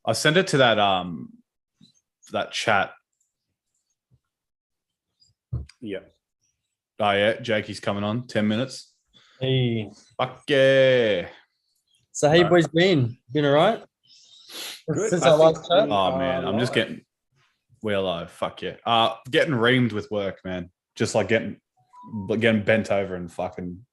I sent it to that chat. Yeah. Oh yeah, Jakey's coming on. 10 minutes. Hey. Fuck yeah. So how you boys been? Been all right? Good. Since our last chat? Oh man, I'm just getting fuck yeah. Getting reamed with work, man. Just like getting bent over and fucking,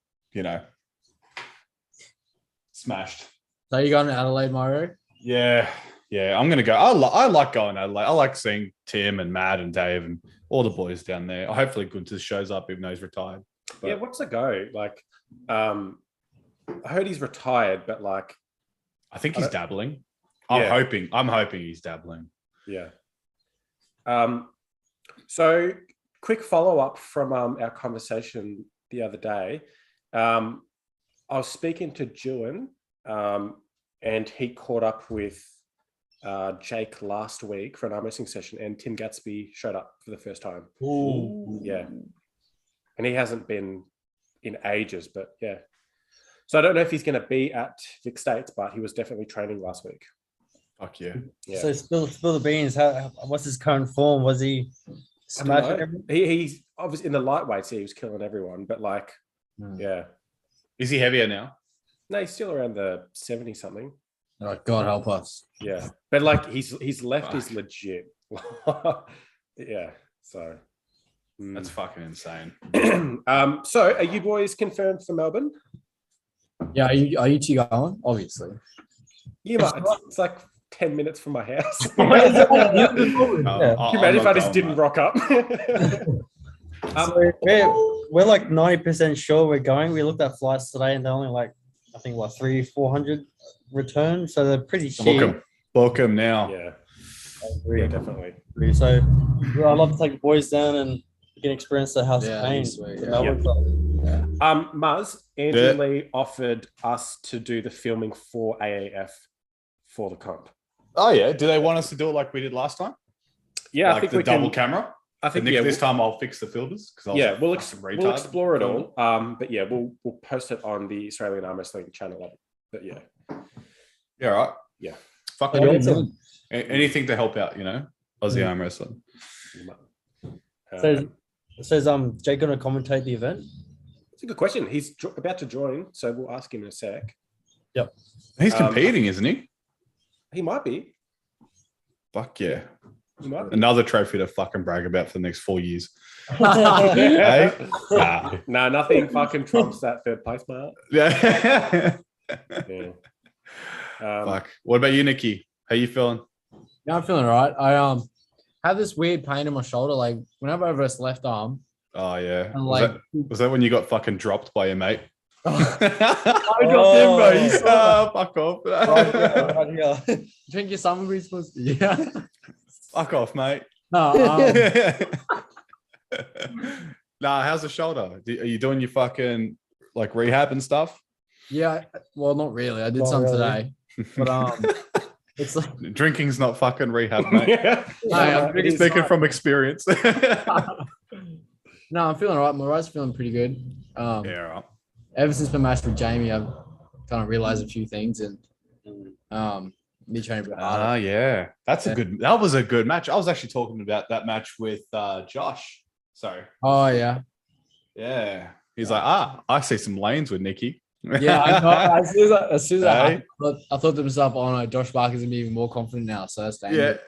smashed. So you going to Adelaide, Mario? Yeah. I'm gonna go. I like going to Adelaide. I like seeing Tim and Matt and Dave and all the boys down there. Hopefully Gunther shows up even though he's retired. But yeah, what's the go? Like, I heard he's retired, but like, I think he's dabbling. Yeah. I'm hoping he's dabbling. Yeah. So quick follow-up from our conversation the other day. I was speaking to Julian, and he caught up with Jake last week for an arm wrestling session, and Tim Gatsby showed up for the first time. Ooh. Yeah. And he hasn't been in ages, but yeah. So I don't know if he's going to be at Vic States, but he was definitely training last week. Fuck yeah. So spill the beans. What's his current form? Was he smashing everyone? He's obviously in the lightweights. He was killing everyone, but like, yeah. Is he heavier now? No, he's still around the 70 something. Oh, God help us. Yeah, but like his left is legit. Yeah, so that's fucking insane. So are you boys confirmed for Melbourne? Yeah, are you two going? Obviously. You might. It's like 10 minutes from my house. Yeah. Can you imagine if I just didn't rock up? So we're like 90% sure we're going. We looked at flights today and they're only like, I think, 300-400 return. So they're pretty cheap. Book them now. Yeah, definitely. So I'd love to take the boys down and get experience the House of Pain. Muzz, Andrew Lee offered us to do the filming for AAF for the comp. Oh yeah. Do they want us to do it like we did last time? Yeah, like I think the we double can, camera. I think this time I'll fix the filters because we'll explore it all. But yeah, we'll post it on the Australian Arm Wrestling channel. But yeah, right. Yeah, fuck anything to help out, Aussie Arm Wrestling. Says Jake gonna commentate the event? It's a good question. He's about to join, so we'll ask him in a sec. Yep, he's competing, isn't he? He might be. Fuck yeah. Another trophy to fucking brag about for the next 4 years. Hey? Nah, nothing fucking trumps that third place, mate. Yeah. Yeah. Fuck. What about you, Nikki? How you feeling? Yeah, I'm feeling all right. I have this weird pain in my shoulder, like whenever I have this left arm. Oh yeah. And was that when you got fucking dropped by your mate? I dropped him, bro. You saw fuck off. Drink your summer breeze pussy. Yeah. Fuck off, mate. No. Nah, how's the shoulder? Are you doing your fucking like rehab and stuff? Yeah. Well, not really. I did some today, but it's like drinking's not fucking rehab, mate. I'm speaking from experience. No, I'm feeling all right. My right's feeling pretty good. Right. Ever since my match with Jamie, I've kind of realized a few things and me training a bit harder. Yeah. That was a good match. I was actually talking about that match with Josh. Sorry. Oh yeah. Yeah. He's like, I see some lanes with Nikki. Yeah, I know. As soon as I thought to myself, oh no, Josh Barker's gonna be even more confident now. So that's dangerous.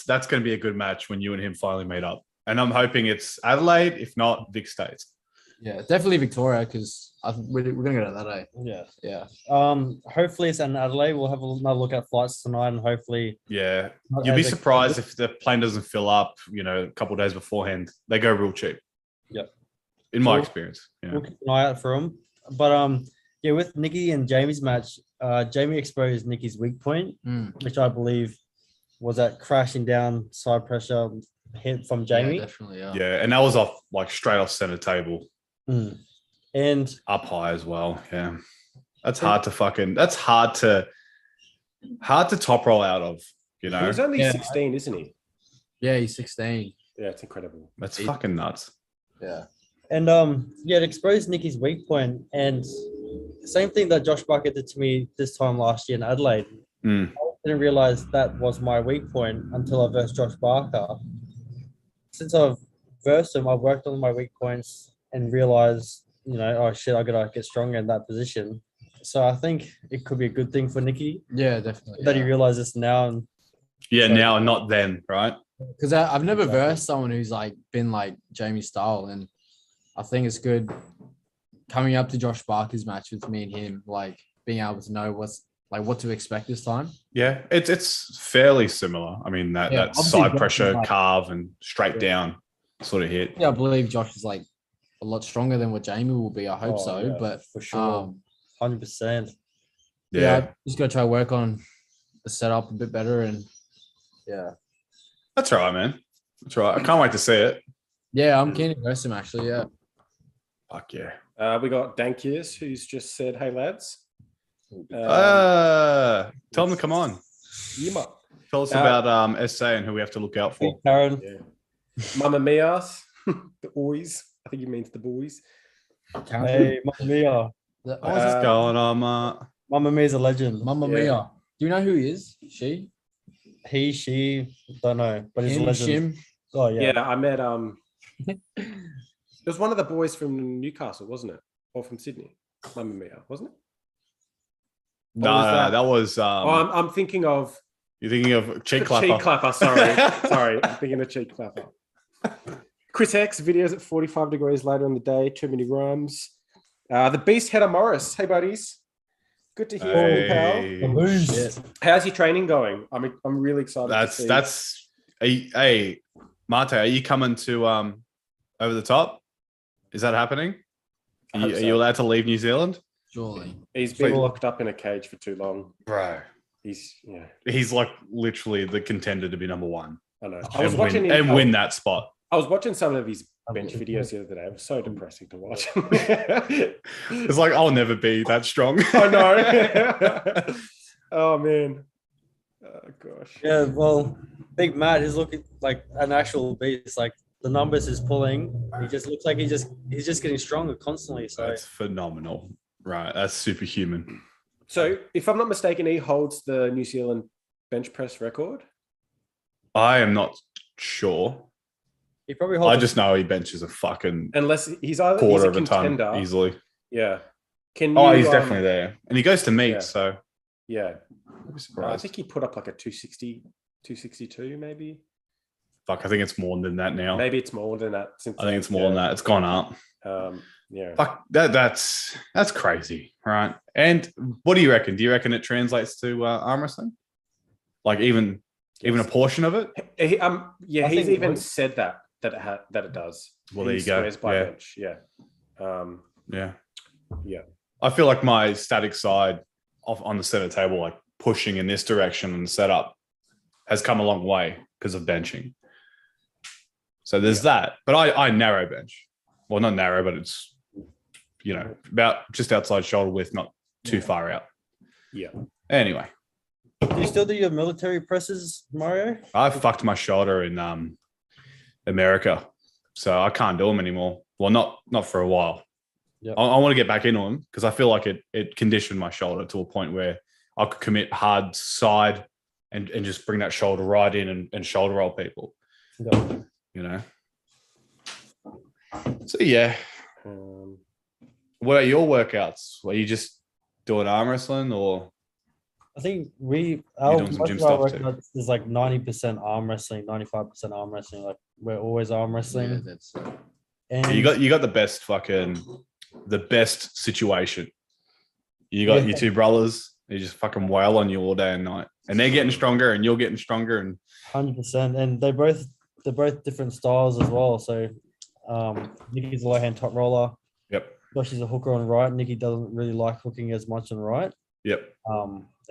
That's going to be a good match when you and him finally meet up. And I'm hoping it's Adelaide, if not Vic States. Yeah, definitely Victoria because we're going to go to that day. Yeah. Hopefully it's in Adelaide. We'll have another look at flights tonight and hopefully. Yeah. You'll be surprised if the plane doesn't fill up, a couple of days beforehand. They go real cheap. Yep. In my experience. Yeah. We'll keep an eye out for them. But with Nikki and Jamie's match, Jamie exposed Nikki's weak point, which I believe was that crashing down side pressure hit from Jamie. Yeah, definitely, yeah, and that was off straight off center table. And up high as well. Yeah. That's hard to top roll out of, He's only 16, isn't he? Yeah, he's 16. Yeah, it's incredible. That's fucking nuts. Yeah. And it exposed Nikki's weak point, and same thing that Josh Barker did to me this time last year in Adelaide. Mm. I didn't realize that was my weak point until I versed Josh Barker. Since I've versed him, I've worked on my weak points and realized, oh shit, I gotta get stronger in that position. So I think it could be a good thing for Nicky Yeah, definitely. that he realizes now. And Yeah, so, now and not then, right? Because I've never versed someone who's like been like Jamie's style, and I think it's good coming up to Josh Barker's match with me and him, like being able to know what to expect this time. Yeah, it's fairly similar. I mean that obviously side Josh pressure is like- carve and straight down sort of hit. Yeah, I believe Josh is like a lot stronger than what Jamie will be. I hope so, yeah, but for sure, 100%. I just gotta try to work on the setup a bit better, and That's right, man. That's right. I can't wait to see it. yeah, I'm keen to verse him actually. Yeah, Fuck yeah. We got Dankius, who's just said, "Hey lads." Tell them to come on. Yima. Tell us about SA and who we have to look out for. Karen, Mamma Mia's, the boys. I think he means the boys. hey, Mamma Mia. How's this going on? Mamma Mia's a legend. Mamma Yeah. Mia. Do you know who he is? She? He, she, don't know, but he's a Him, legend. Shim? Oh yeah. Yeah, I met it was one of the boys from Newcastle, wasn't it? Or from Sydney? Mamma Mia, wasn't it? No, was that? that was. I'm thinking of You're thinking of Cheek Clapper. Cheek Clapper. Sorry, I'm thinking of Cheek Clapper. Chris X videos at 45 degrees later in the day. Too many rhymes. The Beast Header Morris. Hey buddies, good to hear from you, pal. Hey. Shit. How's your training going? I'm really excited. to see. That's. Hey, Mate, are you coming to over the top? Is that happening? I Are hope you, so. are you allowed to leave New Zealand, Surely. He's been Please. locked up in a cage for too long. bro? He's like literally the contender to be number one. I know. and win that spot. I was watching some of his bench videos the other day. It was so depressing to watch. It's like I'll never be that strong. I know. Oh man. Oh gosh. Yeah, well, Big Matt is looking like an actual beast. Like the numbers he's pulling, he just looks like he's just getting stronger constantly. So That's phenomenal. Right. That's superhuman. So, if I'm not mistaken, he holds the New Zealand bench press record. I am not sure. he probably holds. I just know he benches a fucking Unless he's either quarter he's a of a ton contender. easily. Yeah. Can Oh, you, he's definitely there. And he goes to meet, yeah. so Yeah. I'll be I surprised. think he put up like a 260, 262 maybe. Fuck, I think it's more than that now. Maybe it's more than that. Since I think it's more than that. It's gone up. Yeah. Fuck, that's crazy, right? And what do you reckon? Do you reckon it translates to arm wrestling? Like even a portion of it? Yeah, I he's think even most- said that it does. Well, He there you go. swears by Yeah. bench. Yeah. Yeah. Yeah. I feel like my static side on the center table, like pushing in this direction and the setup, has come a long way because of benching. So there's that. But I narrow bench. Well, not narrow, but it's, about just outside shoulder width, not too far out. Yeah. Anyway, Do you still do your military presses, Mario? I fucked my shoulder in America, so I can't do them anymore. Well, not for a while. Yep. I want to get back into them because I feel like it conditioned my shoulder to a point where I could commit hard side and just bring that shoulder right in and shoulder roll people. Yeah. So yeah. Um, What are your workouts? Are you just doing arm wrestling or? I think most doing some of gym our stuff too? workouts is like 90% arm wrestling, 95% arm wrestling. Like we're always arm Yeah, wrestling. that's And You got the best situation. You got your two brothers. They just fucking wail on you all day and night, and they're getting stronger, and you're getting stronger. And 100%, and they're both different styles as well. So, Nicky's a low hand top roller. yep, Josh is a hooker on right. Nicky doesn't really like hooking as much on right. yep.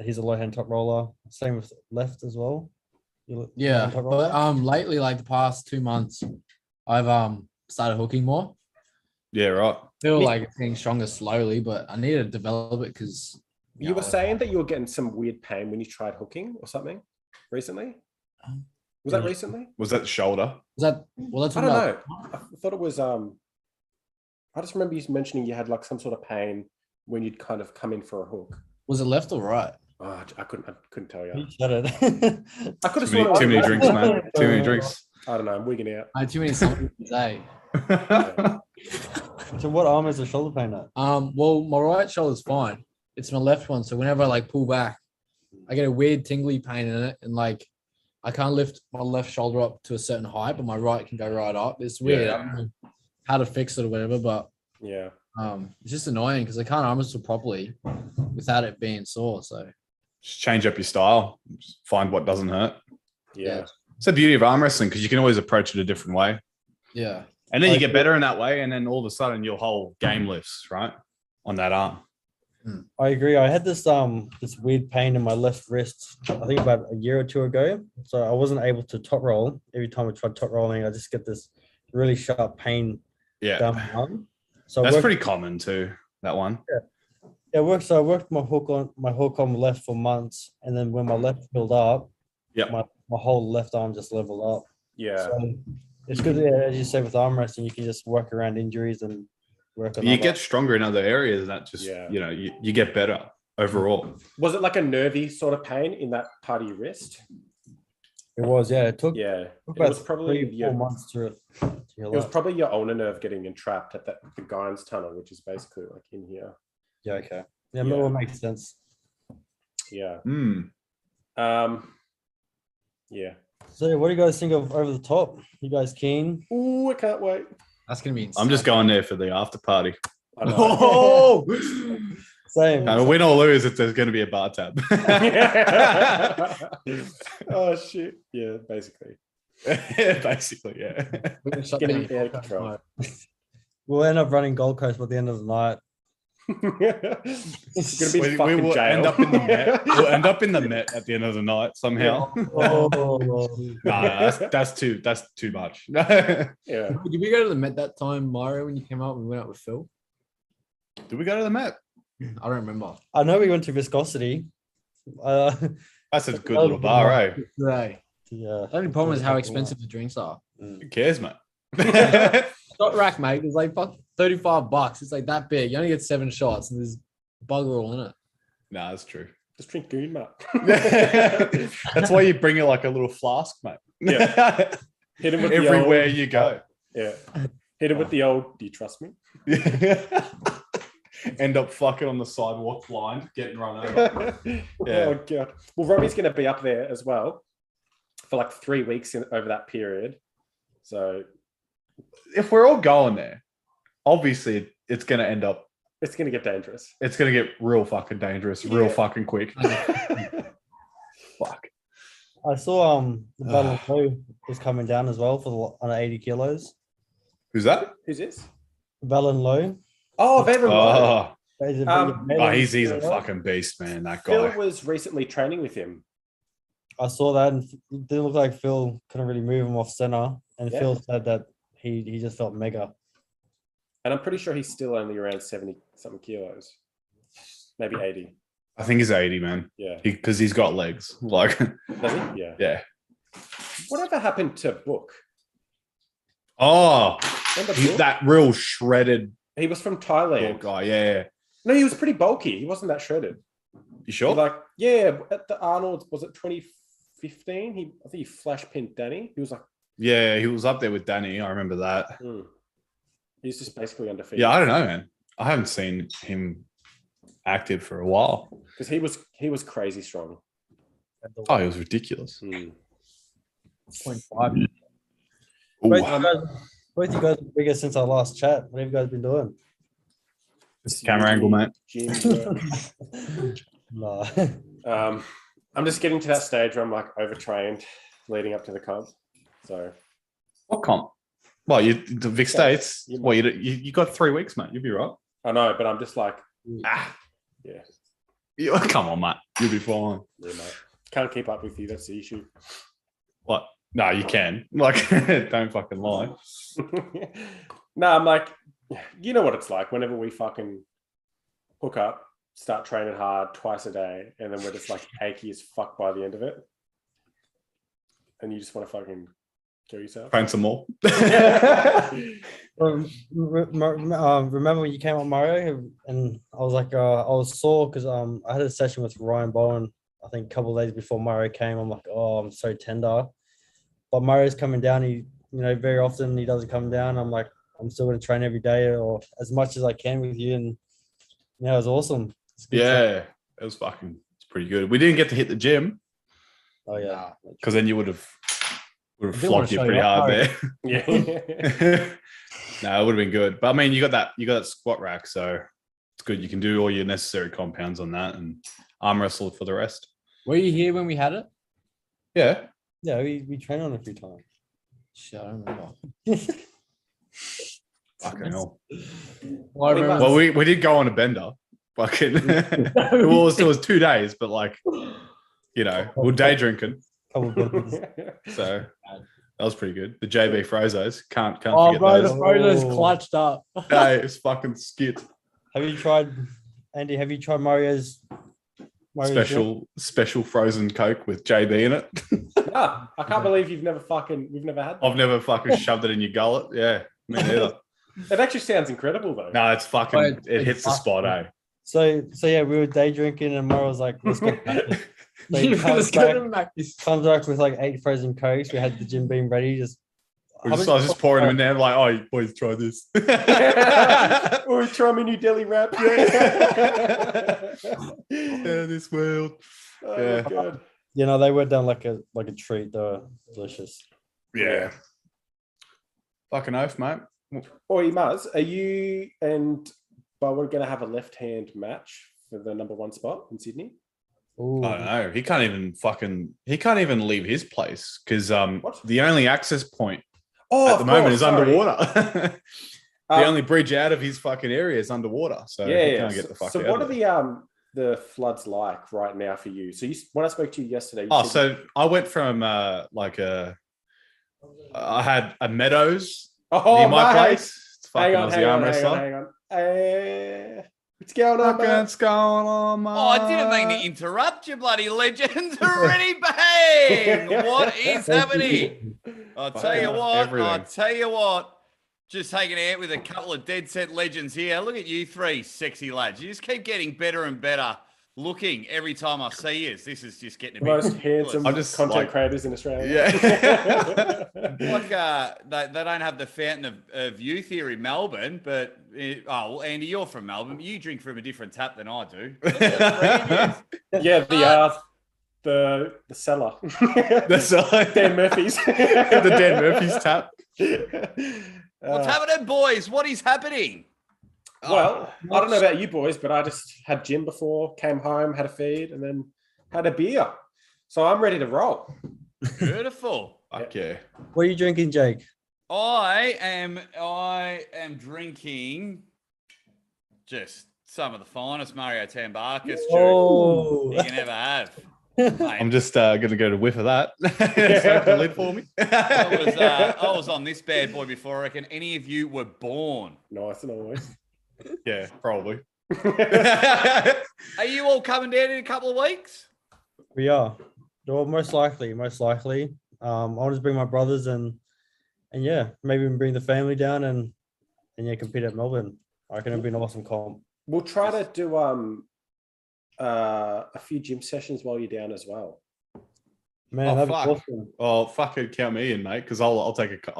He's a low hand top roller. Same with left as well. Yeah, Low-hand top roller? but lately, like the past 2 months, I've started hooking more. Yeah, right. Feel like it's getting stronger slowly, but I need to develop it because you were saying that you were getting some weird pain when you tried hooking or something recently. Was that recently? Was that the shoulder? that's I what don't know. I thought it was. I just remember you mentioning you had like some sort of pain when you'd kind of come in for a hook? Was it left or right? Oh, I couldn't tell You you. said it. I could have Too sworn many drinks, man. Too many drinks. I don't know. I'm wigging out. I had too many something to say. So what arm is the shoulder pain at? Well, my right shoulder's fine. It's my left one. So whenever I like pull back, I get a weird tingly pain in it, and like I can't lift my left shoulder up to a certain height, but my right can go right up. It's weird. Yeah. I don't know how to fix it or whatever, but Yeah. it's just annoying because I can't arm wrestle properly without it being sore. So Just change up your style. Just find what doesn't hurt. Yeah. It's the beauty of arm wrestling because you can always approach it a different way. yeah, And then you get better in that way. And then all of a sudden your whole game lifts, right? On that arm. I agree. I had this this weird pain in my left wrist, I think about a year or two ago. So I wasn't able to top roll. Every time I tried top rolling, I just get this really sharp pain down my arm. So That's pretty common too, that one. Yeah, I worked my hook on the left for months, and then when my left filled up, my whole left arm just leveled up. Yeah. So it's good, as you say, with arm wrestling, you can just work around injuries and work on. You get stronger in other areas, and that just you get better overall. Was it like a nervy sort of pain in that part of your wrist? It was, yeah. It took It about was probably 3-4 months to heal It was up. probably your ulnar nerve getting entrapped at the Guy's tunnel, which is basically like in here. Yeah, okay. Yeah, that will make sense. Yeah. Yeah. So what do you guys think of Over the Top? You guys keen? Ooh, I can't wait. that's gonna be insane. I'm just going there for the after party. I know. Oh, Same. win or lose if there's going to be a bar tab. Oh shit. Yeah, basically. Basically, yeah. We're gonna shut Getting down out of control. We'll end up running Gold Coast by the end of the night. It's gonna be We fucking will jail. end up in the Met. We'll end up in the Met at the end of the night somehow. Oh, Nah, that's too much. Yeah. Did we go to the Met that time, Mario, when you came out? We went out with Phil. Did we go to the Met? I don't remember. I know we went to Viscosity. That's a good little bar, eh? Right. Yeah. The only problem is how expensive the drinks are. Who cares, mate? Shot rack, mate. It's like fuck $35. It's like that big. You only get 7 shots, and there's bugger all in it. Nah, that's true. Just drink Goon, mate. That's why you bring it like a little flask, mate. Yeah. Hit him with Everywhere the old, you go. Yeah. Hit him with the old, do you trust me? End up fucking on the sidewalk blind, getting run over. Yeah. Oh, God. Well, Robbie's going to be up there as well for like 3 weeks over that period. So If we're all going there, obviously it's going to end up, it's going to get dangerous. it's going to get real fucking dangerous, real fucking quick. Fuck. I saw the Battle of Low is coming down as well for on 80 kilos. Who's that? Who's this? Valen Low. Oh, Evan Lowe. He's a fucking beast, man. That Phil guy. was recently training with him. I saw that, and it didn't look like Phil couldn't really move him off center. And Yeah. Phil said that he just felt mega. And I'm pretty sure he's still only around 70 something kilos. Maybe 80. I think he's 80, man. Yeah. Because he's got legs. Like, Does he? Yeah. yeah. Whatever happened to Book? Oh, Remember Book? that real shredded He was from Thailand. guy. Yeah. No, he was pretty bulky. He wasn't that shredded. You sure? Like, yeah, at the Arnold, was it 2015? I think he flash pinned Danny. He was like, Yeah, he was up there with Danny. I remember that. he's just basically undefeated. Yeah, I don't know, man. I haven't seen him active for a while. Because he was crazy strong. Oh, he was ridiculous. 0.5. Ooh. Both you guys are bigger since our last chat. What have you guys been doing? Camera angle, mate. Gym work. No. I'm just getting to that stage where I'm like overtrained leading up to the comp. So What comp? Well, the Vic States. You Well, you got 3 weeks, mate. You'll be right. I know, but I'm just like, Yeah, come on, mate. You'll be fine. yeah, mate. Can't keep up with you. That's the issue. What? No, you can. Like, don't fucking lie. No, I'm like, you know what it's like whenever we fucking hook up, start training hard twice a day, and then we're just like achy as fuck by the end of it. And you just want to fucking Kill yourself. Paint some more. Remember when you came on Mario and I was like, I was sore because I had a session with Ryan Bowen, I think a couple of days before Mario came. I'm like, oh, I'm so tender. But Mario's coming down. He, very often he doesn't come down. I'm like, I'm still going to train every day or as much as I can with you. And it was awesome. Yeah, it was it's pretty good. We didn't get to hit the gym. Oh yeah. Because then you would have I didn't flogged you wanna show pretty you up, hard Mario. there. No, it would have been good. But I mean, you got that squat rack, so it's good. You can do all your necessary compounds on that and arm wrestle for the rest. Were you here when we had it? Yeah. Yeah, we trained on it a few times. Shit, I don't remember. Fucking hell. Well, I remember Well, we did go on a bender. Fucking it was 2 days, but like, we're day drinking. Couple of burpees. So that was pretty good. The JB Frozos. Can't oh, forget bro, the those. photos Oh. clutched up. Hey, it's fucking skit. Have you tried Mario's Special frozen Coke with JB in it. No, I can't believe we've never had that. I've never fucking shoved it in your gullet. Yeah, me neither. It actually sounds incredible though. No, it's fucking. But It hits the spot, eh? So yeah, we were day drinking and Mario was like, let's go back. So he Let's go to Mackey's. comes back with like 8 frozen Cokes. We had the gym beam ready. I was just pouring them in there, like, oh, you boys, try this. Or try my new deli wrap. Yeah, this world. Oh, Yeah. God. They were done like a treat. They were delicious. Yeah. Fucking oath, mate. Oi, Muzz, are you and Bowen going to have a left-hand match for the number 1 spot in Sydney? Ooh. I don't know. He can't even leave his place because What? the only access point Oh, at the moment is underwater. The Um, only bridge out of his fucking area is underwater. So he can't get the fuck so out. what of are the floods like right now for you? So when I spoke to you yesterday, you said- So I went from I had a Meadows near my mate. place. It's fucking Hang on, Aussie hang on, Armwrestler. hang on. What's going on, Fucking mate? what's going on, mate? Oh, I didn't mean to interrupt you, bloody legends. Already bang! What is happening? I'll tell you what. Just hanging out with a couple of dead set legends here. Look at you 3 sexy lads. You just keep getting better and better looking every time I see you. This is just getting a The bit most ridiculous. handsome I'm just content like- creators in Australia. Yeah. Like they don't have the fountain of youth here in Melbourne, but well, Andy, you're from Melbourne, but you drink from a different tap than I do. Yeah, the cellar. That's all. Dan Murphy's. The Dan Murphy's tap. What's happening, boys? What is happening? Well, I don't know about you boys, but I just had gym before, came home, had a feed, and then had a beer. So I'm ready to roll. Beautiful. Fuck yeah. What are you drinking, Jake? I am drinking just some of the finest Mario Tambarkas Oh. you can ever have. I'm just gonna go to whiff of that. Save the lid for me. I was on this bad boy before I reckon any of you were born. Nice and always. Yeah, probably. Are you all coming down in a couple of weeks? We are. Well, most likely. I want to bring my brothers and yeah, maybe even bring the family down and yeah, compete at Melbourne. I reckon it'd be an awesome comp. We'll try to do a few gym sessions while you're down as well. Man, Oh, that'd fuck. be awesome. Well, fucking count me in, mate, because I'll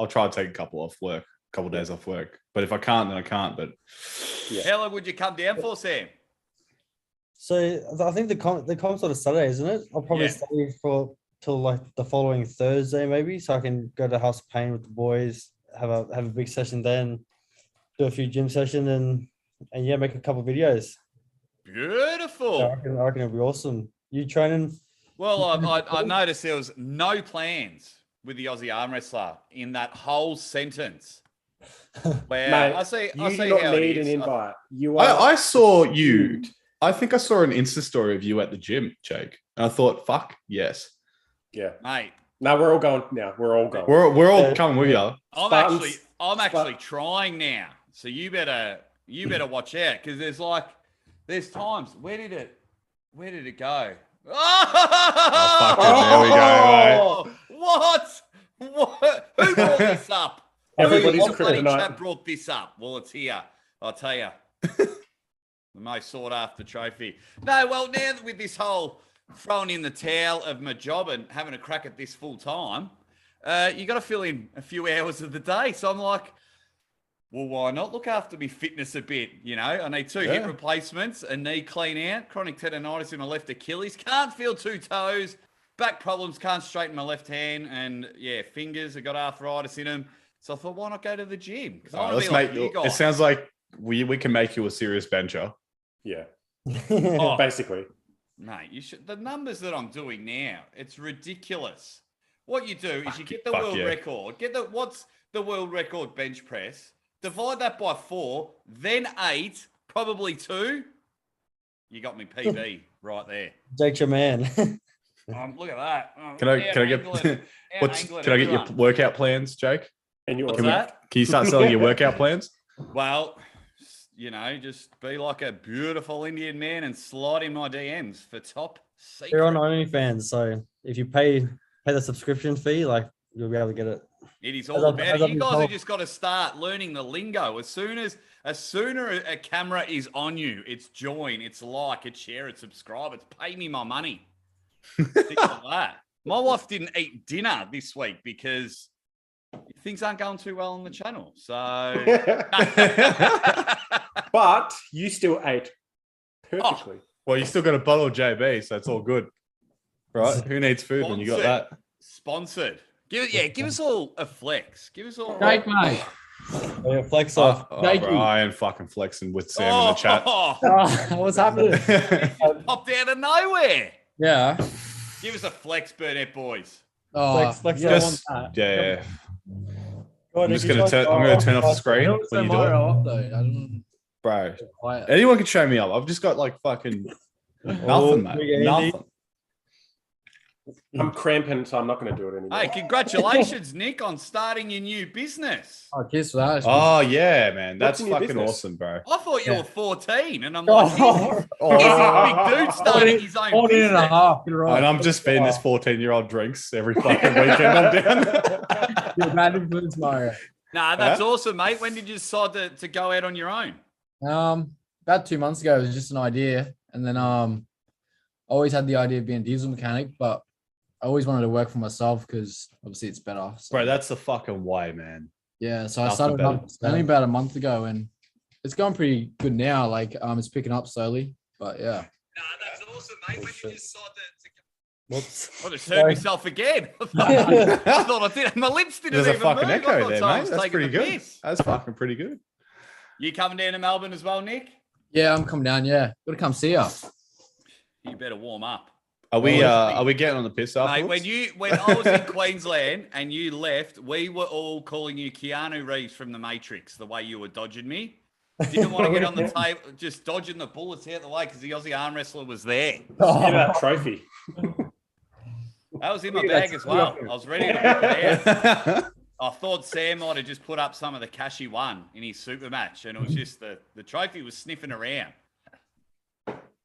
try to take a couple days off work. But if I can't, then I can't. But Yeah. How long would you come down for, Sam? So I think the comp's on a Saturday, isn't it? I'll probably Yeah. stay till like the following Thursday, maybe, so I can go to House of Pain with the boys, have a big session then, do a few gym sessions and yeah, make a couple videos. Beautiful. I reckon it'll be awesome. You training? Well, I noticed there was no plans with the Aussie Armwrestler in that whole sentence. Where Mate, I see You how do not it need is. an invite. You are. I saw you. I think I saw an Insta story of you at the gym, Jake. And I thought, fuck, yes. Yeah. Mate, No, we're all going now. We're all going. We're all coming with you. I'm Spartans- actually trying now. So you better watch out because there's times. Where did it go? Oh, fuck it. There we go, mate. What? What? brought this up? Everybody's What bloody kryptonite. chap brought this up? Well, it's here. I'll tell you. The most sought after trophy. No, well, now that with this whole throwing in the towel of my job and having a crack at this full time, you got to fill in a few hours of the day. So I'm like, well, why not look after me fitness a bit? You know, I need 2 hip replacements, a knee clean out, chronic tendonitis in my left Achilles, can't feel 2 toes, back problems, can't straighten my left hand, and fingers, I got arthritis in them. So I thought, why not go to the gym? Because I want to be like you guys. It sounds like we can make you a serious bencher. Yeah. Oh, Basically. mate, you should. The numbers that I'm doing now, it's ridiculous. What you do is you get the Fuck world yeah. record. What's the world record bench press? Divide that by 4, then 8, probably 2. You got me PB right there. Jake's your man. Look at that. Can I get your workout plans, Jake? And you What's also that? Can you start selling your workout plans? Well, you know, just be like a beautiful Indian man and slide in my DMs for top secret. You're on OnlyFans, so if you pay the subscription fee, like you'll be able to get it. It is all about it. You guys have just got to start learning the lingo. As sooner a camera is on you, it's join, it's like, it's share, it's subscribe, it's pay me my money. Things like that. My wife didn't eat dinner this week because things aren't going too well on the channel. So, but you still ate perfectly. Well, you still got a bottle of JB, so it's all good, right? Who needs food when you got that? Sponsored. Give us all a flex. Give us all. Jake, mate. Yeah, flex off. Thank Bro, you. I am fucking flexing with Sam in the chat. What's happening? Popped out of nowhere. Yeah. Give us a flex, Burnett boys. Oh, Flex, yeah. I want that. Yeah. Go on, I'm just Nicky, gonna turn. I'm gonna turn off the screen Don't when you say do it, Mario up, though. I don't bro. quiet. Anyone can show me up. I've just got like fucking nothing, mate. Andy. Nothing. I'm cramping, so I'm not going to do it anymore. Hey, congratulations, Nick, on starting your new business. Oh, cheers for that. Oh yeah, man. That's What's in your fucking business? awesome, bro. I thought you Yeah. were 14, and I'm like, he's Oh, a big dude starting his own 14 and a business. half. You're right. and I'm just feeding this 14-year-old drinks every fucking weekend. I'm down. You're a bad influence, Mario. Nah, that's awesome, mate. When did you decide to go out on your own? About 2 months ago, it was just an idea. And then I always had the idea of being a diesel mechanic, but I always wanted to work for myself because obviously it's better. So, Bro, that's the fucking way, man. yeah, so I Nothing started better. up only about a month ago, and it's going pretty good now. Like it's picking up slowly, but yeah. Nah, that's awesome, mate. When did you decide to Whoops. I just heard myself again. I thought I did. My lips didn't There's a even fucking move. I echo thought there, someone mate. was That's taking pretty the good. piss. That's fucking pretty good. You coming down to Melbourne as well, Nick? Yeah, I'm coming down. Yeah, gotta come see ya. You better warm up. Are we getting on the piss Mate, afterwards? when I was in Queensland and you left, we were all calling you Keanu Reeves from The Matrix, the way you were dodging me. Didn't want to get on the table, just dodging the bullets out the way because the Aussie Armwrestler was there. Get that trophy. That was in my bag as well. I was ready to whip it out. I thought Sam might have just put up some of the cash he won in his super match, and it was just the trophy was sniffing around.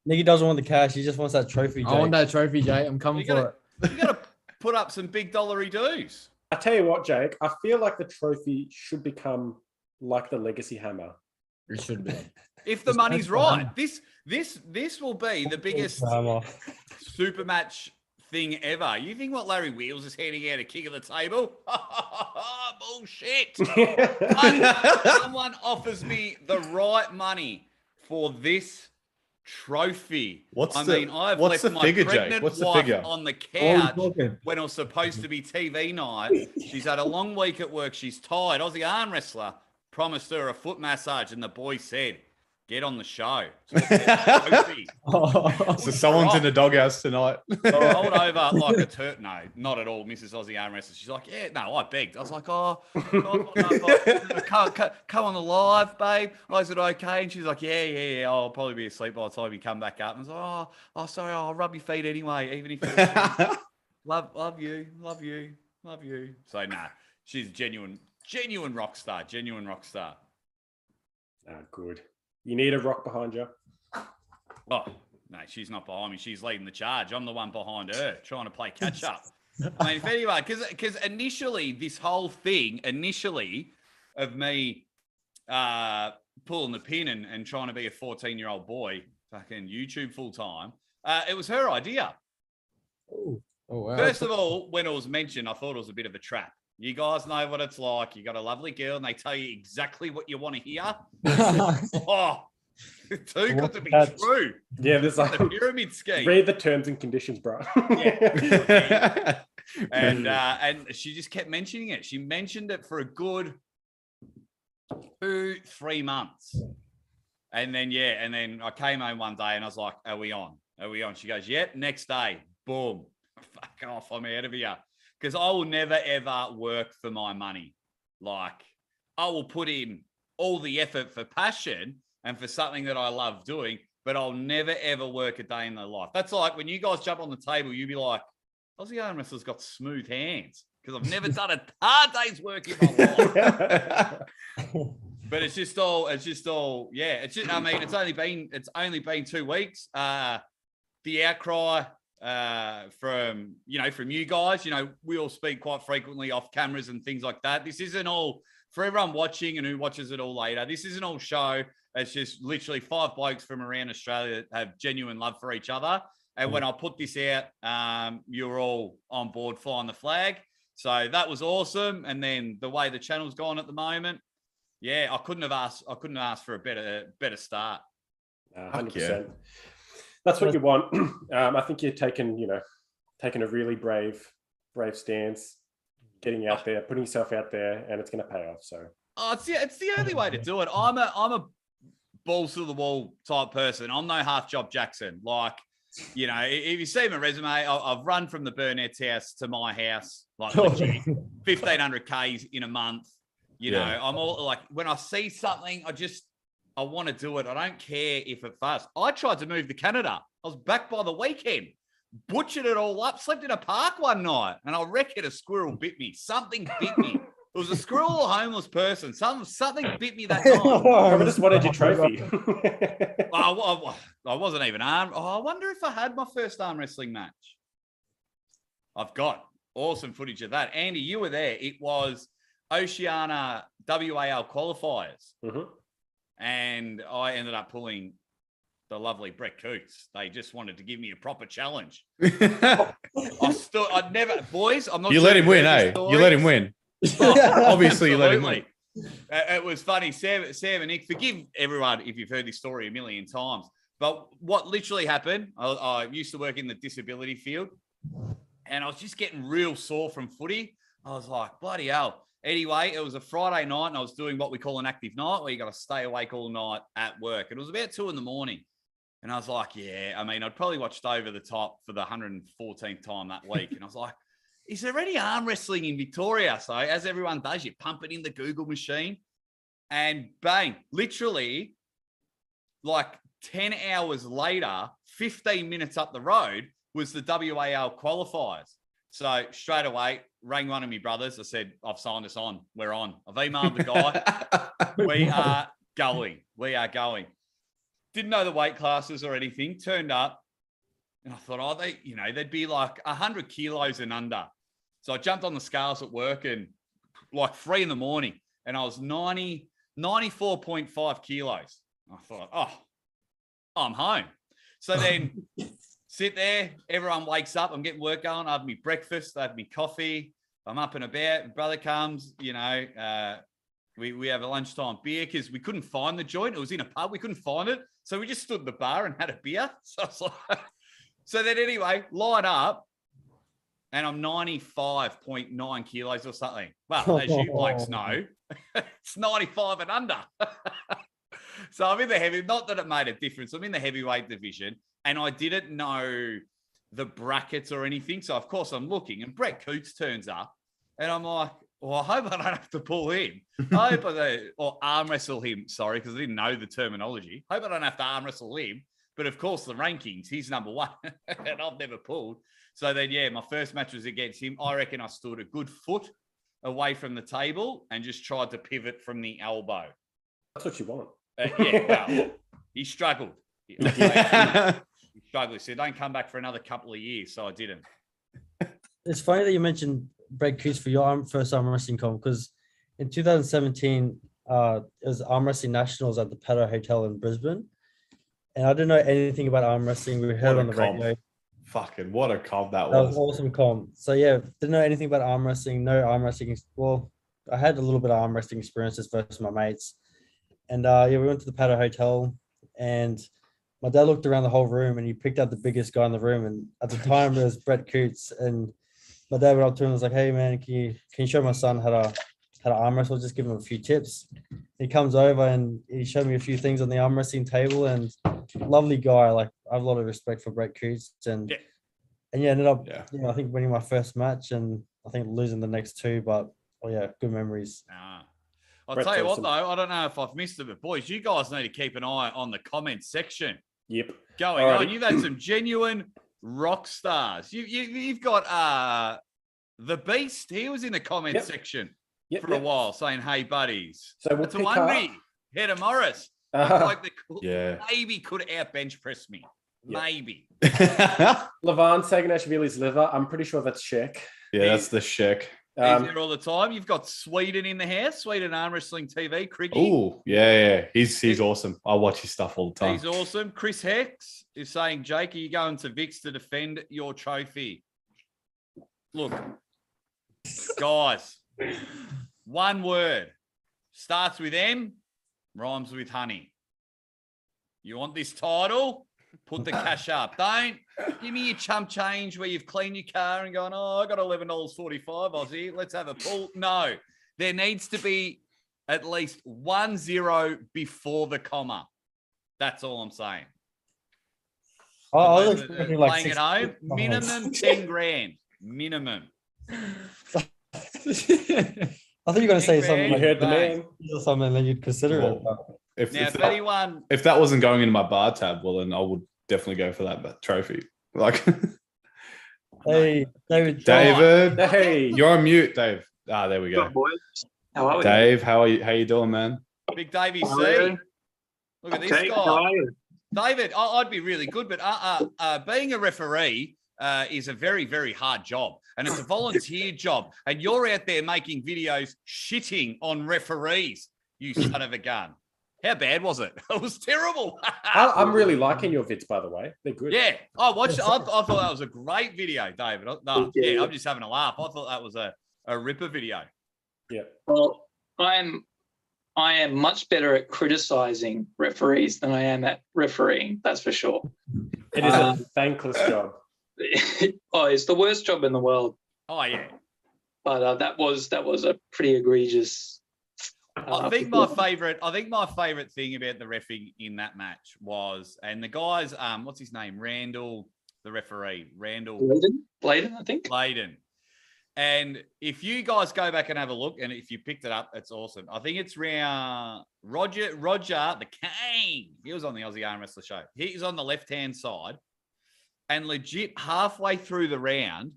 Nicky doesn't want the cash. He just wants that trophy. I want Jake. that trophy, Jay. I'm coming You for it. got to put up some big dollary dues. I tell you what, Jake, I feel like the trophy should become like the legacy hammer. It should be. If the money's right, this will be the biggest Drama. super match thing ever. You think what Larry Wheels is handing out a kick of the table? Bullshit. Someone offers me the right money for this trophy. What's the my figure, Jake? pregnant What's the wife figure? on the What are couch we talking? when it was supposed to be TV night. She's had a long week at work. She's tired. Aussie arm wrestler promised her a foot massage, and the boy said, "Get on the show." Trophy. So someone's in the doghouse tonight. I rolled over like a turd. No, not at all, Mrs. Aussie Arm Wrestler. She's like, yeah, no, I begged. I was like, oh, come on the live, babe. I said, okay. And she's like, yeah. I'll probably be asleep by the time you come back up. And I was like, oh, sorry, I'll rub your feet anyway, even if it's love you. So, nah, she's a genuine rock star, Good. You need a rock behind you. Oh, no, she's not behind me. She's leading the charge. I'm the one behind her trying to play catch up. I mean, if anyone, because initially this whole thing, of me pulling the pin and trying to be a 14-year-old boy, fucking YouTube full time, it was her idea. Oh, wow. First of all, when it was mentioned, I thought it was a bit of a trap. You guys know what it's like. You got a lovely girl and they tell you exactly what you want to hear. Oh, too good to be true. Yeah, there's like the pyramid scheme. Read the terms and conditions, bro. Yeah. And she just kept mentioning it. She mentioned it for a good 2-3 months. And then I came home one day and I was like, are we on? She goes, yep, next day. Boom. Fuck off, I'm out of here. Because I will never, ever work for my money. Like, I will put in all the effort for passion and for something that I love doing, but I'll never, ever work a day in their life. That's like when you guys jump on the table, you'd be like, Aussie Armwrestler's got smooth hands because I've never done a hard day's work in my life. But it's only been 2 weeks. The outcry from you guys, we all speak quite frequently off cameras and things like that. This isn't all for everyone watching and who watches it all later. This isn't all show. It's just literally 5 blokes from around Australia that have genuine love for each other. And when I put this out, you're all on board flying the flag. So that was awesome. And then the way the channel's gone at the moment, yeah, I couldn't have asked for a better start. 100%. Yeah. That's what you want. I think you're taking a really brave stance, getting out there, putting yourself out there, and it's going to pay off. So it's the only way to do it. I'm a balls to the wall type person. I'm no half job Jackson. Like, if you see my resume, I've run from the Burnett's house to my house, like legit, 1,500 Ks in a month. I'm all like, when I see something, I want to do it. I don't care if it fast. I tried to move to Canada. I was back by the weekend, butchered it all up, slept in a park one night, and I reckon a squirrel bit me. Something bit me. It was a squirrel or a homeless person. Something bit me that night. I just wanted your trophy. I wasn't even armed. I wonder if I had my first arm wrestling match. I've got awesome footage of that. Andy, you were there. It was Oceania WAL qualifiers. Mm-hmm. And I ended up pulling the lovely Brett Coots. They just wanted to give me a proper challenge. I'd never, boys, I'm not. You let him win, eh? You let him win. Obviously, you let him win. It was funny. Sam and Nick, forgive everyone if you've heard this story a million times. But what literally happened, I used to work in the disability field, and I was just getting real sore from footy. I was like, bloody hell. Anyway, it was a Friday night and I was doing what we call an active night where you got to stay awake all night at work. It was about 2 a.m. And I was like, I'd probably watched Over the Top for the 114th time that week. And I was like, is there any arm wrestling in Victoria? So as everyone does, you pump it in the Google machine and bang, literally like 10 hours later, 15 minutes up the road was the WAL qualifiers. So straight away, rang one of my brothers. I said, I've signed us on. We're on. I've emailed the guy. We are going. Didn't know the weight classes or anything. Turned up. And I thought, they'd be like 100 kilos and under. So I jumped on the scales at work and like 3 a.m. and I was 94.5 kilos. I thought, I'm home. So then sit there, everyone wakes up, I'm getting work going, I have my breakfast, I have my coffee, I'm up and about, my brother comes, we have a lunchtime beer because we couldn't find the joint. It was in a pub, we couldn't find it. So we just stood at the bar and had a beer. So I was like, so then anyway, line up and I'm 95.9 kilos or something. Well, as you blokes know, it's 95 and under. So I'm in the heavy, not that it made a difference. I'm in the heavyweight division and I didn't know the brackets or anything. So of course I'm looking and Brett Coots turns up and I'm like, well, I hope I don't have to pull him. I hope or arm wrestle him. Sorry, because I didn't know the terminology. Hope I don't have to arm wrestle him. But of course, the rankings, he's number 1 and I've never pulled. So then, my first match was against him. I reckon I stood a good foot away from the table and just tried to pivot from the elbow. That's what you want. Well, he struggled. He struggled. He said, don't come back for another couple of years. So I didn't. It's funny that you mentioned Brett Coots for your first arm wrestling comp because in 2017, it was arm wrestling nationals at the Pato Hotel in Brisbane, and I didn't know anything about arm wrestling. We heard What on a the comp. radio. Fucking what a comp that That was was. awesome comp. So yeah, didn't know anything about arm wrestling. No arm wrestling. Well, I had a little bit of arm wrestling experiences versus my mates, and yeah, we went to the Pato Hotel, and my dad looked around the whole room and he picked out the biggest guy in the room. And at the time it was Brett Coots. And my dad went up to him and was like, "Hey man, can you show my son how to arm wrestle? Just give him a few tips." He comes over and he showed me a few things on the arm wrestling table, and lovely guy. Like I have a lot of respect for Brett Coots, and ended up I think winning my first match and I think losing the next two, but good memories. I'll tell you what, though, I don't know if I've missed it, but boys, you guys need to keep an eye on the comment section. Yep. Going on. You've had some genuine rock stars. You've got the Beast. He was in the comment section for a while saying, "Hey, buddies." So that's a wonder. Head of Morris. Maybe could out bench press me. Yep. Maybe. Levan Saganashvili's liver. I'm pretty sure that's Shek. Yeah, that's the Shek. He's there all the time. You've got Sweden in the house, Sweden Arm Wrestling TV, Criggy. Oh, yeah. He's awesome. I watch his stuff all the time. He's awesome. Chris Hex is saying, "Jake, are you going to Vix to defend your trophy?" Look, guys, one word. Starts with M, rhymes with honey. You want this title? Put the cash up. Don't give me your chump change where you've cleaned your car and gone, "Oh, I got $11.45 Aussie. Let's have a pull." No, there needs to be at least 1-0 before the comma. That's all I'm saying. Playing at home, minimum 10 grand. Minimum. I thought you were going to say something. You heard the man. Something that you'd consider it. If that wasn't going into my bar tab, well, then I would definitely go for that trophy. Like, hey, David. Hey, you're on mute, Dave. There we go. Boys. How are we? Dave, how are you? How you doing, man? Big Davey C. Look at this guy. How are you? David, I'd be really good, but being a referee is a very, very hard job, and it's a volunteer job. And you're out there making videos shitting on referees, you son of a gun. How bad was it? It was terrible. I'm really liking your vids, by the way. They're good. Yeah, I watched it. I thought that was a great video, David. I'm just having a laugh. I thought that was a ripper video. Yeah. Well, I am much better at criticizing referees than I am at refereeing. That's for sure. It is a thankless job. It's the worst job in the world. Oh yeah. But that was a pretty egregious. I think my favorite thing about the reffing in that match was, and the guys, what's his name? Randall, the referee. Bladen, I think. Bladen. And if you guys go back and have a look, and if you picked it up, it's awesome. I think it's round Roger the King. He was on the Aussie Armwrestler show. He's on the left-hand side. And legit halfway through the round,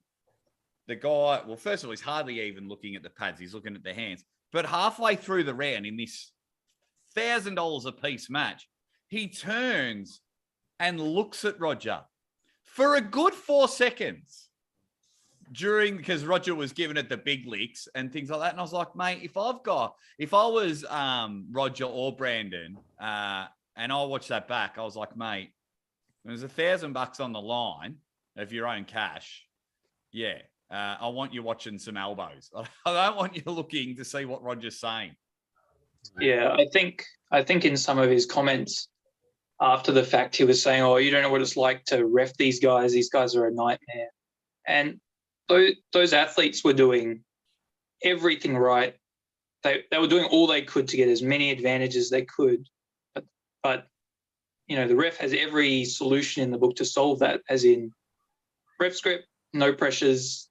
the guy, well, first of all, he's hardly even looking at the pads. He's looking at the hands. But halfway through the round in this $1,000 a piece match, he turns and looks at Roger for a good 4 seconds because Roger was giving it the big licks and things like that. And I was like, mate, if I was Roger or Brandon and I watched that back, I was like, mate, there's $1,000 on the line of your own cash. Yeah. I want you watching some elbows. I don't want you looking to see what Roger's saying. Yeah, I think in some of his comments after the fact, he was saying, "Oh, you don't know what it's like to ref these guys. These guys are a nightmare." And those athletes were doing everything right. They were doing all they could to get as many advantages as they could. But the ref has every solution in the book to solve that, as in ref script, no pressures.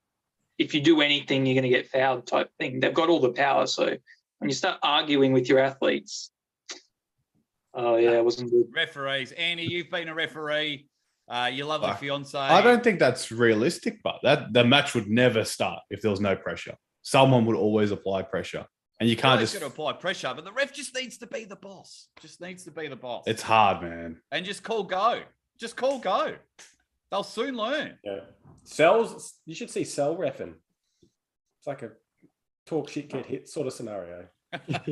If you do anything, you're going to get fouled type thing. They've got all the power. So when you start arguing with your athletes, it wasn't good. Referees. Annie, you've been a referee. You love your fiance. I don't think that's realistic, but the match would never start if there was no pressure. Someone would always apply pressure. And you can't just apply pressure, but the ref just needs to be the boss. It's hard, man. And just call go. They'll soon learn. Yeah. Cells, you should see Cell reffing. It's like a talk shit, get hit sort of scenario.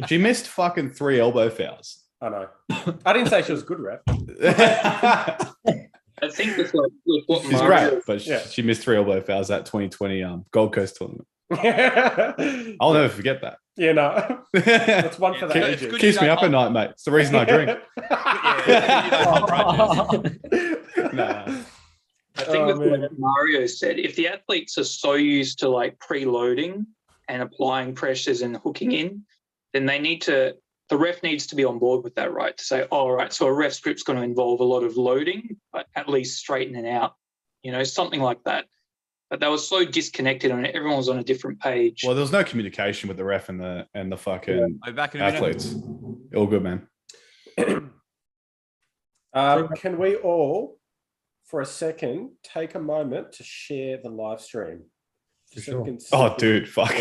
She missed fucking 3 elbow fouls. I know. I didn't say she was good ref. I think with what She's Mario, great, but Yeah. she missed 3 elbow fouls at 2020 Gold Coast tournament. Yeah, I'll never forget that. no. That's one for the Yeah, ages. it's good. Keeps me up at night, mate. It's the reason I drink. Nah. I think with what Mario said, if the athletes are so used to like preloading and applying pressures and hooking in, then the ref needs to be on board with that, right? To say, oh, all right, so a ref script's going to involve a lot of loading, but at least straightening out, something like that. But they were so disconnected on it. Everyone was on a different page. Well, there was no communication with the ref and the fucking I'll be back in a minute. athletes. All good, man. Can we all, for a second, take a moment to share the live stream? Just so we can see Oh, dude, fuck.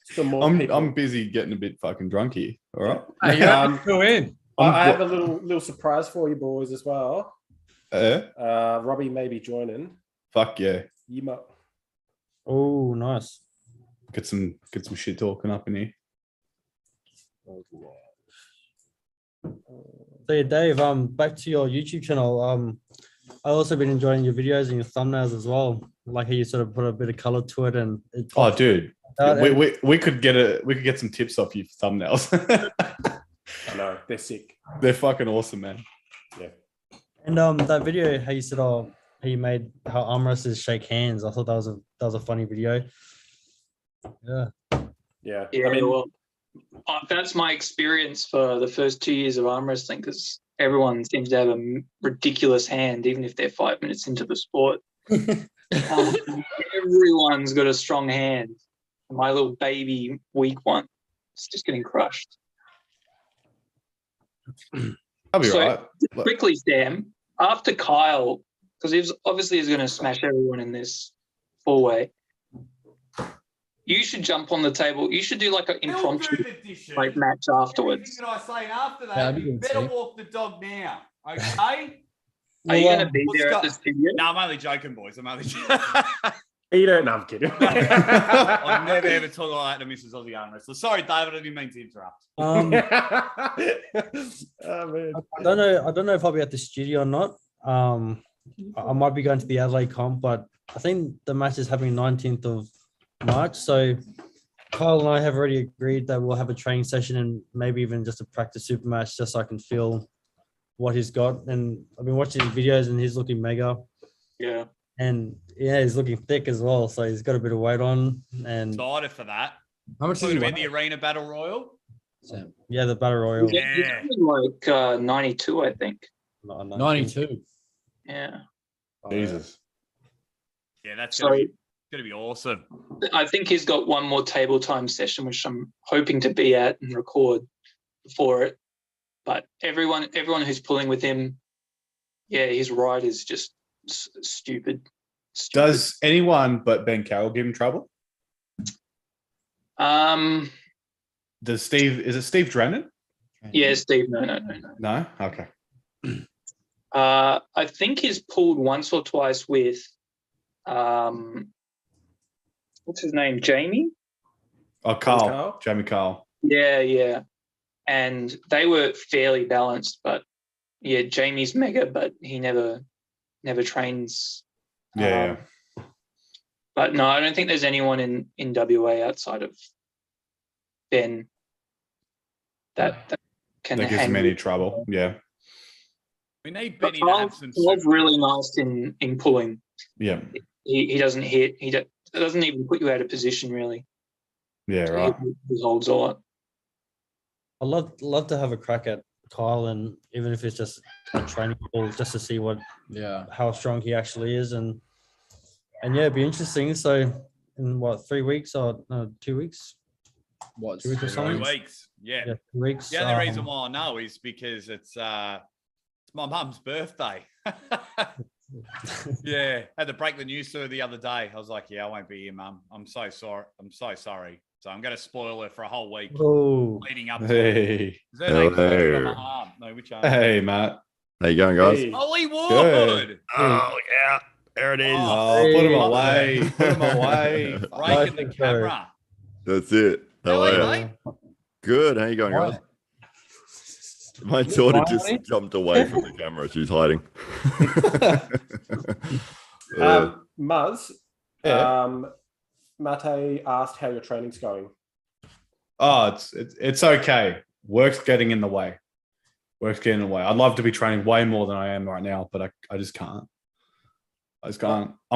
some more people. I'm busy getting a bit fucking drunk here. All right. Hey, go in. I have a little surprise for you boys as well. Yeah. Robbie may be joining. Fuck yeah. You might. Oh, nice. Get some shit talking up in here. So yeah, Dave, back to your YouTube channel. I also been enjoying your videos and your thumbnails as well. Like how you sort of put a bit of color to it, and it Oh, dude, out and- we could get some tips off you for thumbnails. I know they're sick. They're fucking awesome, man. Yeah. And that video, how you said, how you made how arm wrestlers shake hands. I thought that was a funny video. Yeah. Yeah. Yeah, I mean, well, that's my experience for the first 2 years of arm wrestling, because everyone seems to have a ridiculous hand, even if they're 5 minutes into the sport. Everyone's got a strong hand. My little baby weak one, it's just getting crushed. I'll be So- right. Quickly, Sam, after Kyle, because he's going to smash everyone in this 4-way, you should jump on the table. You should do like an impromptu match afterwards. Everything that I say after Yeah, that, I'd be you good better too. walk the dog now. Okay? Are you Well, going to be what's there at got- the studio? No, I'm only joking, boys. I'm only joking. you don't. No, I'm kidding. I've never ever talked like that to Mrs. Aussie Arm Wrestler. Sorry, David, I didn't mean to interrupt. Oh man. I don't know if I'll be at the studio or not. I might be going to the Adelaide comp, but I think the match is happening 19th of March. So Kyle and I have already agreed that we'll have a training session and maybe even just a practice super match, just so I can feel what he's got. And I've been watching his videos and he's looking mega. Yeah. And yeah, he's looking thick as well. So he's got a bit of weight on. And Excited for that. How much It's is going to it? be in the Arena Battle Royal. Sam? yeah, the Battle Royal. Yeah. He's like 92, I think. 92. Yeah. Jesus. Yeah, that's So going to be awesome. I think he's got one more table time session, which I'm hoping to be at and record for it. But everyone who's pulling with him, yeah, his ride is just stupid. Does anyone but Ben Carroll give him trouble? Does Steve? Is it Steve Drennan? Yeah, Steve. No. No. Okay. I think he's pulled once or twice with, what's his name, Jamie? Oh, Carl. Carl? Jamie Carl. Yeah. And they were fairly balanced, but yeah, Jamie's mega, but he never trains. Yeah. But no, I don't think there's anyone in WA outside of Ben that can That gives him handle any trouble. Yeah. We need But Benny to have some. Carl's really nice in pulling. Yeah. He doesn't hit. He doesn't even put you out of position, really. Yeah. Right. He holds a lot. I'd love to have a crack at Kyle, and even if it's just a training call, just to see Yeah. how strong he actually is, and yeah, it'd be interesting. So in what, 3 weeks or 2 weeks? What? 2 weeks or 2 something? weeks. Yeah. Yeah, 2 weeks. The only reason why I know is because it's my mum's birthday. Yeah, had to break the news to her the other day. I was like, "Yeah, I won't be here, Mum. I'm so sorry. I'm so sorry." So I'm going to spoil her for a whole week Oh, leading up to it. Hey. 'Cause her name's Hello. on my arm. No, which arm? Hey, Matt. How you going, guys? Hey. Hollywood. Good. Oh yeah, there it is. Oh, put him away. Put him away. Breaking the camera. That's it. How are you, Hello. mate? Good. How you going, guys? My daughter just jumped away from the camera. She's hiding. Muzz, Yeah. Mate asked how your training's going. Oh, it's okay. Work's getting in the way. Work's getting in the way. I'd love to be training way more than I am right now, but I just can't. I'm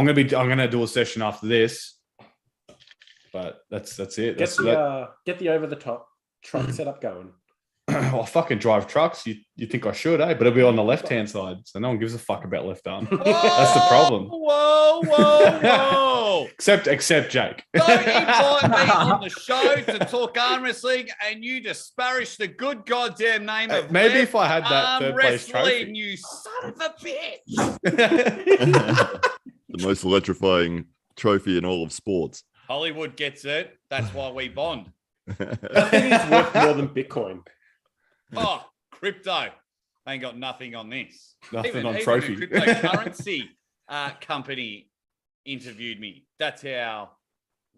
gonna do a session after this, but that's it. Get the over the top truck setup going. Well, I fucking drive trucks. You think I should, eh? But it'll be on the left-hand side, so no one gives a fuck about left arm. That's the problem. Whoa. Except Jake. Don't invite me on the show to talk arm wrestling and you disparage the good goddamn name of Maybe if I had that arm third place wrestling, trophy. you son of a bitch. The most electrifying trophy in all of sports. Hollywood gets it. That's why we bond. Nothing is worth more than Bitcoin. Oh, crypto. Ain't got nothing on this. Nothing on even trophy. the cryptocurrency company interviewed me. That's how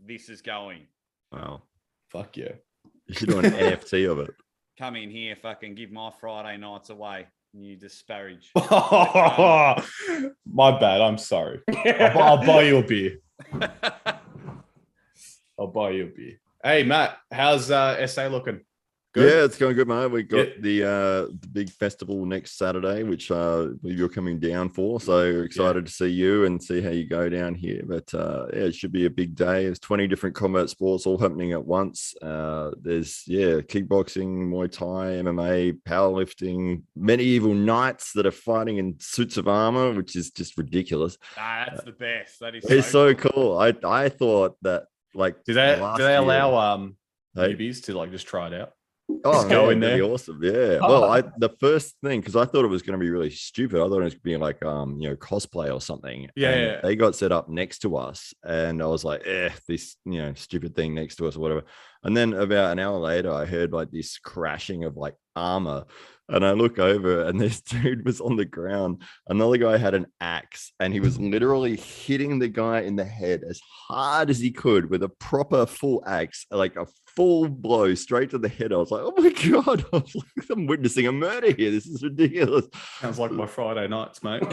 this is going. Wow. Fuck yeah. You should do an NFT of it. Come in here, fucking give my Friday nights away. And you disparage. My bad. I'm sorry. I'll buy you a beer. I'll buy you a beer. Hey, Matt, how's SA looking? Good? Yeah, it's going good, mate. We got the big festival next Saturday, which you're coming down for. So excited to see you and see how you go down here. But it should be a big day. There's 20 different combat sports all happening at once. There's kickboxing, Muay Thai, MMA, powerlifting, medieval knights that are fighting in suits of armor, which is just ridiculous. That's the best. That is it's so cool. I thought that do they allow newbies to just try it out? Oh, just go in there. That'd be awesome. Yeah. Well, the first thing, because I thought it was going to be really stupid. I thought it was being like cosplay or something. Yeah. They got set up next to us, and I was like, this stupid thing next to us or whatever. And then about an hour later, I heard this crashing of armor. And I look over and this dude was on the ground. Another guy had an axe and he was literally hitting the guy in the head as hard as he could with a proper full axe, like a full blow straight to the head. I was like, oh my God, I'm witnessing a murder here. This is ridiculous. Sounds like my Friday nights, mate. I'll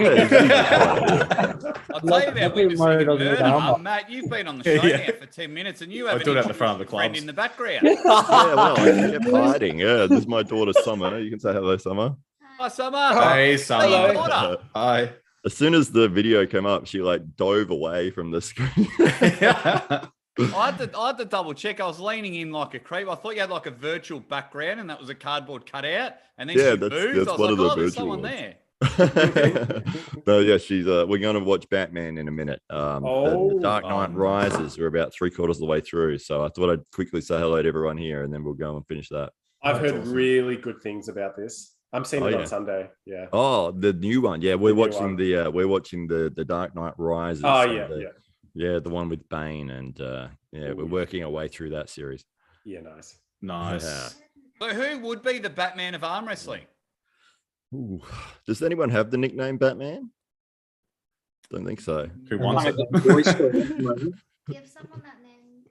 tell you about witnessing a murder. Matt, you've been on the show now for 10 minutes and you haven't do it at the front of the club in the background. Well, I kept hiding. Yeah, this is my daughter, Summer. You can say hello, Summer. Hi, Summer. Hey, Summer. Hi. As soon as the video came up, she dove away from the screen. I had to double check. I was leaning in like a creep. I thought you had a virtual background and that was a cardboard cutout. And then she moved. That's I was one of the there's virtual someone ones. there. No, yeah, she's we're going to watch Batman in a minute. The Dark Knight Rises. We're about 3/4 of the way through, so I thought I'd quickly say hello to everyone here, and then we'll go and finish that. I've heard really good things about this. I'm seeing it on Sunday. Yeah. Oh, the new one. Yeah, we're watching the Dark Knight Rises. Oh yeah, the one with Bane, and we're working our way through that series. Yeah, nice. Yeah. So who would be the Batman of arm wrestling? Ooh. Does anyone have the nickname Batman? Don't think so. Who wants it? Give someone that name.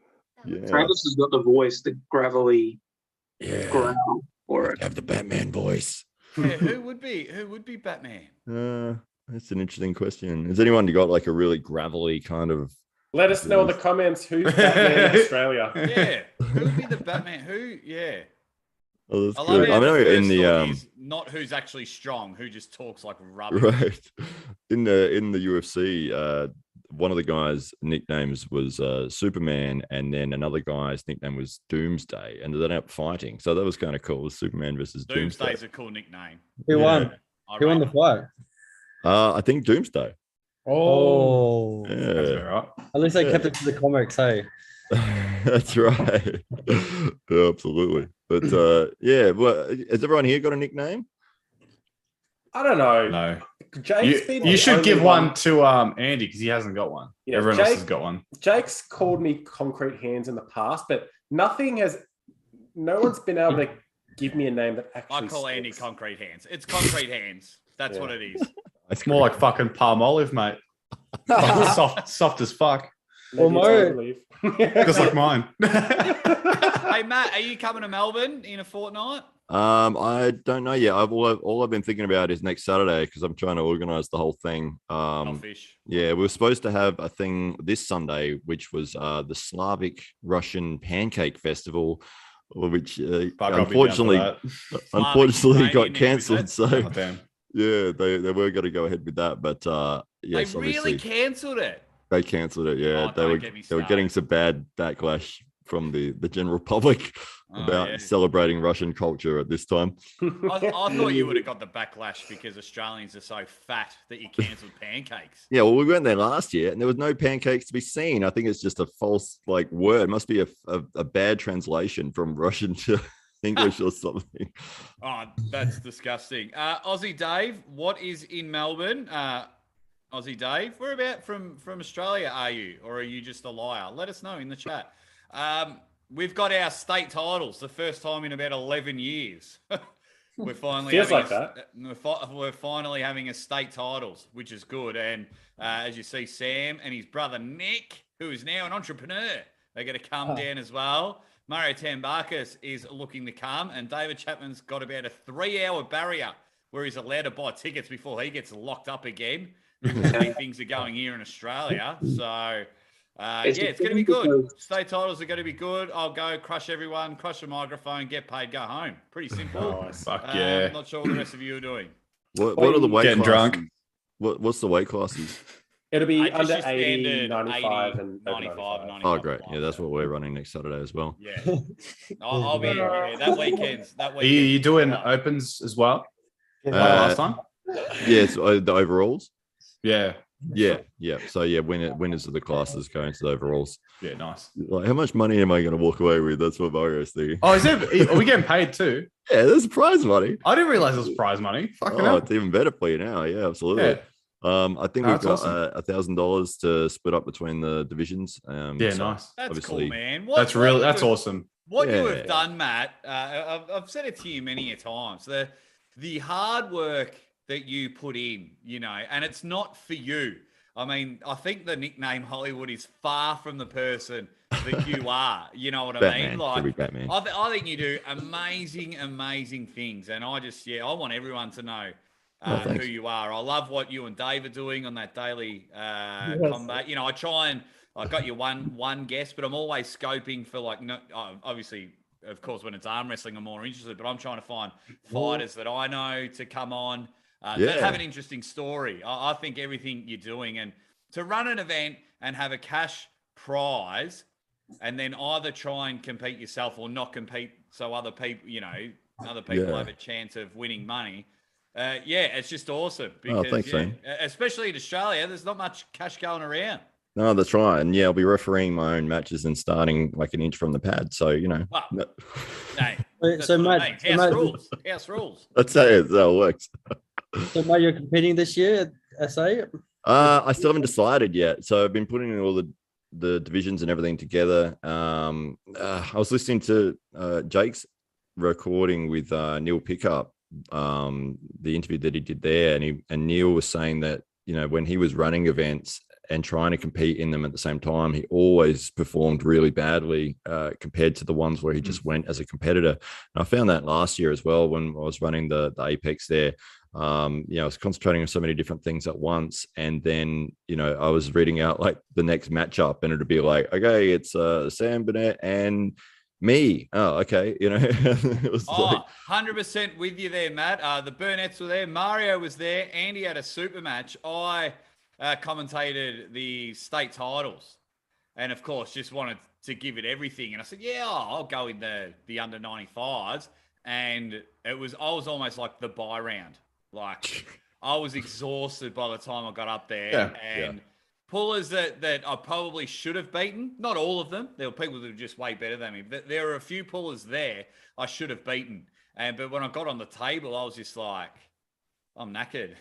Yeah. Travis has got the voice, the gravelly growl for it. Have the Batman voice. Yeah, who would be Batman? That's an interesting question. Has anyone got a really gravelly kind of? Let us know in the comments who's Batman in Australia. Yeah, who would be the Batman? Who? Yeah. Oh, that's good. I know in the not who's actually strong, who just talks like rubbish. Right. In the UFC, one of the guys' nicknames was Superman, and then another guy's nickname was Doomsday, and they ended up fighting. So that was kind of cool. It was Superman versus Doomsday. Doomsday's a cool nickname. Who won? Who won the fight? I think Doomsday. Oh, yeah. Right. At least they kept it to the comics, hey. That's right. Yeah, absolutely. But well, has everyone here got a nickname? I don't know. No. You should give one to Andy because he hasn't got one. Yeah, Everyone else has got one. Jake's called me Concrete Hands in the past, but no one's been able to give me a name that actually I call Andy sticks. Concrete Hands. It's Concrete Hands. That's what it is. It's more like fucking palm olive, mate. soft as fuck. Well, Mo- Just like mine. Hey, Matt, are you coming to Melbourne in a fortnight? I don't know yet. All I've been thinking about is next Saturday because I'm trying to organize the whole thing. Fish. Yeah, we were supposed to have a thing this Sunday, which was the Slavic Russian Pancake Festival, which unfortunately got cancelled. So yeah, they were going to go ahead with that, but yes, they really cancelled it. They cancelled it. Yeah, they were getting some bad backlash from the general public about celebrating Russian culture at this time. I thought you would have got the backlash because Australians are so fat that you cancelled pancakes. Yeah, well, we went there last year and there was no pancakes to be seen. I think it's just a false word. It must be a bad translation from Russian to English or something. Oh, that's disgusting. Aussie Dave, what is in Melbourne? Aussie Dave, whereabout from Australia are you? Or are you just a liar? Let us know in the chat. We've got our state titles, the first time in about 11 years. We're finally feels like that. We're finally having a state titles, which is good. And as you see, Sam and his brother Nick, who is now an entrepreneur, they're going to come down as well. Mario Tambakis is looking to come, and David Chapman's got about a 3-hour barrier where he's allowed to buy tickets before he gets locked up again. The way things are going here in Australia. So, it's going to be good. State titles are going to be good. I'll go crush everyone, crush the microphone, get paid, go home. Pretty simple. Nice. Fuck yeah. Not sure what the rest of you are doing. What are the weight Getting classes? drunk. What's the weight classes? It'll be Just under your 80, standard 95, 80, and 95, 95. Oh, great. Yeah, that's what we're running next Saturday as well. Yeah. I'll be that weekend. Are you doing opens as well? Like last time? Yes, the overalls. Yeah. Yeah. So yeah, winners of the classes go into the overalls. Yeah, nice. Like, how much money am I going to walk away with? That's what Mario's thinking. Oh, are we getting paid too? Yeah, there's prize money. I didn't realize it was prize money. Fucking hell. It's even better for you now. Yeah, absolutely. Yeah. I think we've got awesome. $1,000 to split up between the divisions. Yeah, so nice. That's cool, obviously- man. That's awesome. What you Yeah. have done, Matt, I've said it to you many a times. The hard work that you put in, and it's not for you. I mean, I think the nickname Hollywood is far from the person that you are. You know what I Batman. mean? Like, Could be Batman. I think you do amazing things, and I want everyone to know who you are. I love what you and Dave are doing on that daily combat. I got you one guest, but I'm always scoping for obviously, of course, when it's arm wrestling, I'm more interested, but I'm trying to find fighters that I know to come on that have an interesting story. I think everything you're doing, and to run an event and have a cash prize and then either try and compete yourself or not compete so other people have a chance of winning money. It's just awesome. Because, thanks, man. Especially in Australia, there's not much cash going around. No, that's right. And I'll be refereeing my own matches and starting like an inch from the pad. So, Hey, So, Matt, House rules. that's how it works. So, Matt, you're competing this year at SA? I still haven't decided yet. So I've been putting all the divisions and everything together. I was listening to Jake's recording with Neil Pickup, the interview that he did there, and Neil was saying that when he was running events and trying to compete in them at the same time, he always performed really badly compared to the ones where he just went as a competitor. And I found that last year as well when I was running the Apex there. I was concentrating on so many different things at once, and then I was reading out like the next matchup, and it'd be like, okay, it's Sam, Burnett, and me. Oh, okay. It was 100% with you there, Matt. The Burnetts were there. Mario was there. Andy had a super match. I commentated the state titles, and of course, just wanted to give it everything. And I said, I'll go in the under 95s. And I was almost like the buy round. Like, I was exhausted by the time I got up there. Pullers that I probably should have beaten. Not all of them. There were people that were just way better than me. But there were a few pullers there I should have beaten. But when I got on the table, I was just like, I'm knackered.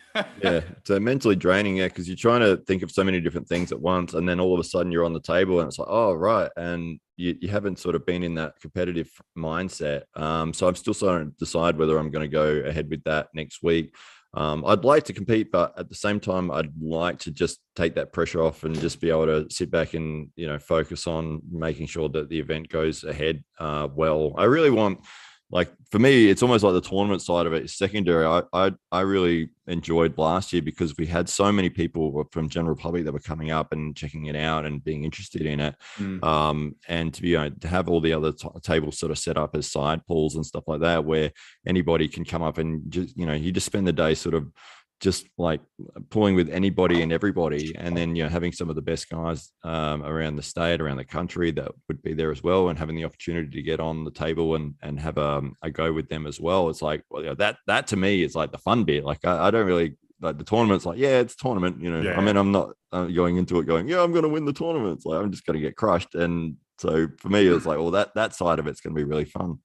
So mentally draining, because you're trying to think of so many different things at once, and then all of a sudden you're on the table and it's like, oh, right. And you haven't sort of been in that competitive mindset. So I'm still trying to decide whether I'm going to go ahead with that next week. I'd like to compete, but at the same time, I'd like to just take that pressure off and just be able to sit back and, focus on making sure that the event goes ahead well. I really want, like, for me, it's almost like the tournament side of it is secondary. I really enjoyed last year because we had so many people from general public that were coming up and checking it out and being interested in it. And to have all the other tables sort of set up as side pools and stuff like that, where anybody can come up and just, you just spend the day sort of just like pulling with anybody and everybody, and then having some of the best guys around the state, around the country that would be there as well, and having the opportunity to get on the table and have a go with them as well. It's like, well, that to me is like the fun bit. Like I don't really like the tournament's like, yeah, it's a tournament, I mean, I'm not going into it going, yeah, I'm going to win the tournament. It's like I'm just going to get crushed. And so for me, it's like, well, that side of it's going to be really fun.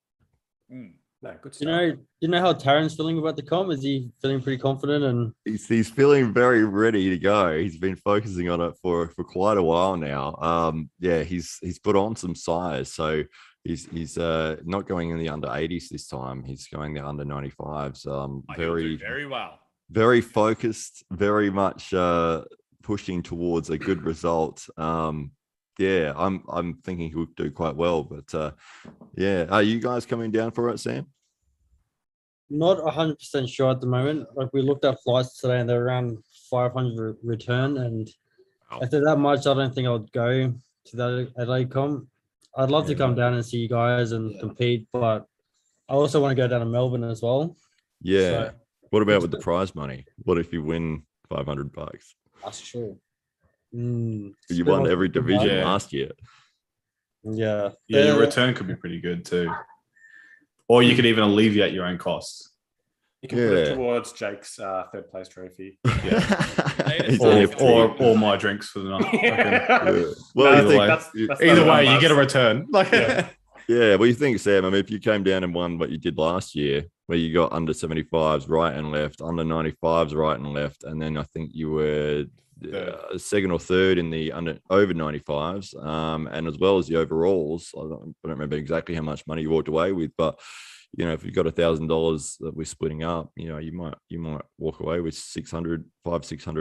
No, good stuff. You know how Taryn's feeling about the comp? Is he feeling pretty confident? And he's feeling very ready to go. He's been focusing on it for quite a while now. He's put on some size, so he's not going in the under 80s this time. He's going the under 95s. Very well. Very focused. Very much pushing towards a good result. I'm thinking he'll do quite well, but are you guys coming down for it, Sam? Not 100% sure at the moment. Like we looked at flights today, and they're around 500 return, and after that much, I don't think I would go to that Adelaide comp. I'd love to come down and see you guys and compete, but I also want to go down to Melbourne as well. Yeah. So, what about with the prize money? What if you win $500? That's true. You won every division last year. Yeah. Your return could be pretty good too. Or you could even alleviate your own costs. You can put it towards Jake's third place trophy. Or my drinks for the night. Well, either way, you get a return. Yeah, what do you think, Sam? I mean, if you came down and won what you did last year, where you got under 75s right and left, under 95s right and left, and then I think you were second or third in the over 95s, and as well as the overalls. I don't remember exactly how much money you walked away with, but if you've got $1,000 that we're splitting up, you might walk away with 600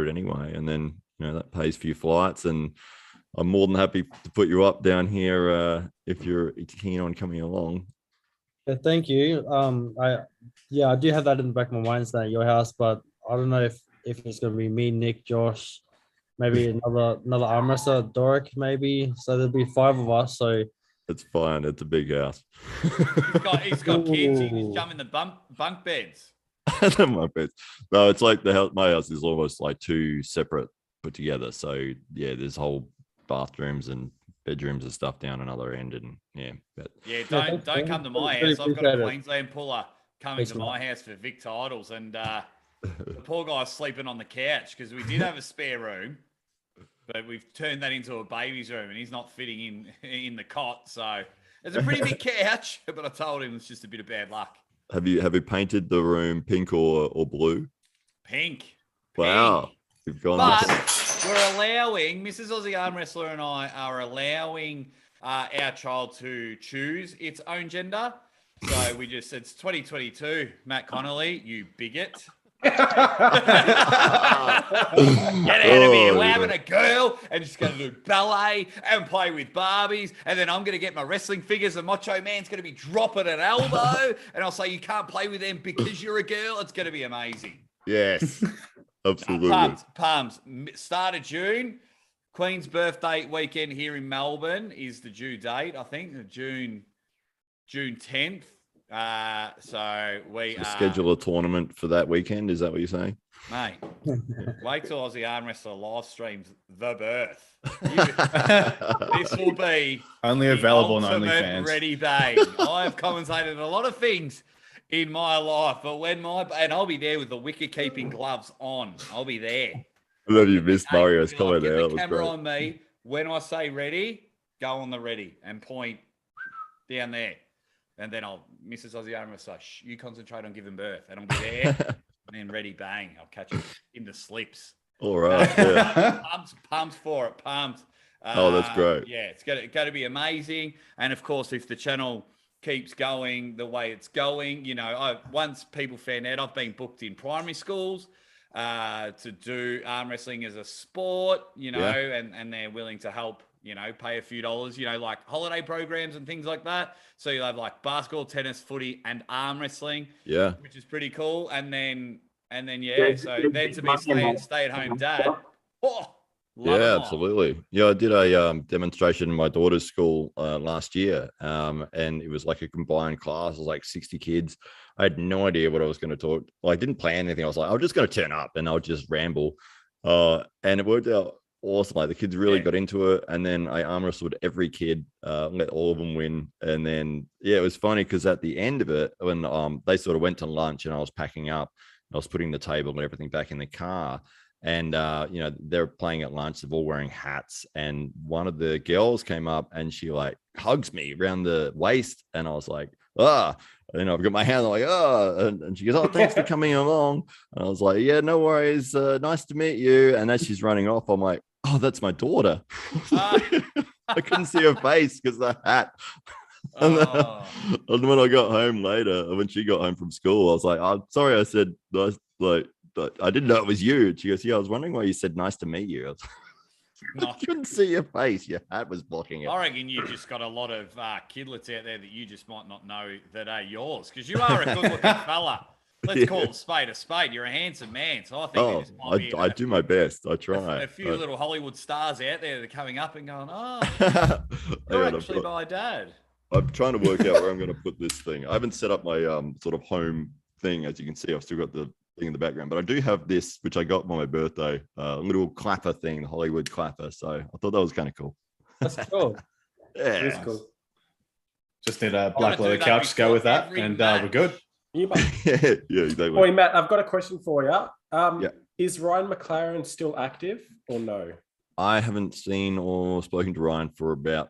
anyway, and then that pays for your flights. And I'm more than happy to put you up down here if you're keen on coming along. Yeah, thank you. I do have that in the back of my mind, staying at your house, but I don't know if it's going to be me, Nick, Josh, maybe another arm wrestler, Doric, maybe. So there'll be 5 of us. So it's fine. It's a big house. He's got kids. He can jump in the bunk beds. Bunk beds. No, it's like my house is almost like 2 separate put together. So there's whole bathrooms and bedrooms and stuff down another end, and don't come to my house. I've got a Queensland puller coming to my house for Vic titles, and the poor guy's sleeping on the couch because we did have a spare room, but we've turned that into a baby's room, and he's not fitting in the cot. So it's a pretty big couch, but I told him it's just a bit of bad luck. Have you painted the room pink or blue? Pink. Wow. We've gone. But we're allowing, Mrs. Aussie Arm Wrestler and I are allowing our child to choose its own gender. So we just said, it's 2022, Matt Connolly, you bigot. Get out of here. We're having a girl and she's going to do ballet and play with Barbies. And then I'm going to get my wrestling figures and Macho Man's going to be dropping an elbow. And I'll say, you can't play with them because you're a girl. It's going to be amazing. Yes. Absolutely. Palms. Start of June. Queen's birthday weekend here in Melbourne is the due date, I think, June 10th. So we schedule a tournament for that weekend. Is that what you're saying? Mate, wait till Aussie Arm Wrestler live streams the birth. This will be only available on OnlyFans. Ready bang. I have commentated a lot of things in my life, but and I'll be there with the wicket keeping gloves on. I'll be there. I love you missed Mario's comment there. Get the camera on me. When I say ready, go on the ready and point down there. And then Mrs. Aussie Arm Wrestler, you concentrate on giving birth. And I'll be there. And then ready, bang. I'll catch you in the slips. All right. Yeah. Pumped for it. Pumped. That's great. Yeah, it's going to be amazing. And of course, if the channel keeps going the way it's going. You know, once people found out, I've been booked in primary schools to do arm wrestling as a sport, you know, and they're willing to help, you know, pay a few dollars, you know, like holiday programs and things like that. So you'll have like basketball, tennis, footy, and arm wrestling, which is pretty cool. And then so then to be a stay-at-home dad, absolutely. Yeah, I did a demonstration in my daughter's school last year, and it was like a combined class. It was like 60 kids. I had no idea what I was going to talk. Well, I didn't plan anything. I was like, I'm just going to turn up and I'll just ramble, and it worked out awesome. Like the kids really got into it, and then I arm wrestled every kid, let all of them win, and then it was funny because at the end of it, when they sort of went to lunch and I was packing up, I was putting the table and everything back in the car. And, you know, they're playing at lunch. They're all wearing hats. And one of the girls came up and she like hugs me around the waist. And I was like, and I've got my hand like, and she goes, thanks for coming along. And I was like, yeah, no worries. Nice to meet you. And as she's running off, I'm like, that's my daughter. I couldn't see her face because of the hat. And when I got home later, when she got home from school, I was like, I'm sorry, I said nice, like, I didn't know it was you. She goes, I was wondering why you said nice to meet you. I couldn't see your face. Your hat was blocking it. I reckon you just got a lot of kidlets out there that you just might not know that are yours, because you are a good-looking fella. Let's call a spade. You're a handsome man. So I think I do my best. I try. A few little Hollywood stars out there that are coming up and going, you're actually my dad. I'm trying to work out where I'm going to put this thing. I haven't set up my sort of home thing. As you can see, I've still got the thing in the background, but I do have this, which I got on my birthday, a little clapper thing, the Hollywood clapper. So I thought that was kind of cool. That's cool. That's cool. Just need a black leather couch to go with that, and we're good. Yeah, exactly. Boy, Matt, I've got a question for you. Is Ryan McLaren still active or no? I haven't seen or spoken to Ryan for about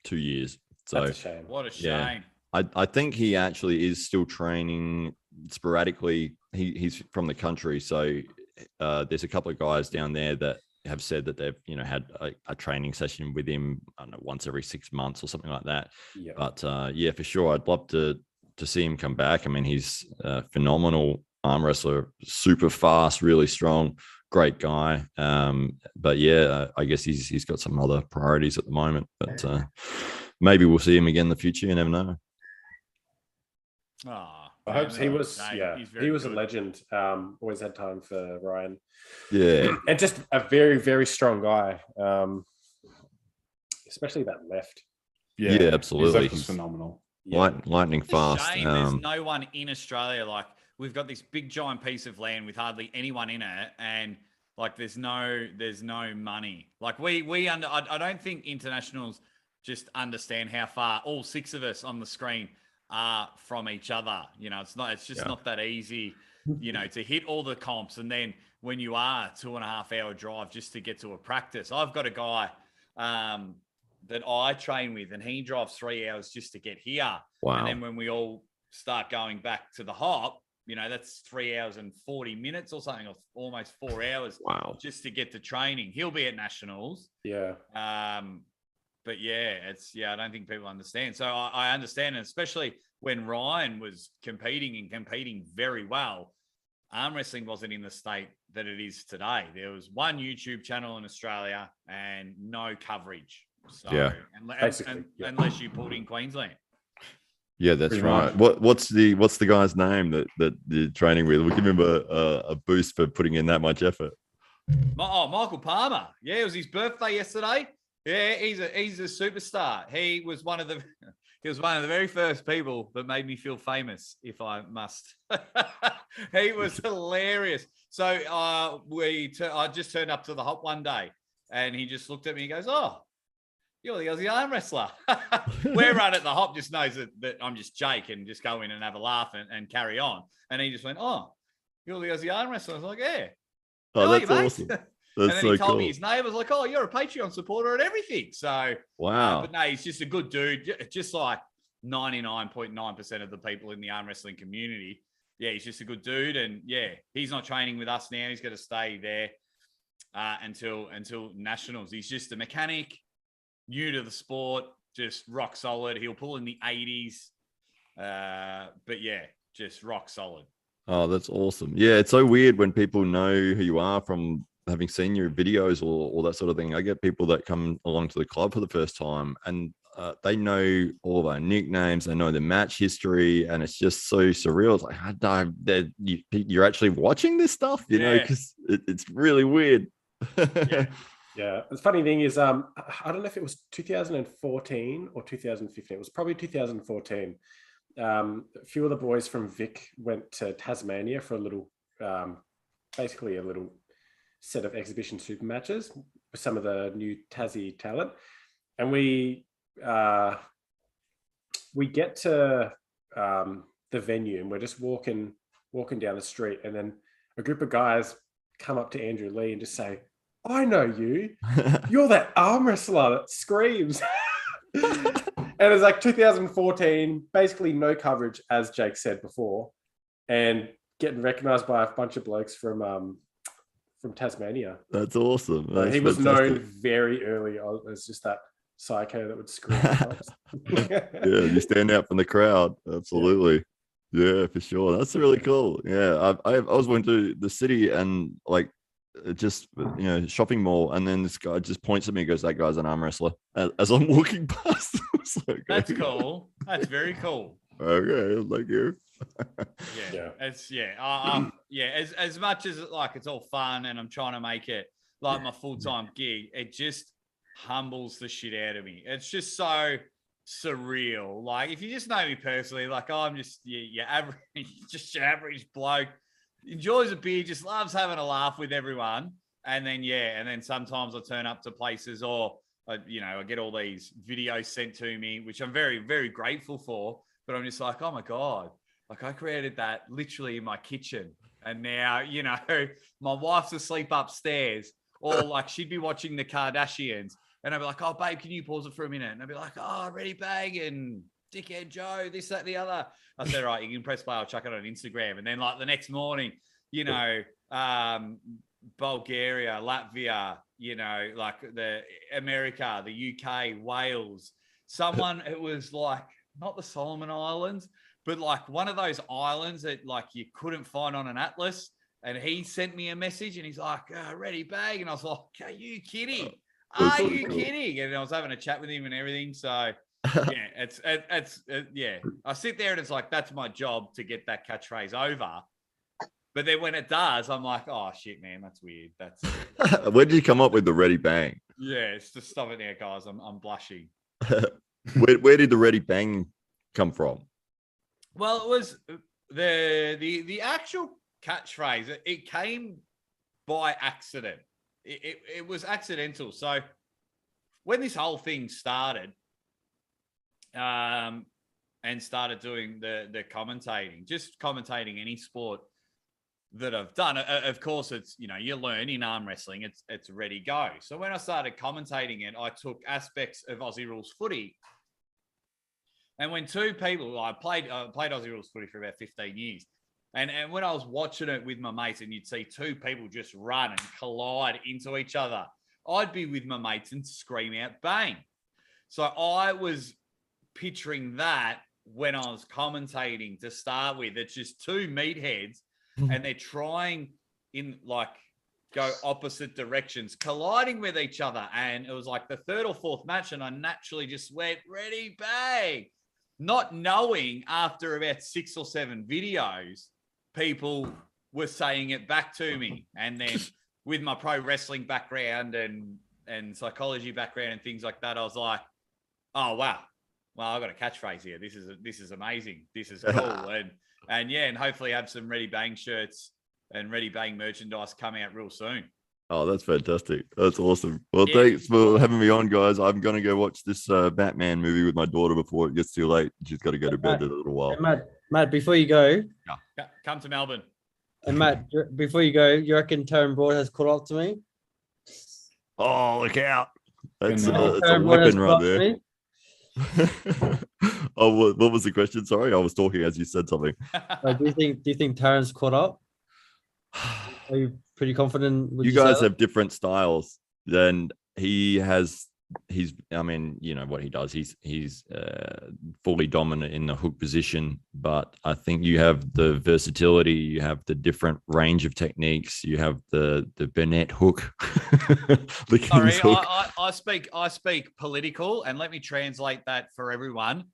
2 years. So that's a shame. What a shame. I think he actually is still training sporadically. He's from the country, so there's a couple of guys down there that have said that they've had a training session with him, I don't know, once every 6 months or something like that. Yeah. But for sure, I'd love to see him come back. I mean, he's a phenomenal arm wrestler, super fast, really strong, great guy. But I guess he's got some other priorities at the moment. But maybe we'll see him again in the future. You never know. I hope he was. He was good. A legend. Always had time for Ryan. Yeah, and just a very, very strong guy. Especially that left. Yeah, absolutely. He's phenomenal. Lightning fast. Shame there's no one in Australia. Like, we've got this big giant piece of land with hardly anyone in it, and like there's no money. Like I don't think internationals just understand how far all six of us on the screen are from each other. It's just not that easy, to hit all the comps. And then when you are 2.5 hour drive just to get to a practice, I've got a guy that I train with, and he drives 3 hours just to get here. Wow. And then when we all start going back to the hop, that's 3 hours and 40 minutes or something, or almost 4 hours. Wow. Just to get to training. He'll be at nationals. Yeah. But I don't think people understand. So I understand, and especially when Ryan was competing very well, arm wrestling wasn't in the state that it is today. There was one YouTube channel in Australia and no coverage. So, unless you pulled in Queensland. Yeah, that's right. What's the guy's name that you're training with? We'll give him a boost for putting in that much effort. Michael Palmer. Yeah, it was his birthday yesterday. Yeah, he's a superstar. He was one of the very first people that made me feel famous, if I must. He was hilarious. So I just turned up to the hop one day, and he just looked at me and goes, "Oh, you're the Aussie arm wrestler." Everyone at the hop just knows that I'm just Jake and just go in and have a laugh and carry on. And he just went, "Oh, you're the Aussie arm wrestler." I was like, "Yeah." Oh, that's awesome. And then he told me his name. I was like, "Oh, you're a Patreon supporter and everything." So, wow. But no, he's just a good dude. Just like 99.9% of the people in the arm wrestling community. Yeah, he's just a good dude. And he's not training with us now. He's going to stay there until nationals. He's just a mechanic, new to the sport, just rock solid. He'll pull in the 80s But yeah, just rock solid. Oh, that's awesome. Yeah, it's so weird when people know who you are from having seen your videos or that sort of thing. I get people that come along to the club for the first time and they know all of our nicknames, they know the match history, and it's just so surreal. It's like, you're actually watching this stuff, you know, because it's really weird. Yeah. The funny thing is, I don't know if it was 2014 or 2015. It was probably 2014. A few of the boys from Vic went to Tasmania for a little, basically a little set of exhibition super matches with some of the new Tassie talent. And we get to the venue and we're just walking down the street, and then a group of guys come up to Andrew Lee and just say, "I know you. You're that arm wrestler that screams." And it's like 2014, basically no coverage, as Jake said before, and getting recognized by a bunch of blokes from Tasmania. That's awesome. He was known very early as just that psycho that would scream. Yeah, you stand out from the crowd. Absolutely. Yeah, for sure. That's really cool. Yeah, I was going to the city and like just shopping mall, and then this guy just points at me and goes, "That guy's an arm wrestler," as I'm walking past. Like, that's cool. That's very cool. Okay, thank you. As much as like it's all fun and I'm trying to make it like my full-time gig, it just humbles the shit out of me. It's just so surreal. Like if you just know me personally, like I'm just your average, just your average bloke, enjoys a beer, just loves having a laugh with everyone. And then sometimes I turn up to places or I get all these videos sent to me, which I'm very, very grateful for. But I'm just like, oh my God, like I created that literally in my kitchen. And now, my wife's asleep upstairs, or like she'd be watching the Kardashians. And I'd be like, "Oh, babe, can you pause it for a minute?" And I'd be like, "Oh, Ready Bag and Dickhead Joe, this, that, the other." I said, "Right, you can press play. I'll chuck it on Instagram." And then like the next morning, Bulgaria, Latvia, like the America, the UK, Wales. It was like not the Solomon Islands, but like one of those islands that like you couldn't find on an atlas. And he sent me a message and he's like, "Ready Bag." And I was like, "Are you kidding? Are you kidding?" And I was having a chat with him and everything. So yeah, I sit there and it's like, that's my job to get that catchphrase over. But then when it does, I'm like, "Oh shit, man, that's weird." That's where did you come up with the Ready Bang? Yeah, it's just stop it there, guys. I'm blushing. Where did the Ready Bang come from? Well, it was the actual catchphrase. It came by accident. It was accidental. So when this whole thing started, and started doing the commentating, just commentating any sport that I've done, of course, it's you learn in arm wrestling. It's ready go. So when I started commentating it, I took aspects of Aussie rules footy. And when two people, I played Aussie rules footy for about 15 years. And when I was watching it with my mates and you'd see two people just run and collide into each other, I'd be with my mates and scream out bang. So I was picturing that when I was commentating to start with. It's just two meatheads and they're trying in like go opposite directions, colliding with each other. And it was like the third or fourth match and I naturally just went, "Ready bang," not knowing after about 6 or 7 videos, people were saying it back to me. And then with my pro wrestling background and psychology background and things like that, I was like, "Oh, wow. Well, I've got a catchphrase here. This is amazing. This is cool." And hopefully have some Ready Bang shirts and Ready Bang merchandise come out real soon. Oh, that's fantastic. That's awesome. Well, thanks for having me on, guys. I'm going to go watch this Batman movie with my daughter before it gets too late. She's got to go to bed in a little while. Hey, Matt, before you go. Yeah. Come to Melbourne. And Matt, before you go, you reckon Taryn Broad has caught up to me? Oh, look out. That's It's a weapon right there. Oh, what was the question? Sorry, I was talking as you said something. Do you think Taryn's caught up? Are you pretty confident? You guys have different styles. Then he has I mean, you know what he does. He's fully dominant in the hook position, but I think you have the versatility, you have the different range of techniques, you have the Burnett hook. The King's Sorry, hook. I speak political, and let me translate that for everyone.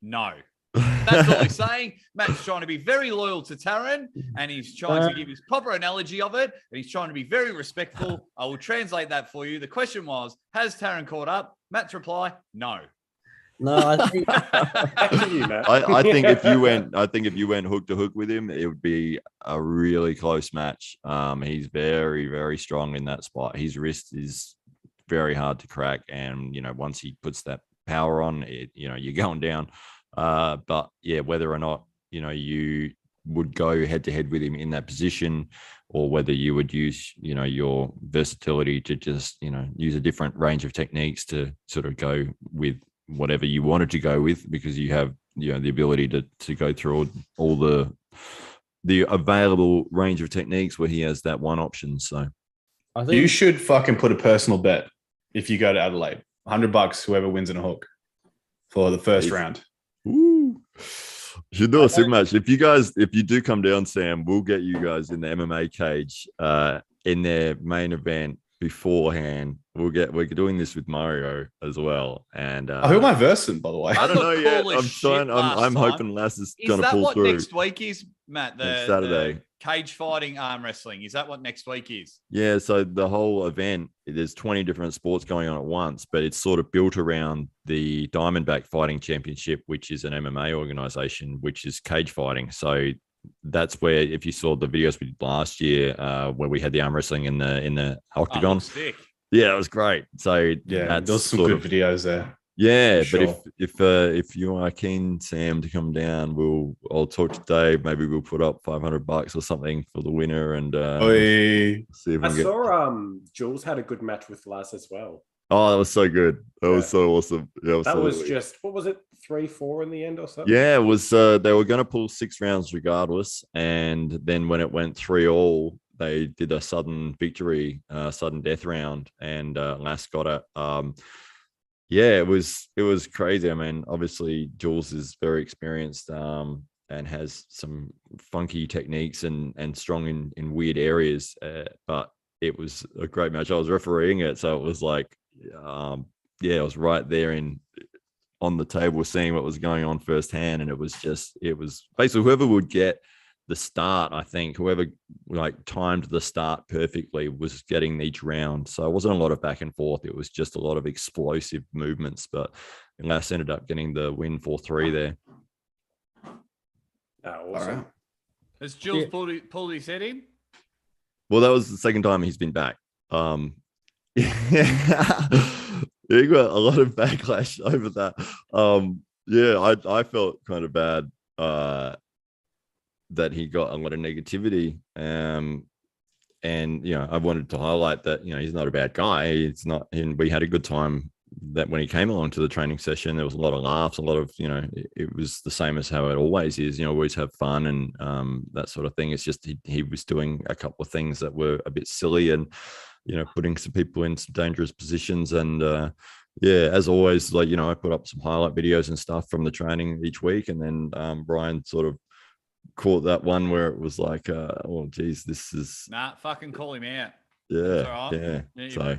No. That's all he's saying. Matt's trying to be very loyal to Taron, and he's trying to give his proper analogy of it, and he's trying to be very respectful. I will translate that for you. The question was, has Taron caught up? Matt's reply, no. No, I think Back to you, Matt. I think if you went hook to hook with him, it would be a really close match. He's very, very strong in that spot. His wrist is very hard to crack, and you know, once he puts that power on it, you know, you're going down. But yeah, whether or not, you know, you would go head to head with him in that position, or whether you would use, you know, your versatility to just, you know, use a different range of techniques to sort of go with whatever you wanted to go with, because you have, you know, the ability to go through all the available range of techniques where he has that one option. So I think You should fucking put a personal bet if you go to Adelaide. $100, whoever wins in a hook for the first round. Ooh. Should do a super match. If you do come down, Sam, we'll get you guys in the MMA cage in their main event beforehand. We're doing this with Mario as well. And Who am I versing, by the way? I don't know yet. Cool as I'm time. hoping Lass is Is gonna that pull what through. next week is, Matt? Next Saturday. The cage fighting arm wrestling. Is that what next week is? Yeah, so the whole event, there's 20 different sports going on at once, but it's sort of built around the Diamondback Fighting Championship, which is an MMA organization, which is cage fighting. So that's where, if you saw the videos we did last year, where we had the arm wrestling in the octagon. Oh, sick. Yeah, it was great. So Yeah, there's some sort good videos there. Yeah, For but if you are keen, Sam, to come down, I'll talk to Dave. Maybe we'll put up $500 or something for the winner, and see if we I can get. saw Jules had a good match with Laz as well. Oh, that was so good. That was so awesome. Yeah, That was just, what was it, 3-4 in the end or something? Yeah, it was. They were going to pull 6 rounds regardless, and then when it went 3-3, they did a sudden victory, sudden death round, and Lass got it. Yeah, it was crazy. I mean, obviously Jules is very experienced and has some funky techniques and strong in weird areas. But it was a great match. I was refereeing it, so it was like, I was right there on the table seeing what was going on firsthand, and it was basically whoever would get the start, I think whoever like timed the start perfectly was getting each round. So it wasn't a lot of back and forth. It was just a lot of explosive movements, but Lass ended up getting the win 4-3 there. Awesome. All right. Has Jules pulled his head in? Well, that was the second time he's been back. He got a lot of backlash over that. I felt kind of bad that he got a lot of negativity. And you know, I wanted to highlight that, you know, he's not a bad guy. It's not, and we had a good time that when he came along to the training session, there was a lot of laughs, a lot of, you know, it was the same as how it always is, you know, always have fun and that sort of thing. It's just he was doing a couple of things that were a bit silly and, you know, putting some people in some dangerous positions. And as always, like, you know, I put up some highlight videos and stuff from the training each week. And then Brian sort of caught that one where it was like, oh geez, this is Fucking call him out. Yeah. All right. Yeah. So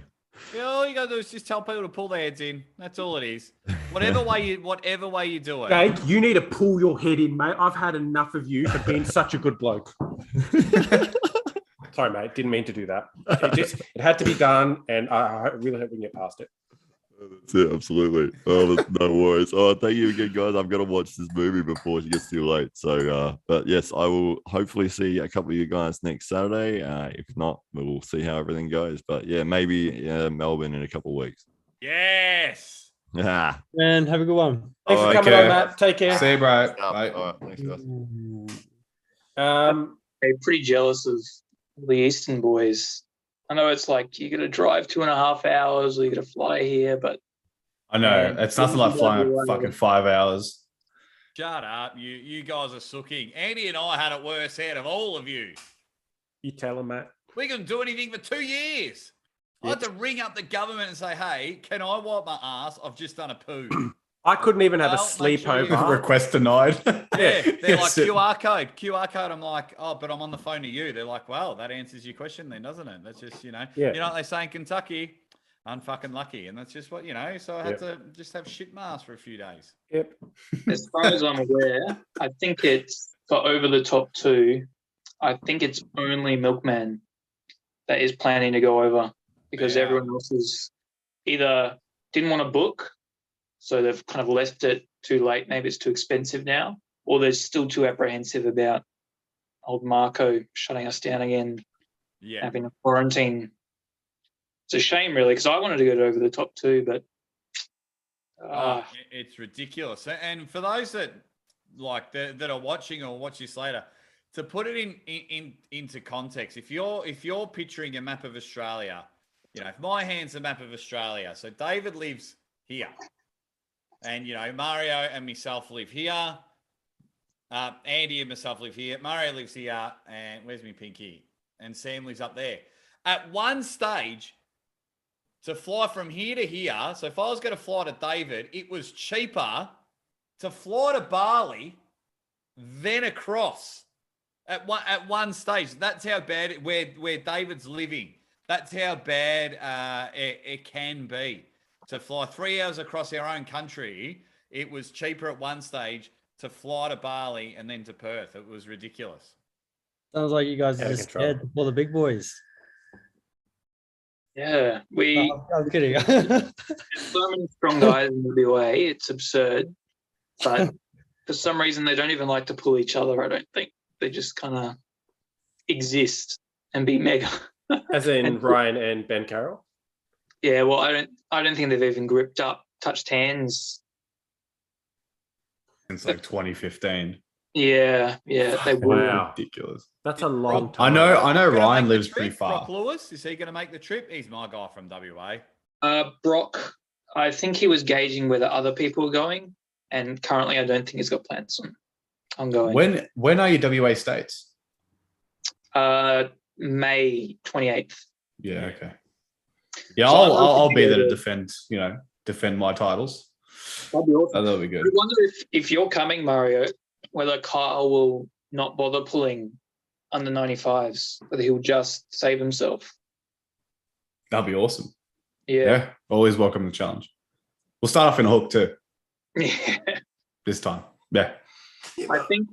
all you gotta do is just tell people to pull their heads in. That's all it is. Whatever way you do it. Jake, you need to pull your head in, mate. I've had enough of you for being such a good bloke. Sorry, mate. Didn't mean to do that. It had to be done, and I really hope we can get past it. That's it, absolutely. Oh, no worries. Oh, thank you again, guys. I've got to watch this movie before it gets too late. So, but yes, I will hopefully see a couple of you guys next Saturday. If not, we'll see how everything goes. But yeah, maybe Melbourne in a couple of weeks. Yes. Yeah. And have a good one. Thanks for coming on, Matt. Take care. See you, bro. Bye. Bye. All right, thanks, guys. I'm pretty jealous of the Eastern boys. I know it's like you got to drive 2.5 hours or you got to fly here, but I know. It's nothing like flying fucking 5 hours. Shut up. You guys are sooking. Andy and I had it worse out of all of you. You tell him, Matt. We couldn't do anything for 2 years. I had to ring up the government and say, hey, can I wipe my ass? I've just done a poo. I couldn't even have a Well, make sure you- sleepover. Request denied. Yeah, they're like Sit- QR code. I'm like, oh, but I'm on the phone to you. They're like, well, that answers your question then, doesn't it? That's just, Yeah. you know what they say in Kentucky? Unfucking lucky. And that's just what, so I had to just have shit mask for a few days. Yep. As far as I'm aware, I think it's for over the top 2. I think it's only Milkman that is planning to go over because Yeah. everyone else is either didn't want to book, so they've kind of left it too late. Maybe it's too expensive now, or they're still too apprehensive about old Marco shutting us down again, Yeah. having a quarantine. It's a shame, really, because I wanted to go to over the top 2, but It's ridiculous. And for those that that are watching or watch this later, to put it into context, if you're picturing a map of Australia, if my hand's a map of Australia, so David lives here, and Mario and myself live here, Andy and myself live here, Mario lives here, and where's my pinky? And Sam lives up there. At one stage, to fly from here to here, so if I was going to fly to David, it was cheaper to fly to Bali than across at one stage. That's how bad where David's living. That's how bad it can be. To fly 3 hours across our own country, it was cheaper at one stage to fly to Bali and then to Perth. It was ridiculous. Sounds like you guys Out are of just control. scared for the big boys. yeah, No, I'm kidding. there's so many strong guys in the WA. It's absurd, but for some reason they don't even like to pull each other. I don't think they just kind of exist and be mega. As in And- Ryan and Ben Carroll. Yeah, well, I don't think they've even gripped up, touched hands. Since like 2015. Yeah, they would. Wow. Ridiculous. That's a long I time. know Gonna Ryan make the lives trip? pretty far. Brock Lewis, is he going to make the trip? He's my guy from WA. Brock, I think he was gauging whether other people were going, and currently I don't think he's got plans on going. When are your WA states? May 28th. Yeah, okay. Yeah, So I'll be there to to- defend my titles. That'd be awesome. That'll be good. I wonder if you're coming, Mario, whether Kyle will not bother pulling under 95s, whether he'll just save himself. That'll be awesome. Yeah. Yeah, always welcome the challenge. We'll start off in a hook too Yeah. this time. Yeah. I think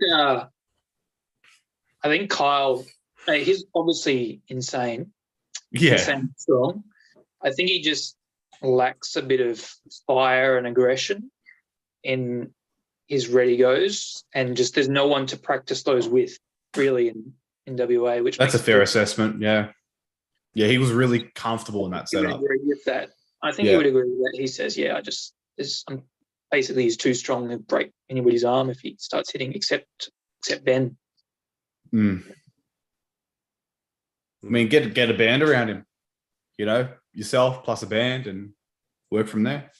Kyle, he's obviously insane. Yeah. Insane strong. I think he just lacks a bit of fire and aggression in his ready goes, and just there's no one to practice those with really in WA. Which That's a makes fair it- assessment. Yeah. Yeah, he was really comfortable in that He would setup. agree with that. I think he Yeah. would agree with that. He says, "Yeah, I'm basically he's too strong to break anybody's arm if he starts hitting, except Ben." Mm. I mean, get a band around him. Yourself plus a band, and work from there.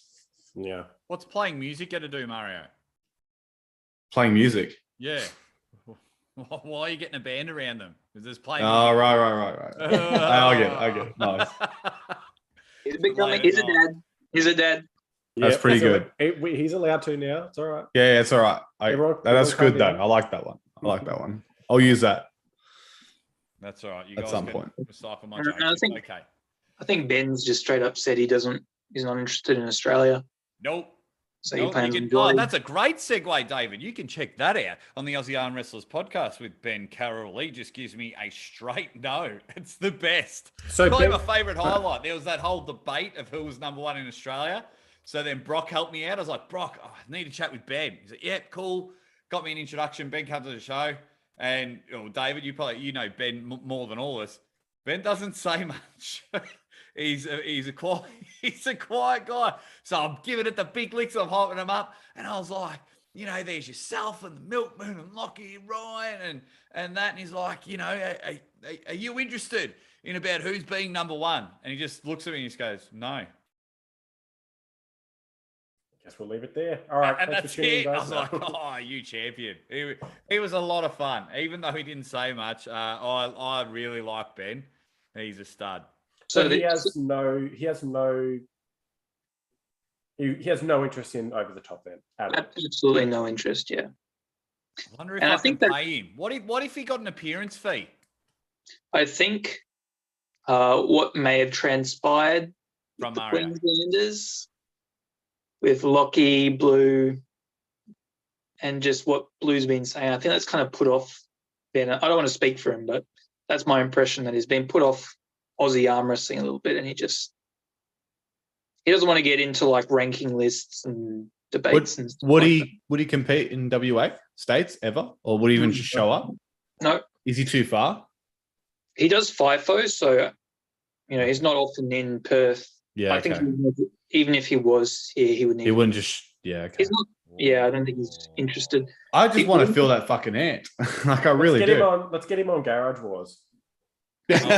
Yeah. What's playing music going to do, Mario? Playing music. Yeah. Why are you getting a band around them? Because there's playing. Oh, right. I get it. Nice. He's becoming. He's a dad. He's a dad. That's pretty good. He's allowed to now. It's all right. Yeah, it's all right. Everyone- That's everyone good calm though. down. I like that one. I'll use that. That's all right. You At guys some can point. recycle my And jokes. I It's think- okay. I think Ben's just straight up said he's not interested in Australia. Nope. So Nope, he plans you on can, joining. that's a great segue, David. You can check that out on the Aussie Armwrestlers podcast with Ben Carroll. He just gives me a straight no. It's the best. So Probably Ben- my favourite highlight. There was that whole debate of who was number one in Australia. So then Brock helped me out. I was like, Brock, I need to chat with Ben. He's like, yeah, cool. Got me an introduction. Ben comes to the show. And David, you know Ben more than all of us. Ben doesn't say much. He's a quiet guy. So I'm giving it the big licks. I'm hyping him up. And I was like, there's yourself and the Milkman and Lockie and Ryan and that. And he's like, are you interested in about who's being number one? And he just looks at me and he just goes, no. Guess we'll leave it there. All right. And thanks that's for tuning in, it. I guys. was like, oh, you champion. He was a lot of fun. Even though he didn't say much, I really like Ben. He's a stud. So he has no interest in over the top then. Absolutely no interest. Yeah. I wonder if I can pay him. What if he got an appearance fee? I think what may have transpired From the Mario. Queenslanders with Lockie, Blue, and just what Blue's been saying. I think that's kind of put off Ben. I don't want to speak for him, but that's my impression, that he's been put off Aussie arm wrestling a little bit, and he doesn't want to get into like ranking lists and debates. Would he compete in WA states ever, or would he even just show up? No. Is he too far? He does FIFO, so he's not often in Perth. Yeah, I think even if he was here, he wouldn't. He wouldn't just. Yeah, okay. He's not. Yeah, I don't think he's interested. I just want to feel that fucking ant. Like I really do. Let's get him on Garage Wars. We don't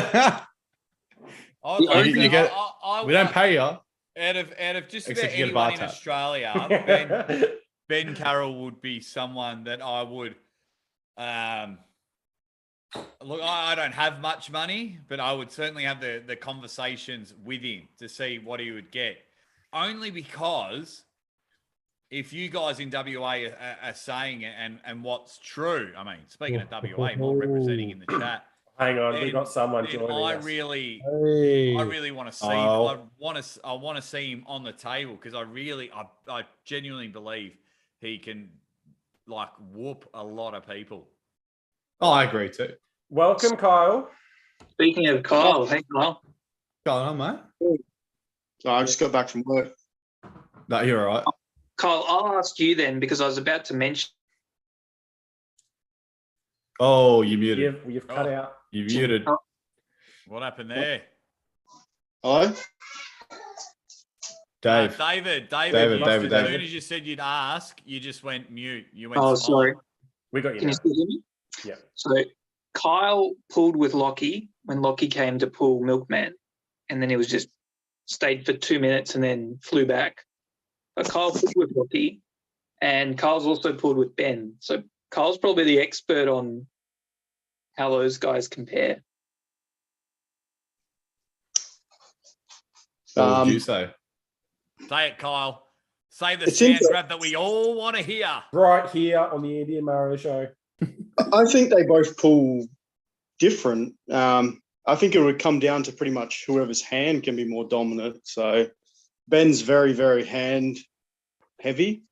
pay you. Out of just Except about you get a bar anyone in tab. Australia, Ben Carroll would be someone that I would. Look, I don't have much money, but I would certainly have the conversations with him to see what he would get. Only because if you guys in WA are saying it and what's true, I mean, speaking of WA, more representing in the chat. Hang on, we got someone joining I us. really want to see. Oh. I want to see him on the table because I genuinely believe he can like whoop a lot of people. Oh, I agree too. Welcome, Kyle. Speaking of Kyle, hey Kyle. Going on, mate? I just got back from work. No, you're all right. Kyle, I'll ask you then because I was about to mention. Oh, you muted. You've cut out. You muted. What happened there? Hello? Dave. David. David. As soon as you said you'd ask, you just went mute. You went. Oh, sorry. We got you. Can you still hear me? Yeah. So Kyle pulled with Lockie when Lockie came to pull Milkman, and then he was just stayed for 2 minutes and then flew back. But Kyle pulled with Lockie, and Kyle's also pulled with Ben. So Kyle's probably the expert on how those guys compare. What would you say? Say it, Kyle. Say the sound grab that we all want to hear. Right here on the Andy and Mario show. I think they both pull different. I think it would come down to pretty much whoever's hand can be more dominant. So Ben's very, very hand heavy.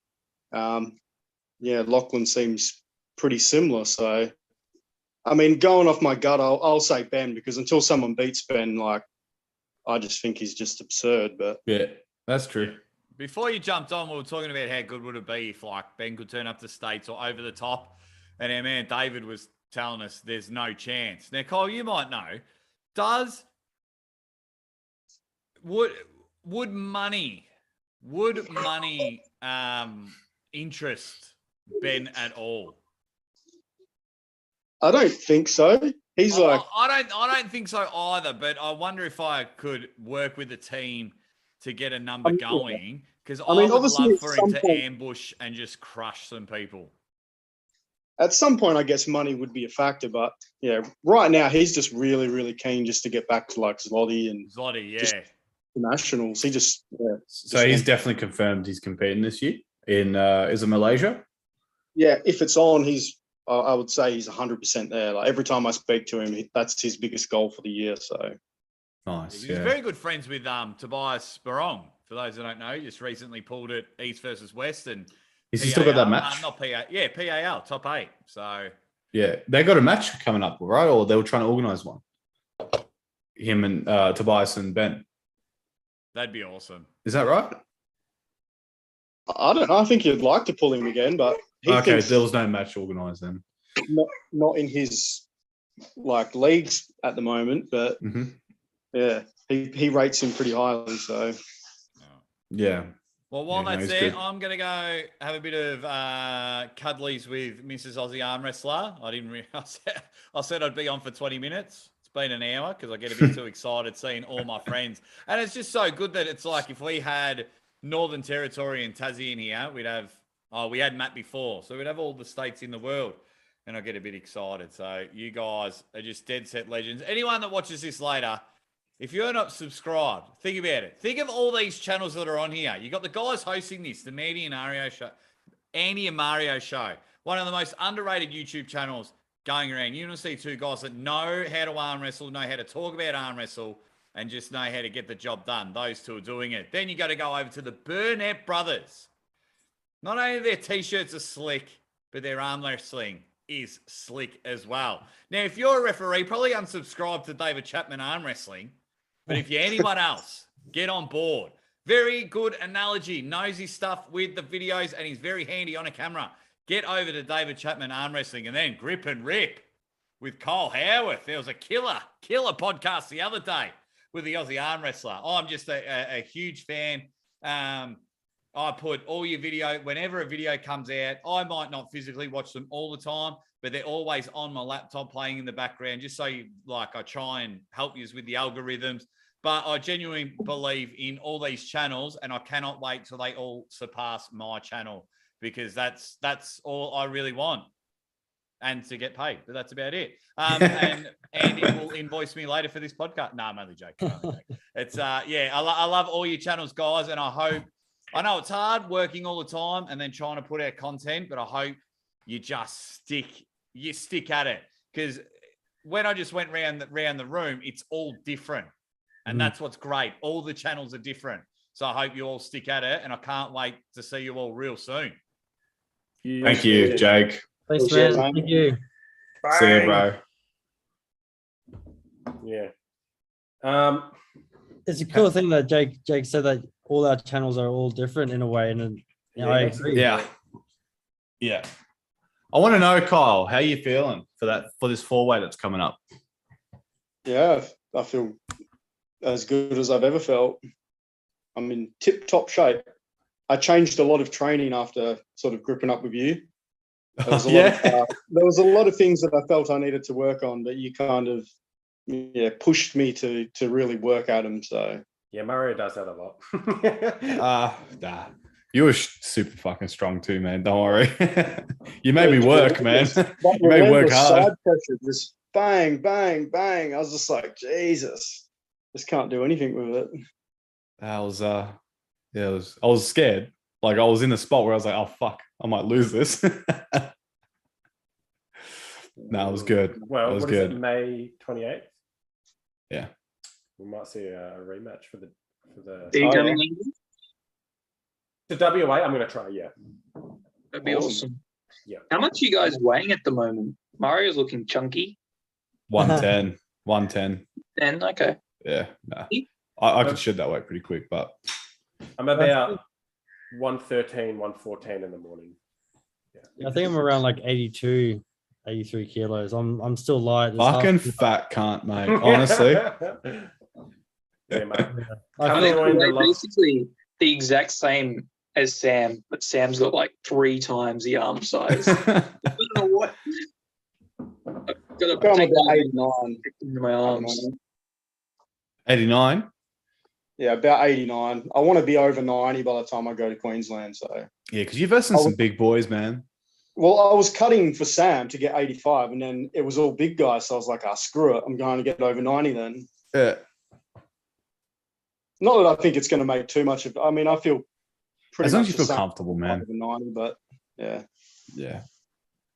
Lachlan seems pretty similar. So, I mean, going off my gut, I'll say Ben because until someone beats Ben, like, I just think he's just absurd. But yeah, that's true. Before you jumped on, we were talking about how good would it be if like Ben could turn up the States or over the top. And our man David was telling us there's no chance. Now, Kyle, you might know, would money interest Ben at all? I don't think so. He's like, I don't think so either, but I wonder if I could work with a team to get a number going because I would love for him to ambush and just crush some people. At some point, I guess money would be a factor, but yeah, right now he's just really, really keen just to get back to like Zloty and nationals. He just so he's definitely confirmed he's competing this year in is it Malaysia? Yeah, if it's on, I would say he's 100% there. Like every time I speak to him, that's his biggest goal for the year. So nice. He's very good friends with Tobias Barong. For those who don't know, he just recently pulled it East versus West and. Is he still got that match? Not PA. Yeah, PAL, top 8. So yeah, they got a match coming up, right? Or they were trying to organise one. Him and Tobias and Ben. That'd be awesome. Is that right? I don't know. I think he'd like to pull him again, but there was no match organised then. Not in his like leagues at the moment, but yeah, he rates him pretty highly. So yeah. Well, while that's there, I'm going to go have a bit of cuddlies with Mrs. Aussie Armwrestler. I didn't realize I said I'd be on for 20 minutes. It's been an hour because I get a bit too excited seeing all my friends. And it's just so good that it's like if we had Northern Territory and Tassie in here, we'd have, we had Matt before. So we'd have all the states in the world. And I get a bit excited. So you guys are just dead set legends. Anyone that watches this later, If you're not subscribed, think about it. Think of all these channels that are on here. You got the guys hosting this, the Andy and Mario show, one of the most underrated YouTube channels going around. You want to see two guys that know how to arm wrestle, know how to talk about arm wrestle, and just know how to get the job done. Those two are doing it. Then you got to go over to the Burnett brothers. Not only their t-shirts are slick, but their arm wrestling is slick as well. Now, if you're a referee, probably unsubscribe to David Chapman arm wrestling. But if you're anyone else, get on board. Very good analogy. Knows his stuff with the videos, and he's very handy on a camera. Get over to David Chapman Arm Wrestling, and then Grip and Rip with Cole Howarth. There was a killer podcast the other day with the Aussie Arm Wrestler. I'm just a huge fan. I put all your video, whenever a video comes out, I might not physically watch them all the time, but they're always on my laptop playing in the background, just so I try and help you with the algorithms. But I genuinely believe in all these channels, and I cannot wait till they all surpass my channel, because that's all I really want, and to get paid. But that's about it. And it will invoice me later for this podcast. No, I'm only joking. It's I love all your channels, guys, and I know it's hard working all the time and then trying to put out content, but I hope you just stick at it, because when I just went round the room, it's all different. And that's what's great. All the channels are different. So I hope you all stick at it, and I can't wait to see you all real soon. Thank you, Jake. Thanks, man. Thank you. Bye. See you, bro. Yeah. It's a cool thing that Jake said that all our channels are all different in a way, and I agree. Yeah. I want to know, Kyle, how you feeling for this 4-way that's coming up? Yeah, I feel as good as I've ever felt. I'm in tip-top shape. I changed a lot of training after sort of gripping up with you. There was a lot of things that I felt I needed to work on, but you kind of pushed me to really work at them. So yeah, Mario does that a lot. Nah. You were super fucking strong too, man. Don't worry. You made me work, man. You made me work hard. Side pressure, just bang, bang, bang. I was just like, Jesus. Just can't do anything with it. I was scared. Like, I was in a spot where I was like, oh fuck, I might lose this. No, it was good. Well, it was what good. is it, May 28th? Yeah. We might see a rematch for the. Are you coming in? To WA, I'm going to try. Yeah. That'd be awesome. Yeah. How much are you guys weighing at the moment? Mario's looking chunky. 110. 110. 10, okay. Yeah, nah. I could shed that weight pretty quick, but I'm about 113, 114 in the morning. Yeah. I think I'm around like 82, 83 kilos. I'm still light. It's fucking fat cunt, mate. Honestly. Yeah, mate. I think basically the exact same as Sam, but Sam's got like 3 times the arm size. I don't know what. I've got to take about 89 into my arms. 89? Yeah, about 89. I want to be over 90 by the time I go to Queensland. So yeah, because you're versing some big boys, man. Well, I was cutting for Sam to get 85, and then it was all big guys. So I was like, screw it. I'm going to get over 90 then. Yeah. Not that I think it's going to make too much of. I mean, I feel pretty. As long much as you feel comfortable, man. Over 90, but yeah. Yeah.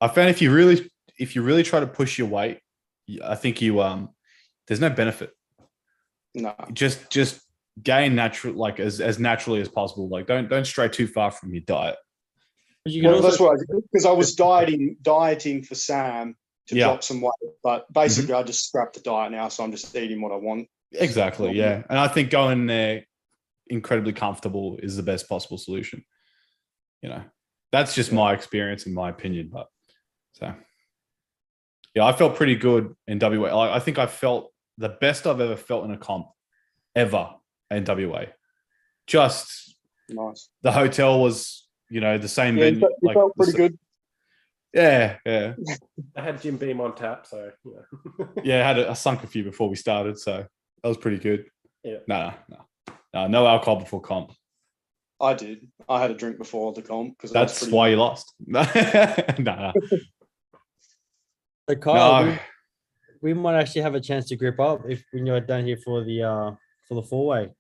I found if you really try to push your weight, I think there's no benefit. No. Just gain natural, like as naturally as possible. Like don't stray too far from your diet. That's what I did, because I was dieting for Sam to drop some weight, but basically I just scrapped the diet now, so I'm just eating what I want. Exactly, yeah. And I think going there incredibly comfortable is the best possible solution. That's just my experience and my opinion. But so yeah, I felt pretty good in WA. I think I felt the best I've ever felt in a comp ever in WA. Just nice. The hotel was, the same. Yeah, you felt pretty good. Yeah. I had Jim Beam on tap, so yeah, I sunk a few before we started, so that was pretty good. Yeah. No alcohol before comp. I did. I had a drink before the comp because that's why you lost. Nah. So Kyle, we might actually have a chance to grip up if we are down here for the 4-way.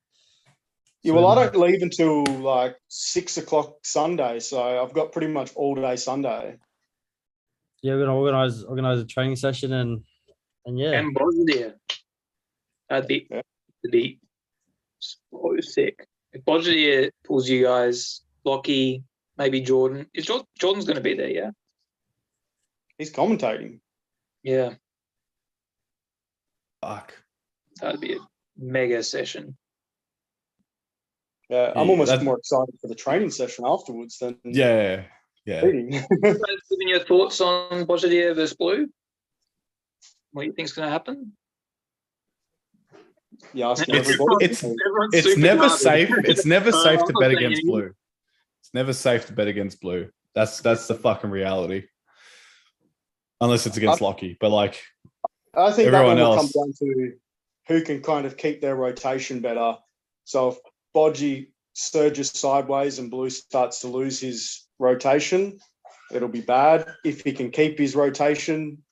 Yeah, well, I don't leave until like 6 o'clock Sunday, so I've got pretty much all day Sunday. Yeah, we're gonna organize a training session and yeah. And Bosnia. That'd be so sick. If Bosnia pulls you guys, Lockie, maybe Jordan. Jordan's going to be there, yeah? He's commentating. Yeah. Fuck. That'd be a mega session. Yeah, I'm almost more excited for the training session afterwards than Yeah. meeting. Giving your thoughts on Bosnia versus Blue? What do you think's going to happen? Yeah, it's never safe. It's never safe to bet against Blue. It's never safe to bet against Blue. That's the fucking reality. Unless it's against Lockie, but like I think everyone that one will else come down to who can kind of keep their rotation better. So if Bodgy surges sideways and Blue starts to lose his rotation, it'll be bad. If he can keep his rotation,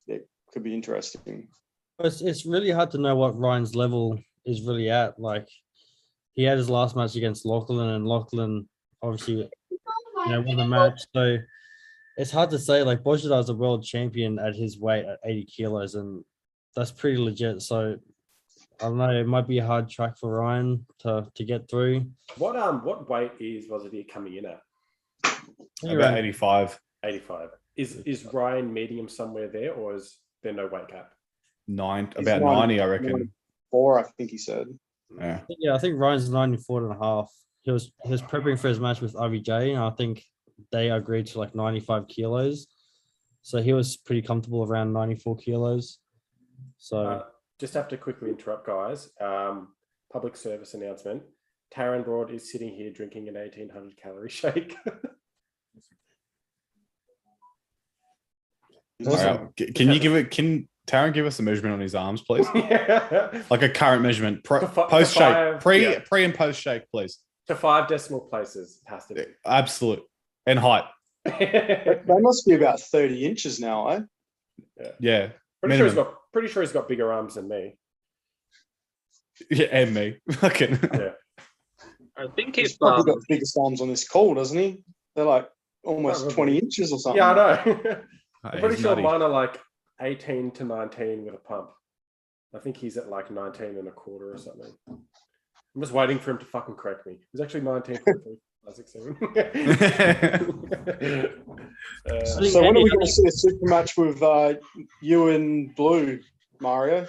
it could be interesting. It's really hard to know what Ryan's level is really at. Like, he had his last match against Lachlan, and Lachlan obviously won the match. So it's hard to say. Like, Bojidar is a world champion at his weight at 80 kilos, and that's pretty legit. So I don't know. It might be a hard track for Ryan to get through. What weight was it coming in at? about 85. 85. Is Ryan meeting him somewhere there, or is there no weight cap? About 90, I reckon. 4, I think he said. Yeah, I think Ryan's 94.5. He was prepping for his match with RVJ, and I think they agreed to like 95 kilos. So he was pretty comfortable around 94 kilos. So just have to quickly interrupt, guys. Public service announcement. Taron Broad is sitting here drinking an 1800 calorie shake. Right. Can Taron give us a measurement on his arms, please? Like a current measurement, post shake, pre and post shake, please. To 5 decimal places, it has to be. Absolute. And height. They must be about 30 inches now, eh? Yeah. Pretty sure he's got bigger arms than me. Yeah, and me. Fucking. Yeah. I think He's probably got the biggest arms on this call, doesn't he? They're like almost 20 inches or something. Yeah, I know. I'm pretty sure nutty. mine are like 18 to 19 with a pump. I think he's at like 19 and a quarter or something. I'm just waiting for him to fucking correct me. He's actually 19. So when are we going to see a super match with you and Blue, Mario?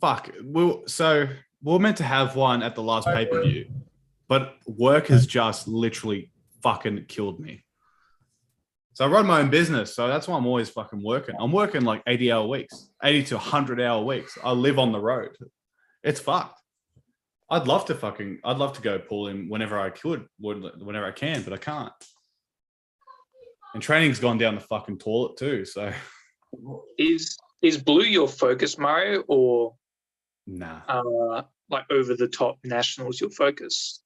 Fuck. We're meant to have one at the last pay-per-view, but work has just literally fucking killed me. So I run my own business, so that's why I'm always fucking working. I'm working like 80-hour weeks, 80 to 100-hour weeks. I live on the road. It's fucked. I'd love to go pull him whenever I can, but I can't. And training's gone down the fucking toilet too. So is Blue your focus, Mario, or nah? Like over the top nationals your focus?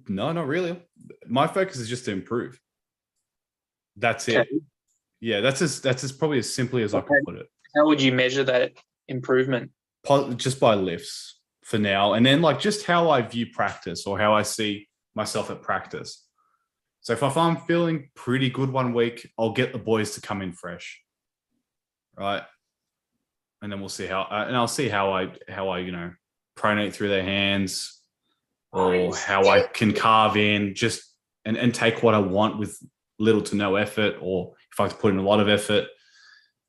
No, not really. My focus is just to improve. That's it. Yeah, that's as probably as simply as I can put it. How would you measure that improvement? Just by lifts for now, and then like just how I view practice or how I see myself at practice. So if I'm feeling pretty good one week, I'll get the boys to come in fresh, right? And then we'll see I'll see how I pronate through their hands, or how I can carve in just and take what I want with little to no effort, or if I have to put in a lot of effort.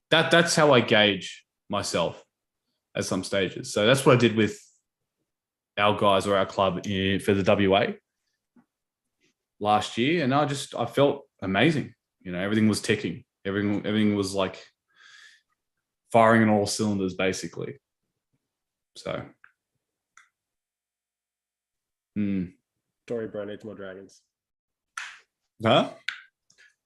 That's how I gauge myself at some stages. So that's what I did with our guys or our club for the WA last year, and I felt amazing. Everything was ticking. Everything was like firing on all cylinders, basically. So, Story bro needs more dragons. Huh?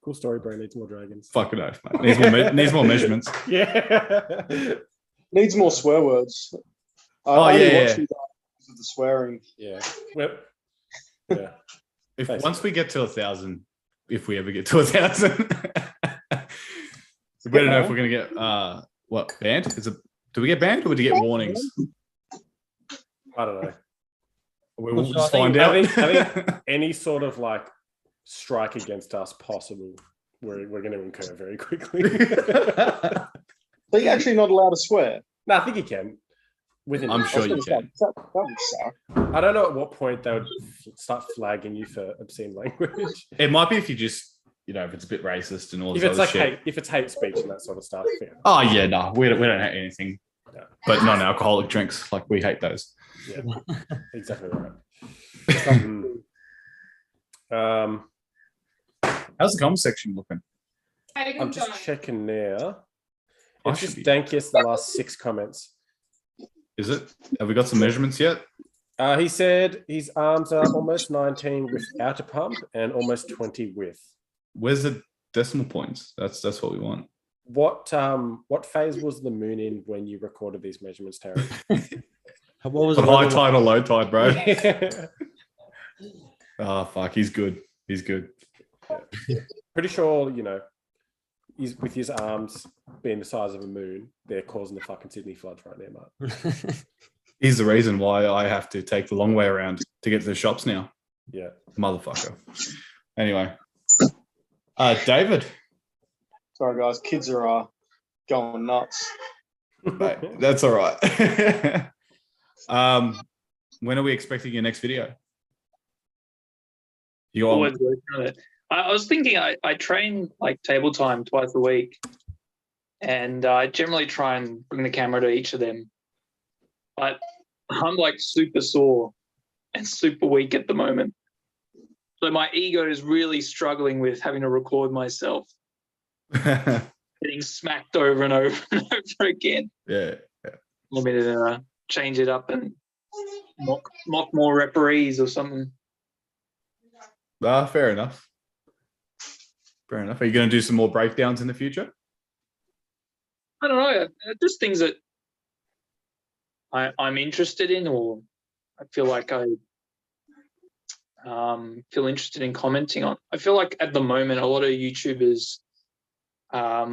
Cool story bro needs more dragons. Fucking oath, mate. Needs more measurements. Yeah. Needs more swear words. Yeah. Because of the swearing. Yeah. Yeah. Once we get to 1,000, if we ever get to 1,000, we better know if we're gonna get What banned? Do we get banned or would you get warnings? I don't know. We'll Sure, just find out. I think any sort of like strike against us possible, we're going to incur very quickly. So you're actually not allowed to swear. No, I think you can. I'm sure you can. That would suck. I don't know at what point they would start flagging you for obscene language. It might be if you just, if it's a bit racist and all If this it's other like shit. if it's hate speech and that sort of stuff. Yeah. Oh yeah, no, we don't hate anything, No. but non-alcoholic drinks, like we hate those. Yeah, exactly right. How's the comment section looking? I'm just checking now. I It's should just be- dankiest the last 6 comments. Is it? Have we got some measurements yet? He said his arms are almost 19 without a pump and almost 20 with. Where's the decimal points? That's what we want. What phase was the moon in when you recorded these measurements, Terry? What was But the high weather tide or low tide, bro? Yeah. Oh fuck, he's good. He's good. Pretty sure, he's with his arms being the size of a moon, they're causing the fucking Sydney floods right now, mate. He's the reason why I have to take the long way around to get to the shops now. Yeah. Motherfucker. Anyway. David. Sorry, guys. Kids are going nuts. Mate, that's all right. When are we expecting your next video? You got Always working on it. I was thinking I train like table time twice a week, and I generally try and bring the camera to each of them. But I'm like super sore and super weak at the moment. So my ego is really struggling with having to record myself getting smacked over and over and over again. Yeah. Want me to change it up and mock more referees or something? Fair enough. Fair enough. Are you going to do some more breakdowns in the future? I don't know. Just things that I'm interested in, or I feel like I feel interested in commenting on. I feel like at the moment, a lot of YouTubers, I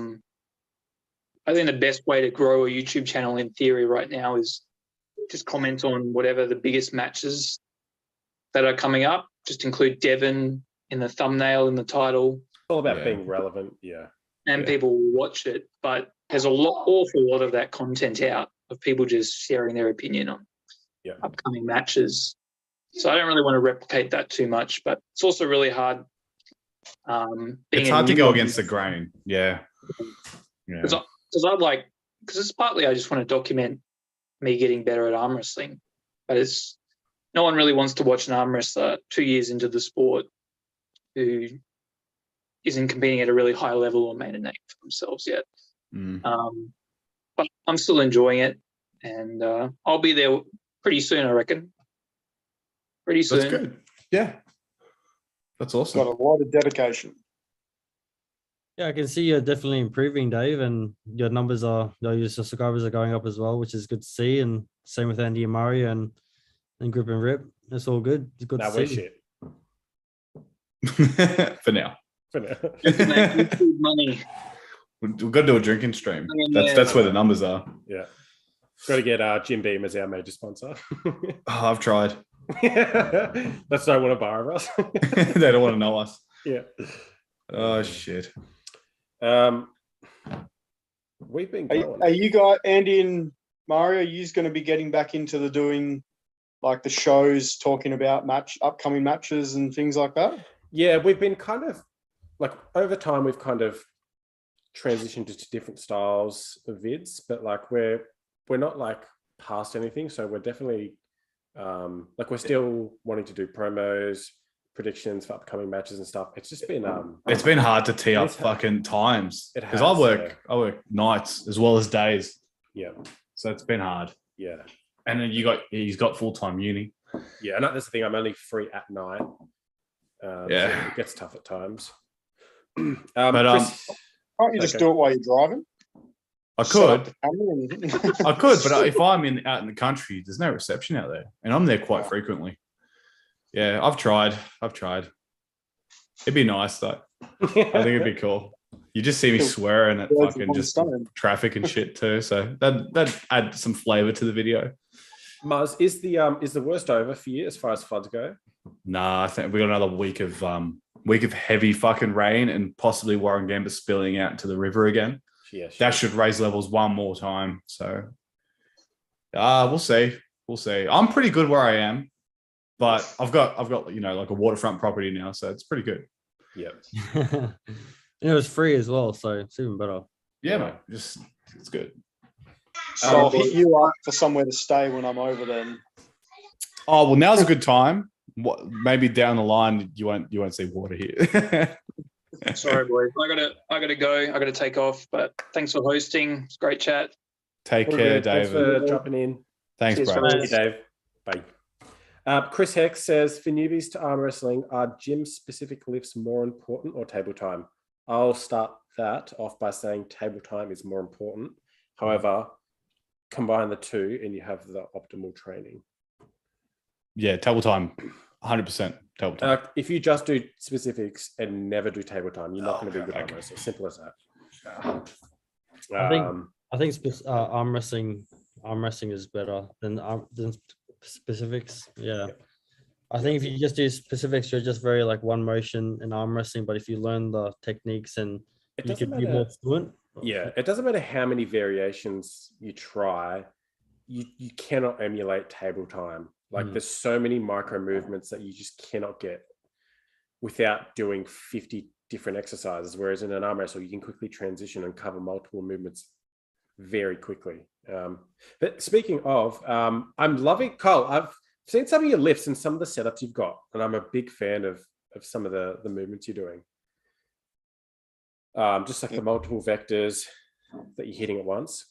think the best way to grow a YouTube channel in theory right now is just comment on whatever the biggest matches that are coming up. Just include Devon in the thumbnail, in the title. All about Yeah. being relevant, yeah. And Yeah. people will watch it. But there's awful lot of that content out of people just sharing their opinion on upcoming matches. So I don't really want to replicate that too much, but it's also really hard. It's hard to go against the grain. Yeah. Yeah. Because it's partly I just want to document me getting better at arm wrestling, but it's no one really wants to watch an arm wrestler 2 years into the sport who isn't competing at a really high level or made a name for themselves yet. Mm. But I'm still enjoying it, and I'll be there pretty soon, I reckon. Pretty soon. That's good. Yeah. That's awesome. Got a lot of dedication. Yeah, I can see you're definitely improving, Dave, and your numbers your subscribers are going up as well, which is good to see. And same with Andy and Mario and Grip and Rip. It's all good. It's good Nah, to we're see. shit. For now. For now. Just to make YouTube money. We've got to do a drinking stream. Yeah. That's where the numbers are. Yeah. Got to get Jim Beam as our major sponsor. Oh, I've tried. Let's don't want to borrow us. They don't want to know us. Yeah. Oh, shit. We've been Are, going. are you guys, Andy and Mario, are you going to be getting back into the doing like the shows, talking about upcoming matches and things like that? Yeah, we've been kind of like over time we've kind of transitioned to different styles of vids, but like we're not like past anything. So we're definitely like we're still wanting to do promos, predictions for upcoming matches and stuff. It's just been It's been hard to tee up It's hard. fucking times. It Because has, I work nights as well as days. yeah, So it's been hard. yeah. And then he's got full-time uni. Yeah, and that's the thing. I'm only free at night. Yeah. so it gets tough at times. But Chris, Can't you just Okay. do it while you're driving? I Set up could. the camera and- I could, but if I'm out in the country, there's no reception out there. And I'm there quite frequently. Yeah, I've tried. It'd be nice though. I think it'd be cool. You just see me swearing at Words fucking of just stone. traffic and shit too. So that add some flavor to the video. Muzz, is the worst over for you as far as floods go? Nah, I think we got another week of heavy fucking rain and possibly Warragamba spilling out into the river again. Yeah, That should raise levels one more time. So we'll see. We'll see. I'm pretty good where I am, but I've got like a waterfront property now, so it's pretty good. Yeah. And it was free as well, so it's even better. Yeah, mate. It's good. So I'll hit you up for somewhere to stay when I'm over then. Oh well, now's a good time. Maybe down the line you won't see water here. Sorry, boys. I gotta go. I gotta take off. But thanks for hosting. It's a great chat. Take care, Thanks David. for dropping in. Thanks, Cheers, bro. fellas. Thank you, Dave. Bye. Chris Hex says, for newbies to arm wrestling, are gym-specific lifts more important or table time? I'll start that off by saying table time is more important. However, combine the two and you have the optimal training. Yeah, table time, 100% table time. If you just do specifics and never do table time, you're not going to be a good arm wrestler. Simple as that. I think arm wrestling is better than specifics. Yeah. I think if you just do specifics, you're just very like one motion in arm wrestling. But if you learn the techniques and you could be more fluent. Yeah, it doesn't matter how many variations you try, you cannot emulate table time. Like there's so many micro movements that you just cannot get without doing 50 different exercises. Whereas in an arm wrestle, you can quickly transition and cover multiple movements very quickly. But speaking of, I'm loving, Kyle, I've seen some of your lifts and some of the setups you've got, and I'm a big fan of some of the movements you're doing. Just like the multiple vectors that you're hitting at once.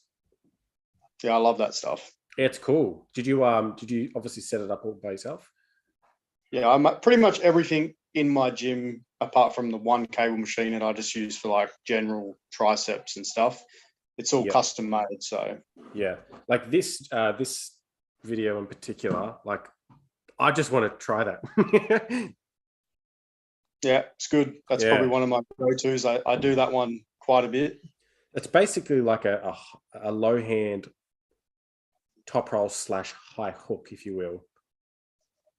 Yeah, I love that stuff. Yeah, it's cool. Did you obviously set it up all by yourself? Yeah, I'm pretty much everything in my gym, apart from the one cable machine that I just use for like general triceps and stuff. It's all custom made. So yeah, like this video in particular, like I just want to try that. Yeah, it's good. That's probably one of my go-tos. I do that one quite a bit. It's basically like a low hand top roll / high hook, if you will.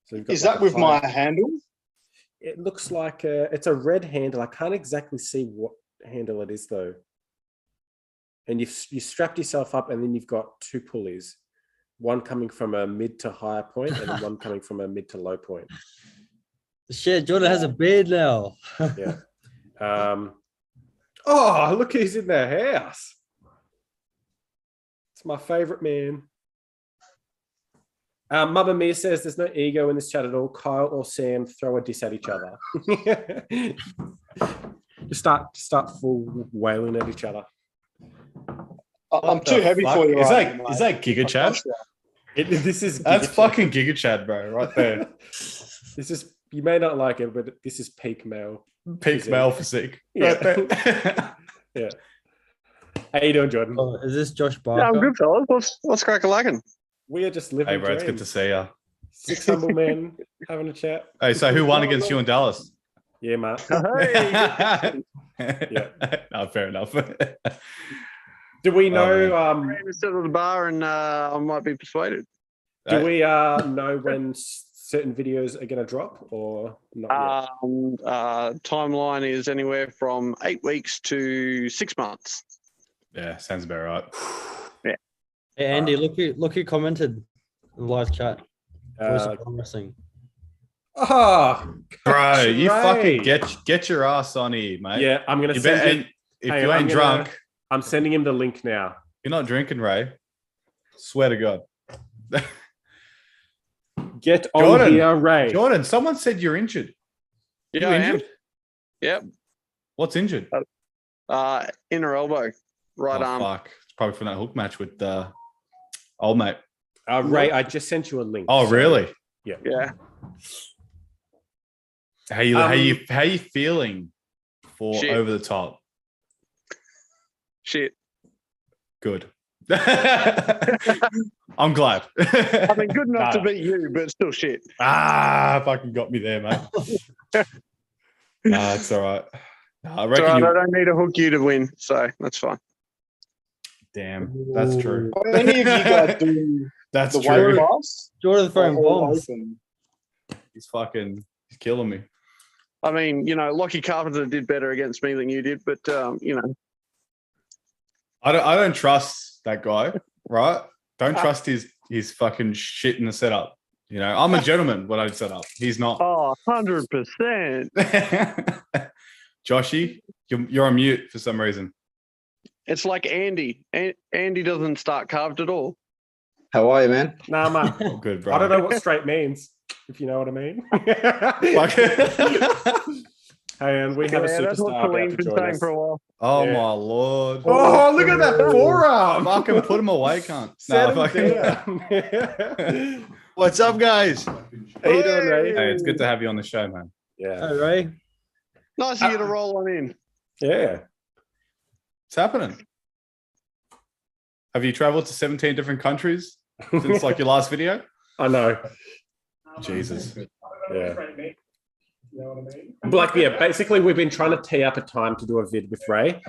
So you've got Is that with my handle? It looks like it's a red handle. I can't exactly see what handle it is though. And you strapped yourself up, and then you've got two pulleys, one coming from a mid to higher point, and then one coming from a mid to low point. Shit, Jordan has a beard now. Yeah. Oh, look who's in the house. It's my favorite man. Mama Mia says there's no ego in this chat at all. Kyle or Sam throw a diss at each other. Just start full wailing at each other. I'm too heavy for you. Is that Giga Chad? This is That's fucking Giga Chad, bro, right there. This is, you may not like it, but this is peak male. Peak male physique. Yeah. Right there. Yeah. How you doing, Jordan? Oh, is this Josh Barker? Yeah, I'm good, fellas. What's crack-a-lackin'? We are just living. Hey, bro, it's good to see you. 6 humble men having a chat. Hey, so who won against you in Dallas? Yeah, mate. Yeah. No, fair enough. Do we know? Instead of the bar, and I might be persuaded. Do we know when certain videos are going to drop, or not yet? Timeline is anywhere from 8 weeks to 6 months. Yeah, sounds about right. Yeah. Hey, Andy, look who commented in the live chat. Voice of Arm Wrestling. Oh, bro, you fucking get your ass on here, mate. Yeah, I'm gonna send him. If you ain't drunk, I'm sending him the link now. You're not drinking, Ray. Swear to God. Get on here, Ray. Jordan, someone said you're injured. Yeah, You I injured? am. Yep. What's injured? Inner elbow, right arm. Fuck. It's probably from that hook match with old mate. Ray, I just sent you a link. Oh, really? Yeah. Yeah. How you feeling for Shit. over the top? Shit. Good. I'm glad. I mean, good enough to beat you, but still shit. Fucking got me there, mate. Nah, it's all right. I It's reckon all right, I you. don't need to hook you to win, so that's fine. Damn, that's true. Are any of you guys doing That's the true. weight class? Jordan throwing Or bombs. open? He's killing me. I mean, Lockie Carpenter did better against me than you did, but I don't trust that guy, right? Don't trust his fucking shit in the setup. I'm a gentleman when I set up. He's not. 100%. Joshy, you're on mute for some reason. It's like Andy. Andy doesn't start carved at all. How are you, man? Nah, man. Oh, good, bro. I don't know what straight means, if you know what I mean. Hey, and we have a that's what superstar about Colleen's to been join saying us. for a while. Oh Yeah. my lord. Oh, look at that forearm. Fucking put him away, cunt. Set No, him down. What's up, guys? How you doing, Ray? Hey, it's good to have you on the show, man. Yeah. Hey, Ray. Nice of you to roll on in. Yeah. What's happening? Have you traveled to 17 different countries since like your last video? I know. Jesus. Yeah. Like, yeah, basically we've been trying to tee up a time to do a vid with Ray.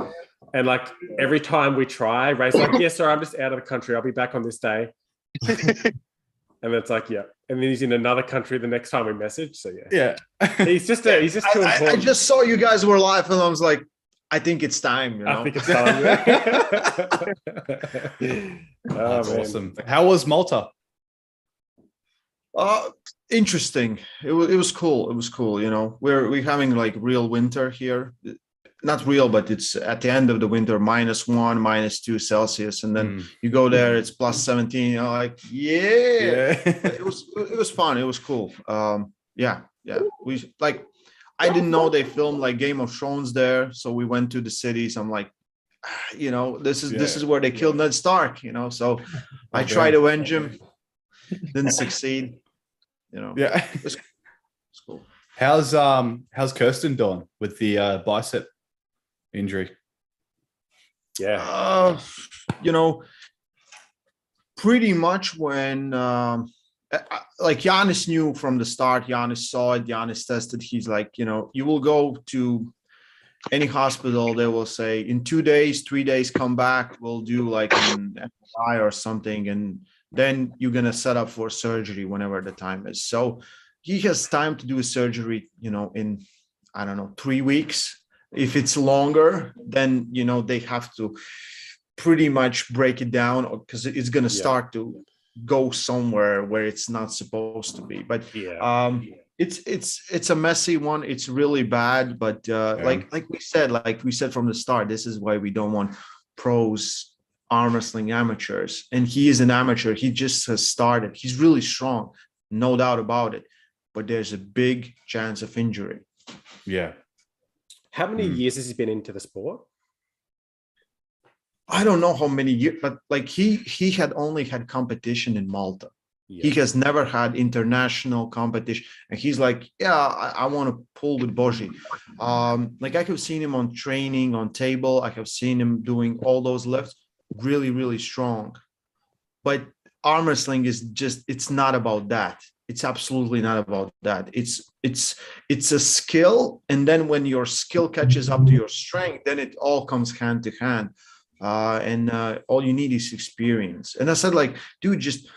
And like every time we try, Ray's like, yes, sir, I'm just out of the country. I'll be back on this day. And it's like, yeah. And then he's in another country the next time we message. So yeah. He's just too important. I just saw you guys were live, and I was like, I think it's time. I think it's time. That's man. awesome. How was Malta? Interesting. It was cool. It was cool. We're having like real winter here. Not real, but it's at the end of the winter, -1, -2 Celsius, and then you go there, it's +17. Like, yeah. It was fun. It was cool. Yeah. We like. I didn't know they filmed like Game of Thrones there, so we went to the cities. I'm like, this is where they killed Ned Stark. So I tried to avenge him, didn't succeed. Yeah. It's cool. How's Kirsten doing with the bicep injury? Yeah. Pretty much when like Giannis knew from the start. Giannis saw it. Giannis tested. He's like, you will go to any hospital. They will say in 2 days, 3 days, come back. We'll do like an MRI or something, and then you're gonna set up for surgery whenever the time is. So he has time to do a surgery, in 3 weeks. If it's longer, then they have to pretty much break it down because it's gonna start to go somewhere where it's not supposed to be. But it's a messy one. It's really bad. But like we said from the start, this is why we don't want pros arm wrestling amateurs. And he is an amateur. He just has started. He's really strong, no doubt about it. But there's a big chance of injury. Yeah. How many years has he been into the sport? I don't know how many years, but like he had only had competition in Malta. Yeah. He has never had international competition. And he's like, yeah, I want to pull with Boji. Like I have seen him on training, on table. I have seen him doing all those lifts. Really, really strong. But arm wrestling is just, it's not about that. It's absolutely not about that. It's a skill. And then when your skill catches up to your strength, then it all comes hand to hand. And all you need is experience. And I said, like, dude, just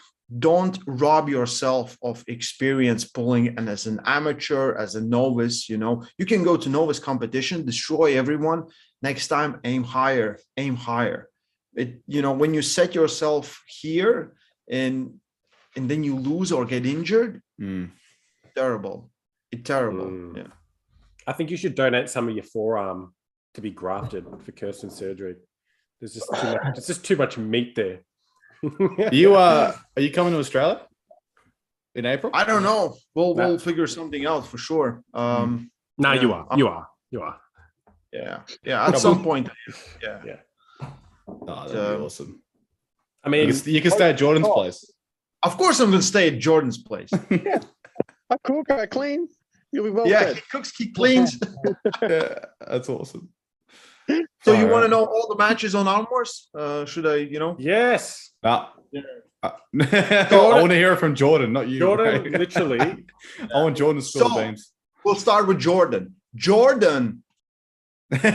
don't rob yourself of experience pulling. And as an amateur, as a novice, you can go to novice competition, destroy everyone. Next time, aim higher, aim higher. When you set yourself here and then you lose or get injured, terrible. It's terrible. Yeah. I think you should donate some of your forearm to be grafted for Kirsten's surgery. There's just too much, it's just too much meat there. Are you coming to Australia in April? I don't know. We'll figure something out for sure. No, yeah. you are. Yeah. At some point. Yeah. Oh, that'd be awesome. I mean, you can stay at Jordan's place. Of course, I'm going to stay at Jordan's place. Yeah. I cook, I clean. You'll be well fed. He cooks, he cleans. Yeah, that's awesome. So you want to know all the matches on Armwrestler? Should I, Yes. I want to hear it from Jordan, not you. Jordan, literally. I want Jordan to spill the beans. We'll start with Jordan. Jordan Fucking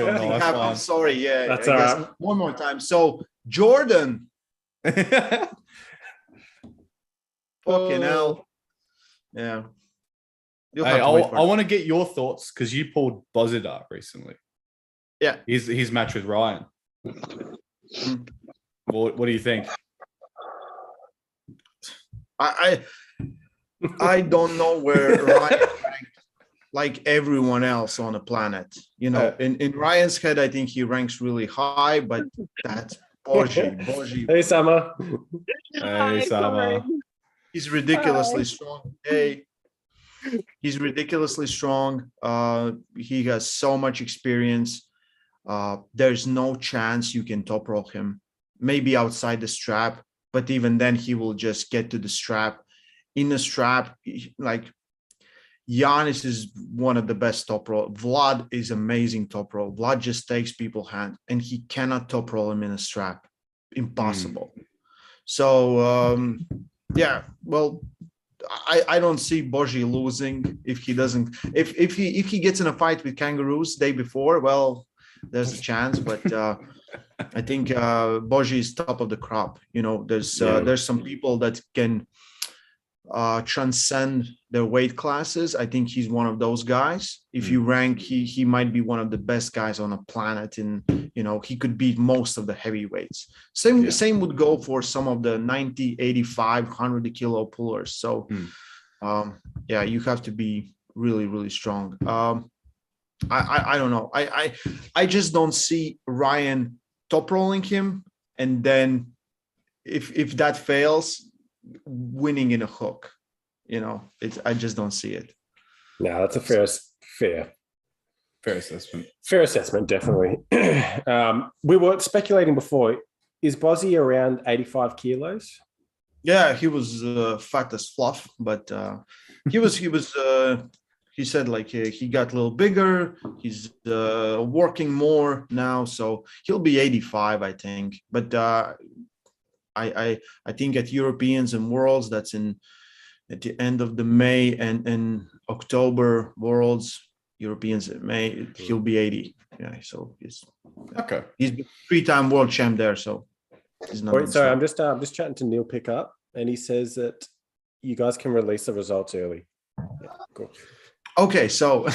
nice I'm one. sorry. Yeah, That's I all guess right. one more time. So Jordan, fucking hell. Yeah. You'll Hey, have to wait for I want to get your thoughts because you pulled Bozidar recently. Yeah. His match with Ryan. What do you think? I don't know where Ryan ranked like everyone else on the planet. You know, in Ryan's head, I think he ranks really high, but that's Boji. Hey, Summer. Hey, Sama. He's ridiculously strong. Hey, he's ridiculously strong. He has so much experience. There's no chance you can top roll him. Maybe outside the strap, but even then he will just get to the strap. In the strap, like Giannis is one of the best top roll. Vlad is amazing top roll. Vlad just takes people's hand and he cannot top roll him in a strap. Impossible. So yeah, well, I don't see Boji losing if he doesn't. If he gets in a fight with Kangaroos day before, well, there's a chance. But I think Boji is top of the crop. You know, there's some people that can transcend their weight classes. I think he's one of those guys. If you rank, he might be one of the best guys on the planet, and you know, he could beat most of the heavyweights. Same would go for some of the 90, 85, 100 kilo pullers. So yeah, you have to be really, really strong. I don't know. I just don't see Ryan top rolling him, and then if that fails, winning in a hook. You know, I just don't see it. No, that's a fair assessment. Fair assessment, definitely. We were speculating before. Is Bozzy around 85 kilos? Yeah, he was fat as fluff, but he said like he got a little bigger. He's working more now, so he'll be 85, I think. But I think at Europeans and Worlds, that's at the end of the May and October Worlds, Europeans in May, he'll be 80. Yeah, so he's okay. He's 3-time world champ there, so he's not. Wait, sorry, I'm just chatting to Neil Pickup, and he says that you guys can release the results early. Yeah, cool. Okay, so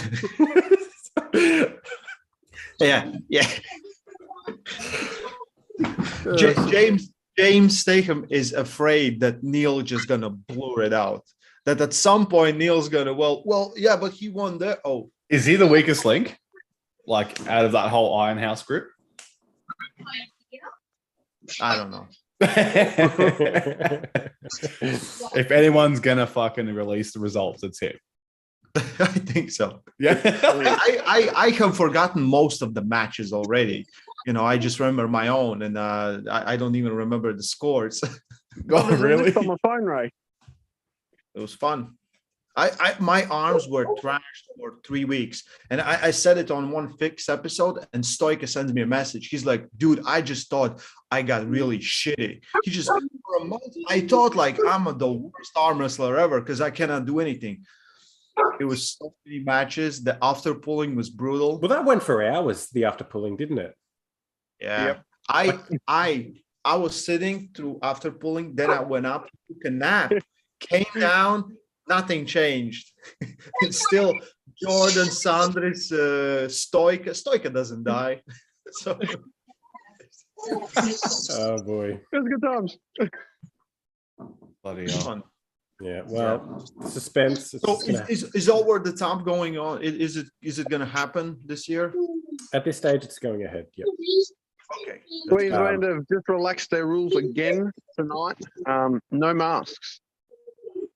yeah. James Statham is afraid that Neil just gonna blur it out. That at some point Neil's gonna yeah, but he won there. Oh, is he the weakest link? Like out of that whole Iron House group? I don't know. If anyone's gonna fucking release the results, it's him. I think so. Yeah. I have forgotten most of the matches already. You know, I just remember my own, and I don't even remember the scores. Oh, really? On my phone, Ray. It was fun. My arms were trashed for 3 weeks, and I said it on one fixed episode, and Stoica sends me a message. He's like, dude, I just thought I got really shitty. He just, for a month, I thought like I'm the worst arm wrestler ever because I cannot do anything. It was so many matches. The after pulling was brutal. Well, that went for hours, the after pulling, didn't it? Yeah. Yep. I was sitting through after pulling, then I went up, took a nap, came down, nothing changed. It's still Jordan, Sandris, Stoica. Stoica doesn't die. So oh boy. It was good times. Bloody hell. Yeah, well, suspense. So is over the top going on? Is it going to happen this year? At this stage, it's going ahead. Yep. Okay. Queensland have just relaxed their rules again tonight. No masks.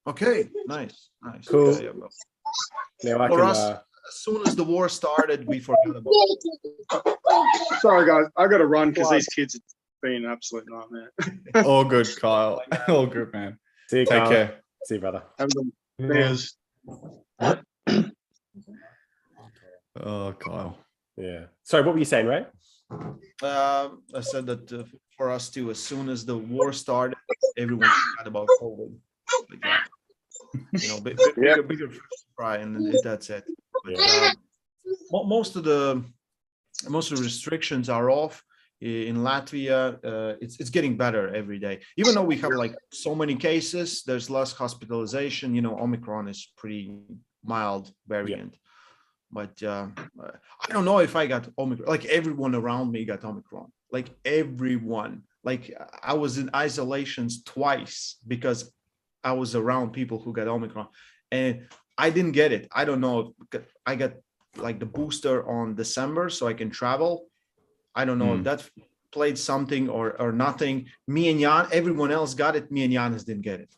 Okay, nice. Cool. Yeah. Now I For can. us, as soon as the war started, we forgot about it. Sorry, guys. I got to run because these kids have been an absolute nightmare. All good, Kyle. All good, man. See you, Take Kyle. care. See you, brother. Cheers. Oh, Kyle. Yeah. Sorry, what were you saying, Ray? I said that for us too, as soon as the war started, everyone forgot about COVID. Like that. You know, bigger try, and that's it. But, most of the restrictions are off in Latvia. It's getting better every day. Even though we have like so many cases, there's less hospitalization. Omicron is pretty mild variant. But I don't know if I got Omicron. Like everyone around me got Omicron. Like everyone. Like I was in isolations twice because I was around people who got Omicron, and I didn't get it. I don't know. I got like the booster on December, so I can travel. I don't know if that played something or nothing. Me and Jan, everyone else got it. Me and Giannis didn't get it,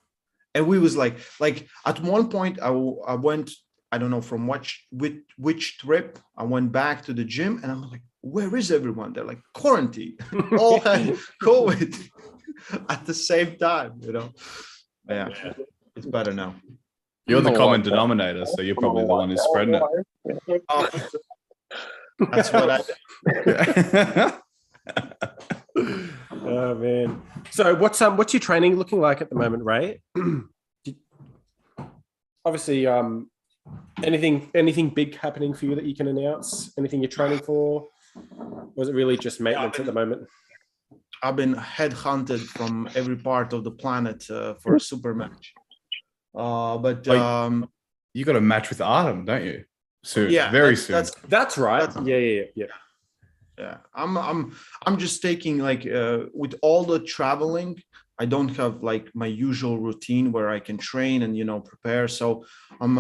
and we was like at one point I went. I don't know from which trip. I went back to the gym, and I'm like, where is everyone? They're like quarantine. All had COVID at the same time. Yeah, it's better now. You're the common denominator, so you're probably the one who's spreading it. Oh, that's what I. Oh man! So what's your training looking like at the moment, Ray? Obviously, anything big happening for you that you can announce? Anything you're training for? Or is it really just maintenance at the moment? I've been headhunted from every part of the planet for a super match. But you got a match with Artem, don't you? Soon, yeah, very soon. That's right. Yeah. Yeah, I'm just taking like with all the traveling, I don't have like my usual routine where I can train and prepare. So I'm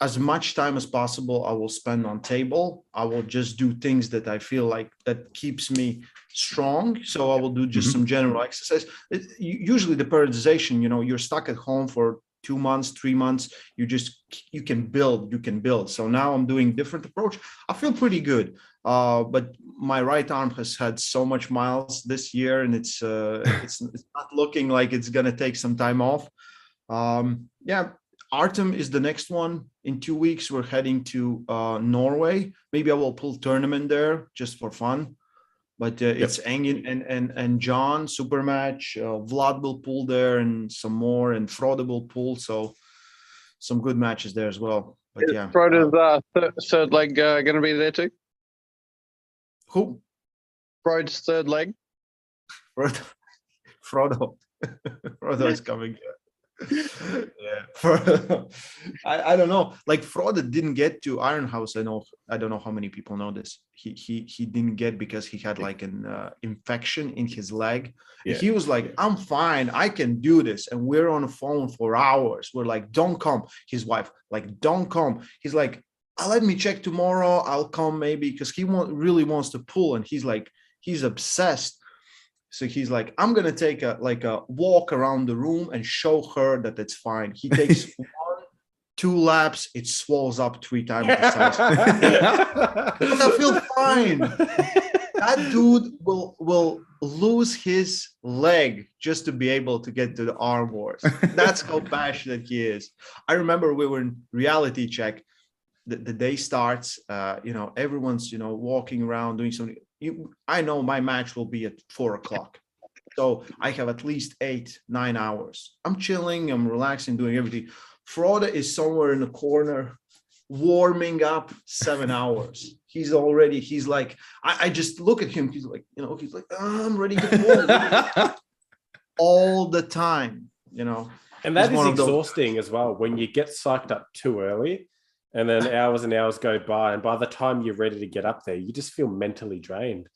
as much time as possible I will spend on table. I will just do things that I feel like that keeps me strong. So I will do just some general exercise. Usually the periodization, you're stuck at home for 2 months, 3 months. You can build. So now I'm doing different approach. I feel pretty good. But my right arm has had so much miles this year, and it's not looking like it's gonna take some time off. Artem is the next one. In 2 weeks, we're heading to Norway. Maybe I will pull tournament there just for fun. But it's Engin and John super match. Vlad will pull there, and some more, and Frode will pull. So some good matches there as well. But yeah, Frodo's third leg going to be there too. Who? Frodo's third leg. Frodo is coming. Yeah. I don't know. Like Frodo didn't get to Iron House. I don't know how many people know this. He didn't get because he had like an infection in his leg. Yeah. He was like, I'm fine, I can do this. And we're on the phone for hours. We're like, don't come. His wife, like, don't come. He's like, let me check tomorrow. I'll come maybe, because he really wants to pull, and he's obsessed. So he's like, I'm gonna take a walk around the room and show her that it's fine. He takes 1-2 laps, it swells up 3 times the size. But I feel fine. That dude will lose his leg just to be able to get to the arm wars. That's how passionate he is. I remember we were in reality check. The day starts, everyone's, walking around doing something. I know my match will be at 4:00. So I have at least 8-9 hours. I'm chilling, I'm relaxing, doing everything. Frode is somewhere in the corner, warming up 7 hours. He's like, I just look at him. He's like, I'm ready to pull all the time, And that is exhausting as well when you get psyched up too early. And then hours and hours go by, and by the time you're ready to get up there, you just feel mentally drained.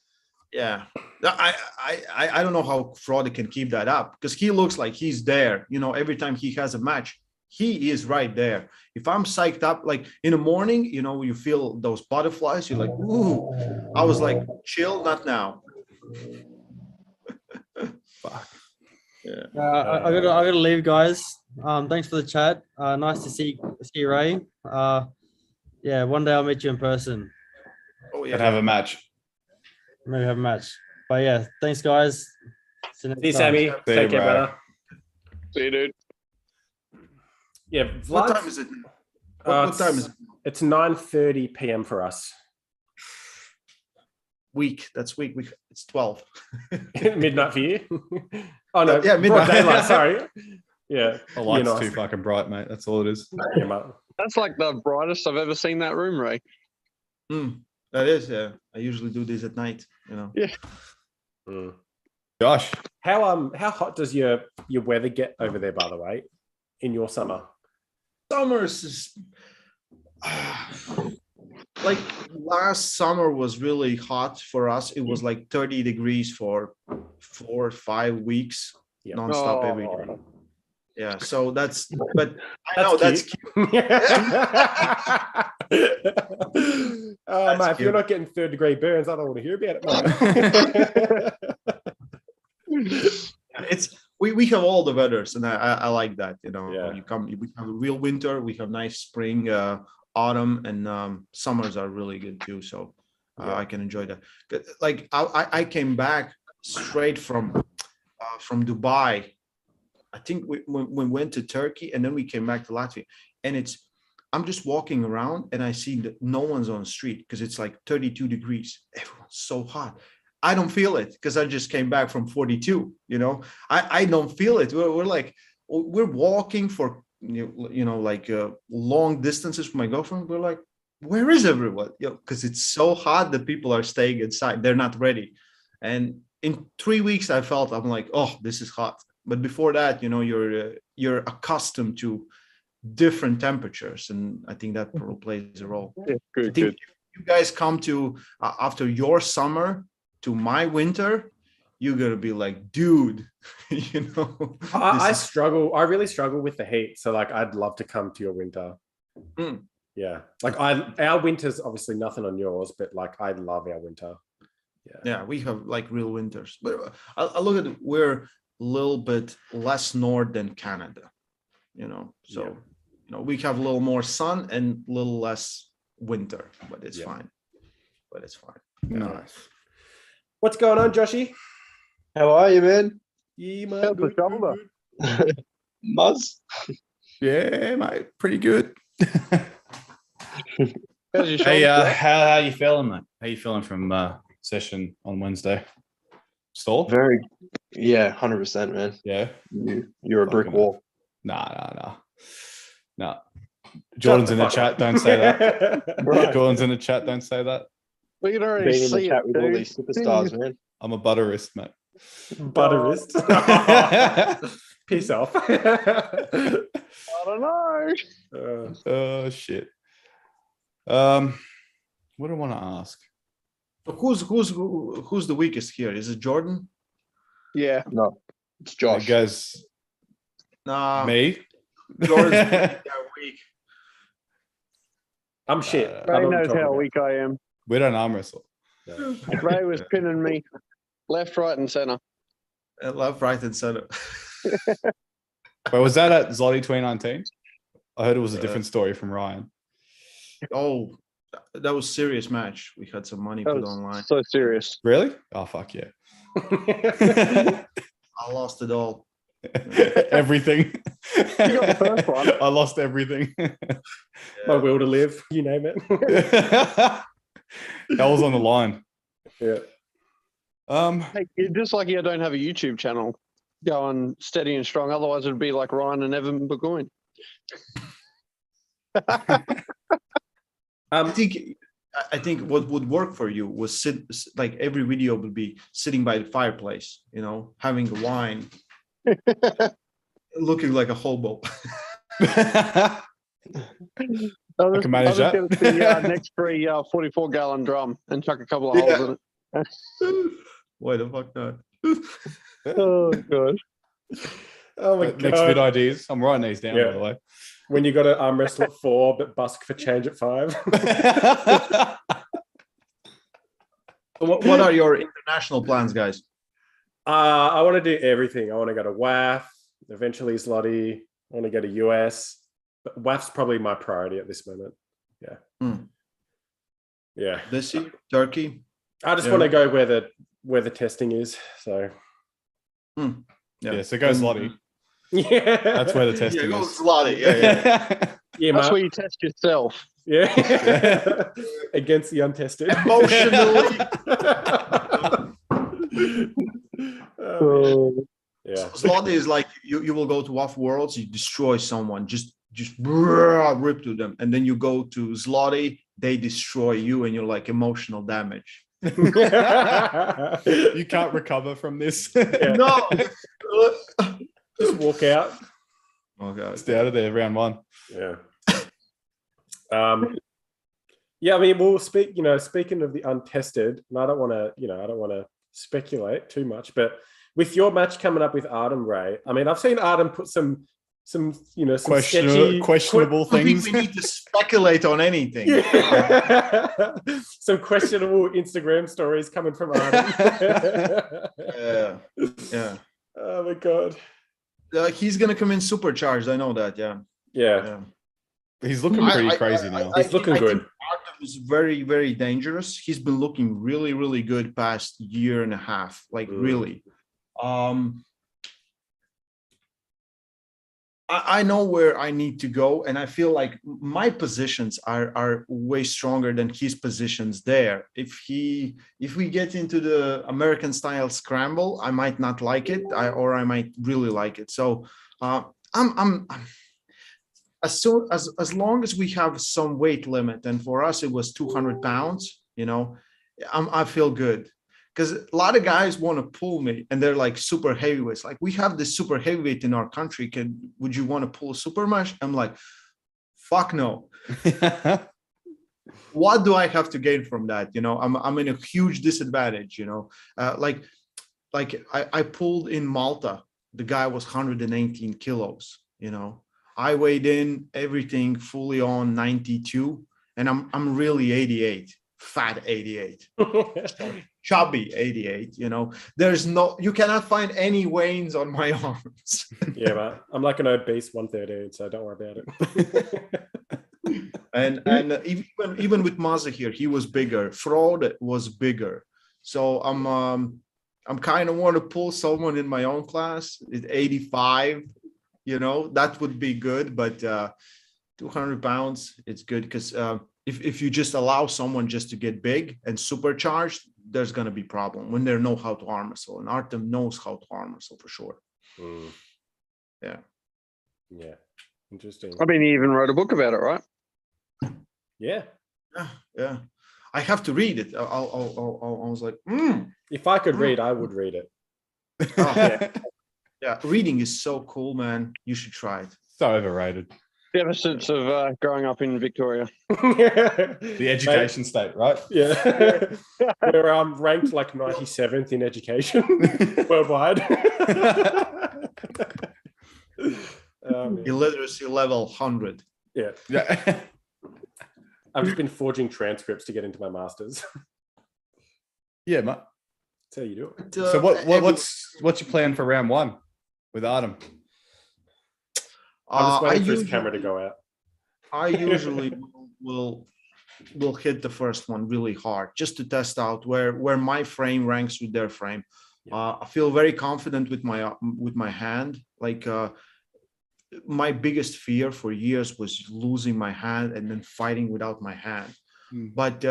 Yeah, I don't know how Frode can keep that up, because he looks like he's there. Every time he has a match, he is right there. If I'm psyched up, like in the morning, you feel those butterflies. You're like, ooh. I was like, chill, not now. Fuck. Yeah. I gotta leave, guys. Thanks for the chat. Nice to see you, Ray. Yeah, one day I'll meet you in person. Oh yeah, and have a match. Maybe have a match. But yeah, thanks, guys. See you, Sammy. Take care, brother. See you, dude. Yeah, what time is it? What time is it? It's 9:30 p.m. for us. That's week. It's 12. Midnight for you? Oh no, yeah, midnight. Daylight. Sorry. Yeah. The light's nice. too fucking bright, mate. That's all it is. Yeah, mate. That's like the brightest I've ever seen that room, Ray. That is, yeah. I usually do this at night, you know. Yeah. Gosh. How hot does your weather get over there, by the way, in your summer? Summers is like last summer was really hot for us. It was like 30 degrees for 4 or 5 weeks, nonstop every day. Yeah, so that's but I know that's cute. Oh, mate, if you're not getting 3rd-degree burns, I don't want to hear about it, mate. We have all the weathers, and I like that. You know, Yeah. we have a real winter, we have nice spring, autumn, and summers are really good too. So I can enjoy that. Like I came back straight from Dubai. I think we went to Turkey, and then we came back to Latvia, and I'm just walking around and I see that no one's on the street because it's like 32 degrees. Everyone's so hot. I don't feel it because I just came back from 42. You know, I don't feel it. We're walking for like long distances from my girlfriend. We're like, where is everyone? Because it's so hot that people are staying inside. They're not ready. And in 3 weeks, I'm like, oh, this is hot. But before that, you're accustomed to different temperatures, and I think that plays a role. Yeah, good. If you guys come to after your summer to my winter, you're gonna be like, dude, I struggle. I really struggle with the heat. So like, I'd love to come to your winter. Yeah, like our winter's obviously nothing on yours, but like I love our winter. Yeah, we have like real winters. But I look at it, we're a little bit less north than Canada, so we have a little more sun and a little less winter, but it's fine. Nice. What's going on, Joshy? How are you, man? Yeah, How's the shoulder? Muzz? Yeah, mate. Pretty good. How's your Hey, shoulder? how you feeling, mate? How you feeling from session on Wednesday? Stall? Very, yeah, 100%, man. Yeah. You're a brick wall. Nah. Jordan's in the chat. Don't say that. Right. Jordan's in the chat. Don't say that. We can already Being in see the chat it, with all dude. these superstars, man. I'm a butterist, mate. Butterist. Peace off. I don't know. Oh shit. What do I want to ask? Who's the weakest here? Is it Jordan? Yeah. No, it's It Josh. goes Nah, me. Jordan's weak. I'm shit. I Ray know what you're knows talking how about. we I am. We don't arm wrestle. Ray was pinning me left, right, and center. Left, right, and center. Wait, was that at Zloty 2019? I heard it was a different story from Ryan. Oh, that was serious match. We had some money That put was online. so serious. Really? Oh fuck yeah. I lost it all. Everything. You got the first one. I lost everything. My will to live, you name it. That was on the line. Yeah. Hey, you're just lucky I don't have a YouTube channel going steady and strong. Otherwise, it'd be like Ryan and Evan Burgoyne. I think what would work for you was like every video would be sitting by the fireplace, having a wine, looking like a hobo. I can manage that. I'll just get the next 3 44-gallon drum and chuck a couple of holes in it. Why the fuck not? Oh, God. Oh my god. Next vid ideas. I'm writing these down, by the way. When you got to arm wrestle at 4, but busk for change at 5. What are your international plans, guys? I want to do everything. I want to go to WAF, eventually Zloty. I want to go to US. But WAF's probably my priority at this moment. Yeah. Yeah. This year, Turkey. I just want to go where the testing is. So Yeah, so go Zloty. yeah. That's where the testing go is. Zloty. Yeah. Yeah, That's mate. where you test yourself. Yeah. Against the untested. Emotionally. Oh. Yeah. Zloty is like you will go to off worlds, you destroy someone, just rip to them, and then you go to Zloty, they destroy you, and you're like emotional damage. You can't recover from this. No, just walk out. Okay, Stay out of there. Round 1. Yeah. Yeah, I mean, we'll speak. Speaking of the untested, and I don't want to speculate too much, but with your match coming up with Artem, Ray, I mean, I've seen Artem put some some questionable I things. think we need to speculate on anything. Some questionable Instagram stories coming from Artem. Yeah. Oh my god. He's gonna come in supercharged. I know that. Yeah. He's looking pretty crazy now. He's looking good. Artem is very, very dangerous. He's been looking really, really good past year and a half. Like really. I know where I need to go, and I feel like my positions are way stronger than his positions there. If we get into the American style scramble, I might not like it, or I might really like it. So I'm as long as we have some weight limit, and for us it was 200 pounds, I feel good. Because a lot of guys want to pull me, and they're like super heavyweights. Like, we have this super heavyweight in our country. Would you want to pull a super match? I'm like, fuck no. What do I have to gain from that? I'm in a huge disadvantage. Like I pulled in Malta. The guy was 118 kilos. I weighed in everything fully on 92, and I'm really 88. Fat 88. Chubby 88. You cannot find any veins on my arms. Yeah, man. I'm like an obese 113, so don't worry about it. and even with Mazza here, he was bigger. Fraud was bigger. So I'm kind of want to pull someone in my own class at 85. That would be good, but 200 pounds, it's good because if you just allow someone just to get big and supercharged, there's going to be problem when they know how to arm wrestle, and Artem knows how to arm wrestle for sure. Yeah. Interesting. I mean, he even wrote a book about it, right? Yeah. I have to read it. I was like, if I could read, I would read it. Yeah, reading is so cool, man. You should try it. So overrated. Deficits of growing up in Victoria. The education state, right? Yeah. We're ranked like 97th in education worldwide. Illiteracy level 100. Yeah. I've just been forging transcripts to get into my masters. Yeah, mate. That's how you do it. So what's your plan for round 1 with Artem? I'm just waiting for his camera to go out. I usually will hit the first one really hard just to test out where my frame ranks with their frame. I feel very confident with my hand. Like my biggest fear for years was losing my hand and then fighting without my hand. But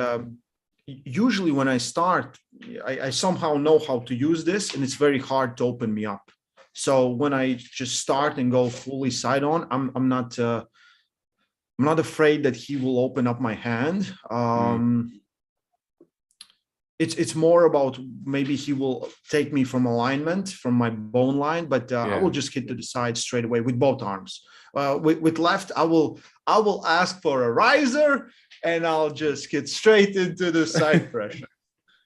usually when I start, I somehow know how to use this, and it's very hard to open me up. So when I just start and go fully side on, I'm not afraid that he will open up my hand. It's more about maybe he will take me from alignment, from my bone line, but I will just hit to the side straight away with both arms. With left, I will ask for a riser, and I'll just get straight into the side pressure.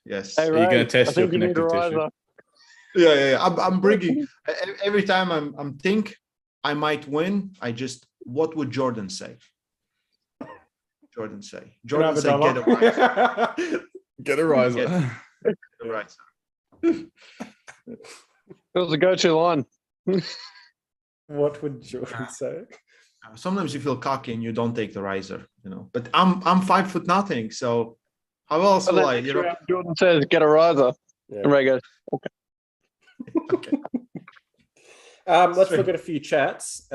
Yes. Hey, You're going to test your connective tissue. Yeah. I'm bringing every time I'm think I might win. What would Jordan say? Jordan say, get a riser. Get a riser. Get a riser. It was a go-to line. What would Jordan say? Sometimes you feel cocky and you don't take the riser, But I'm 5 foot nothing, so how else will I? Jordan says, "Get a riser," and Ray goes, "Okay." Okay. Let's look at a few chats.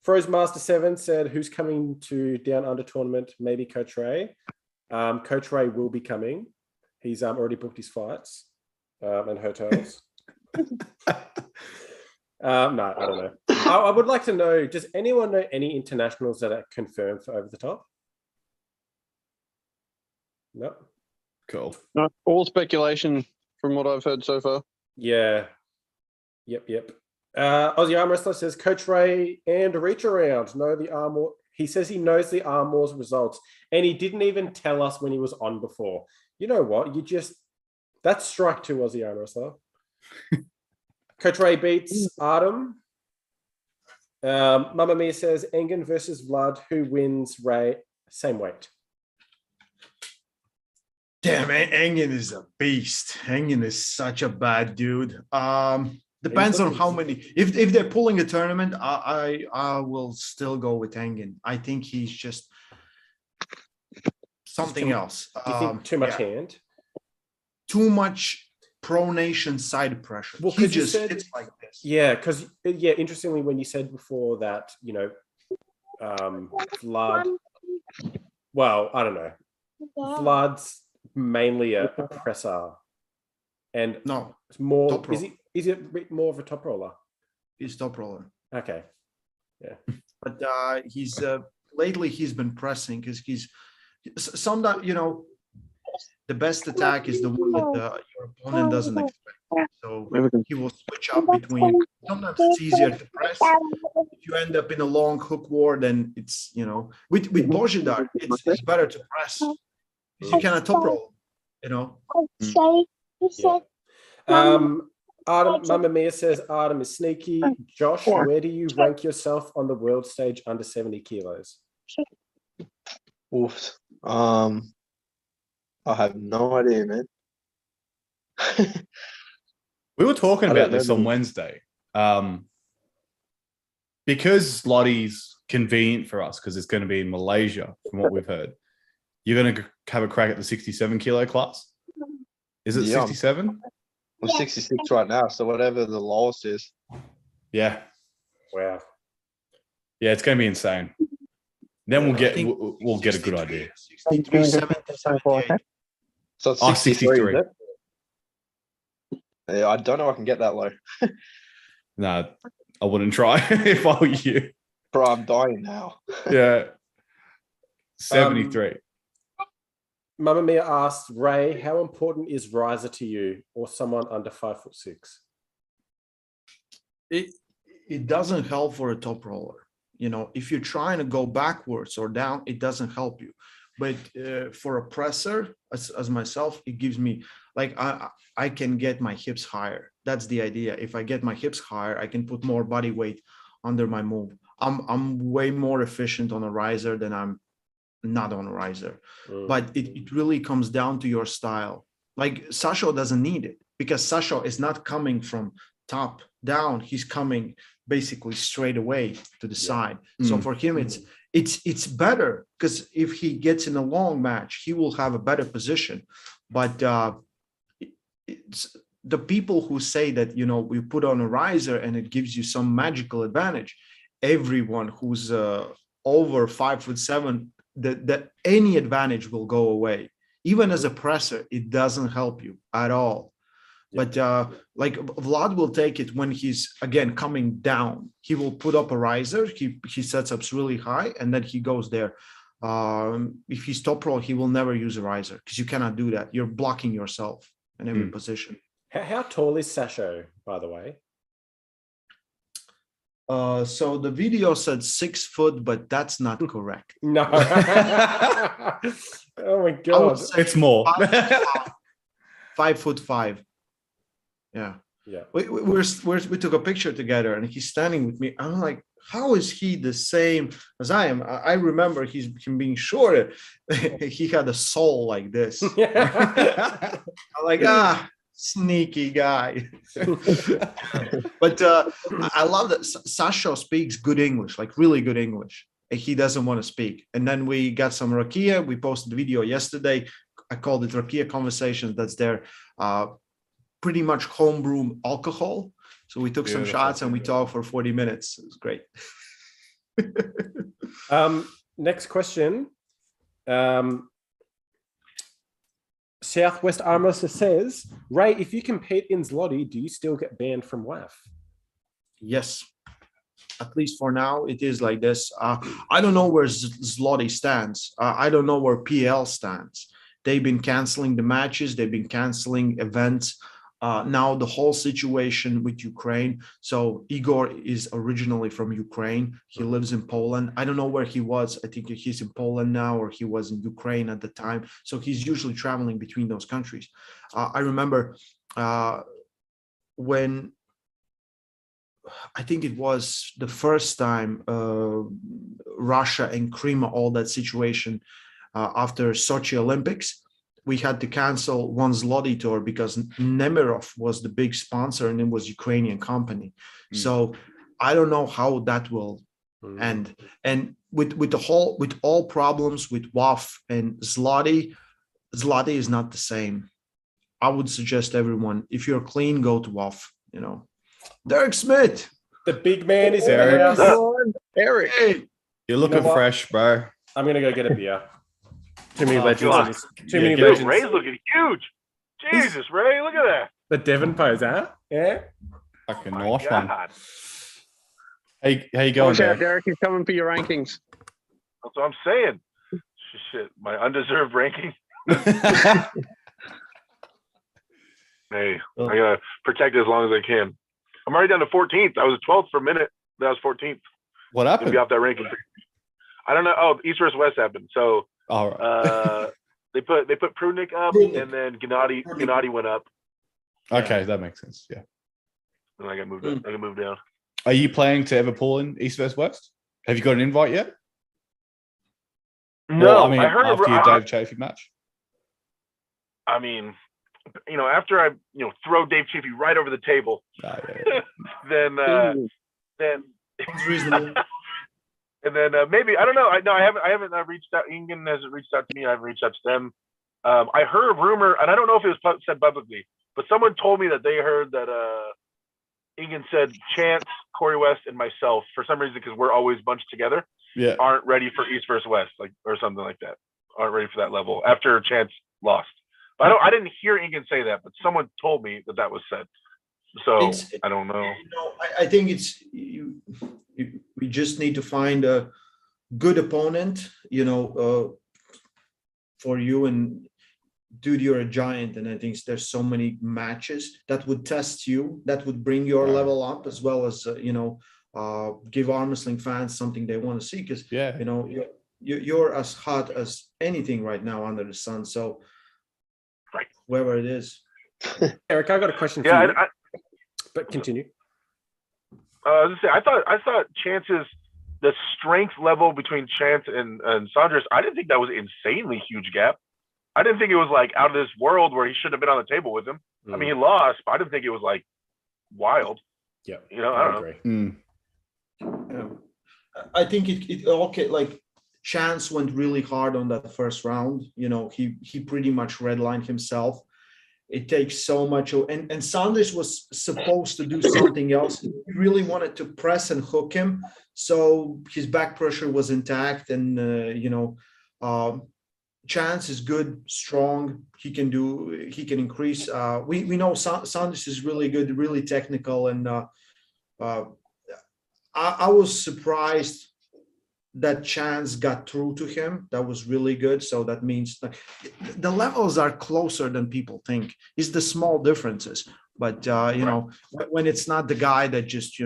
Froze Master 7 said, "Who's coming to Down Under tournament? Maybe Coach Ray." Coach Ray will be coming. He's already booked his flights and hotels. No, I don't know. I would like to know, does anyone know any internationals that are confirmed for Over the Top? No. Cool. No, all speculation from what I've heard so far. Yeah. Yep. Aussie Arm Wrestler says Coach Ray and Reach Around know the Armwar. He says he knows the Arm Wars results, and he didn't even tell us when he was on before. You know what? That's strike two, Aussie Arm Wrestler. Coach Ray beats Artem. Mamma Mia says Engen versus Vlad. Who wins? Ray, same weight. Damn, Engen is a beast. Engen is such a bad dude. Depends on how many. If they're pulling a tournament, I will still go with Engen. I think he's just something else. Do you think too much hand? Too much pronation side pressure. Well, he just hits like this. Yeah, because interestingly, when you said before that, Vlad. Well, I don't know. Vlad's mainly a presser, and no, it's more. Is it more of a top roller? He's top roller. Okay, yeah. But he's lately he's been pressing because he's sometimes the best attack is the one that your opponent doesn't expect. So he will switch up between. Sometimes it's easier to press. If you end up in a long hook war, then it's with Bojidar, it's better to press because you cannot top roll. Artem, Mamma Mia says Artem is sneaky. Josh, where do you rank yourself on the world stage under 70 kilos? Oof. I have no idea, man. We were talking about this on Wednesday. Because Lottie's convenient for us because it's going to be in Malaysia, from what we've heard. You're going to have a crack at the 67 kilo class? Is it 67? I'm 66 right now, so whatever the lowest is. Yeah. Wow. Yeah, it's going to be insane. Then we'll get a good idea. 63, 78. So it's 63. Yeah, I don't know if I can get that low. No, I wouldn't try if I were you. Bro, I'm dying now. Yeah. 73. Mamma Mia asked, Ray, how important is riser to you or someone under 5'6"? It doesn't help for a top roller. If you're trying to go backwards or down, it doesn't help you. But for a presser, as myself, it gives me I can get my hips higher. That's the idea. If I get my hips higher, I can put more body weight under my move. I'm way more efficient on a riser than I'm not on a riser. But it really comes down to your style. Like Sasho doesn't need it because Sasho is not coming from top down. He's coming basically straight away to the side. So for him, it's better because if he gets in a long match, he will have a better position. But it's the people who say that we put on a riser and it gives you some magical advantage. Everyone who's over 5'7", that any advantage will go away. Even as a presser, it doesn't help you at all. But Vlad will take it when he's again coming down. He will put up a riser. He sets up really high, and then he goes there. If he's top roll, he will never use a riser because you cannot do that. You're blocking yourself in every position. How tall is Sasho, by the way? So the video said 6 foot, but that's not correct. No. Oh my God. It's more. 5'5". Yeah. We took a picture together and he's standing with me. I'm like, how is he the same as I am? I remember him being shorter. He had a soul like this. I'm like, sneaky guy. But I love that Sasha speaks good English, like really good English. He doesn't want to speak. And then we got some rakia. We posted the video yesterday. I called it Rakia Conversations. That's their pretty much homebrew alcohol. So we took some shots and we talked for 40 minutes. It was great. Next question. Southwest Armwrestler says, Ray, if you compete in Zloty, do you still get banned from WAF? Yes. At least for now, it is like this. I don't know where Zloty stands. I don't know where PL stands. They've been canceling the matches. They've been canceling events. Now the whole situation with Ukraine. So Igor is originally from Ukraine. He lives in Poland. I don't know where he was. I think he's in Poland now, or he was in Ukraine at the time. So he's usually traveling between those countries. I remember when I think it was the first time Russia and Crimea, all that situation after Sochi Olympics, we had to cancel one Zloty tour because Nemirov was the big sponsor and it was Ukrainian company. So I don't know how that will end. And with all problems with WAF and Zloty is not the same. I would suggest everyone, if you're clean, go to WAF, Derek Smith. The big man is Derek. Eric. Hey. You're looking fresh, bro. I'm going to go get a beer. Too many legends. God. Too many Dude, legends. Ray's looking huge. Jesus, Ray, look at that. The Devon pose, huh? Yeah. Fucking My nice one. God. Hey, how you going, Watch out, Derek? Derek. He's coming for your rankings. That's what I'm saying. Shit, my undeserved ranking. Hey, I gotta protect it as long as I can. I'm already down to 14th. I was 12th for a minute. Then I was 14th. What Gonna happened? be off that ranking. I don't know. Oh, East versus West happened. So All right. they put Prudnik up, and then Gennady went up, Okay, that makes sense. Yeah. and I got moved up. I got moved down. Are you planning to ever pull in East versus West? Have you got an invite yet? No, Well, I mean, heard after your Dave Chafee match. I mean, after I throw Dave Chafee right over the table, then It's reasonable. and then maybe I don't know. I haven't reached out. Ingen hasn't reached out to me. I haven't reached out to them. I heard a rumor, and I don't know if it was said publicly, but someone told me that they heard that Ingen said Chance, Corey West, and myself, for some reason, because we're always bunched together, Yeah. aren't ready for East versus West, or something like that. Aren't ready for that level after Chance lost. But I didn't hear Ingen say that, but someone told me that was said. So I don't know. I think it's we just need to find a good opponent, for you. And dude, you're a giant, and I think there's so many matches that would test you, that would bring your level up, as well as give arm wrestling fans something they want to see. Because you're as hot as anything right now under the sun. So whoever it is. Eric, I got a question for you. But continue. I was gonna say, I thought Chance's the strength level between Chance and Saunders. I didn't think that was insanely huge gap. I didn't think it was like out of this world where he shouldn't have been on the table with him. I mean, he lost, but I didn't think it was like wild. Yeah, I don't agree. I think it okay. Like Chance went really hard on that first round. He pretty much redlined himself. It takes so much, and Saunders was supposed to do something else. He really wanted to press and hook him, so his back pressure was intact. And Chance is good, strong. He can increase. We know Saunders is really good, really technical, and I was surprised that Chance got through to him. That was really good. So that means the levels are closer than people think. It's the small differences. But when it's not the guy that just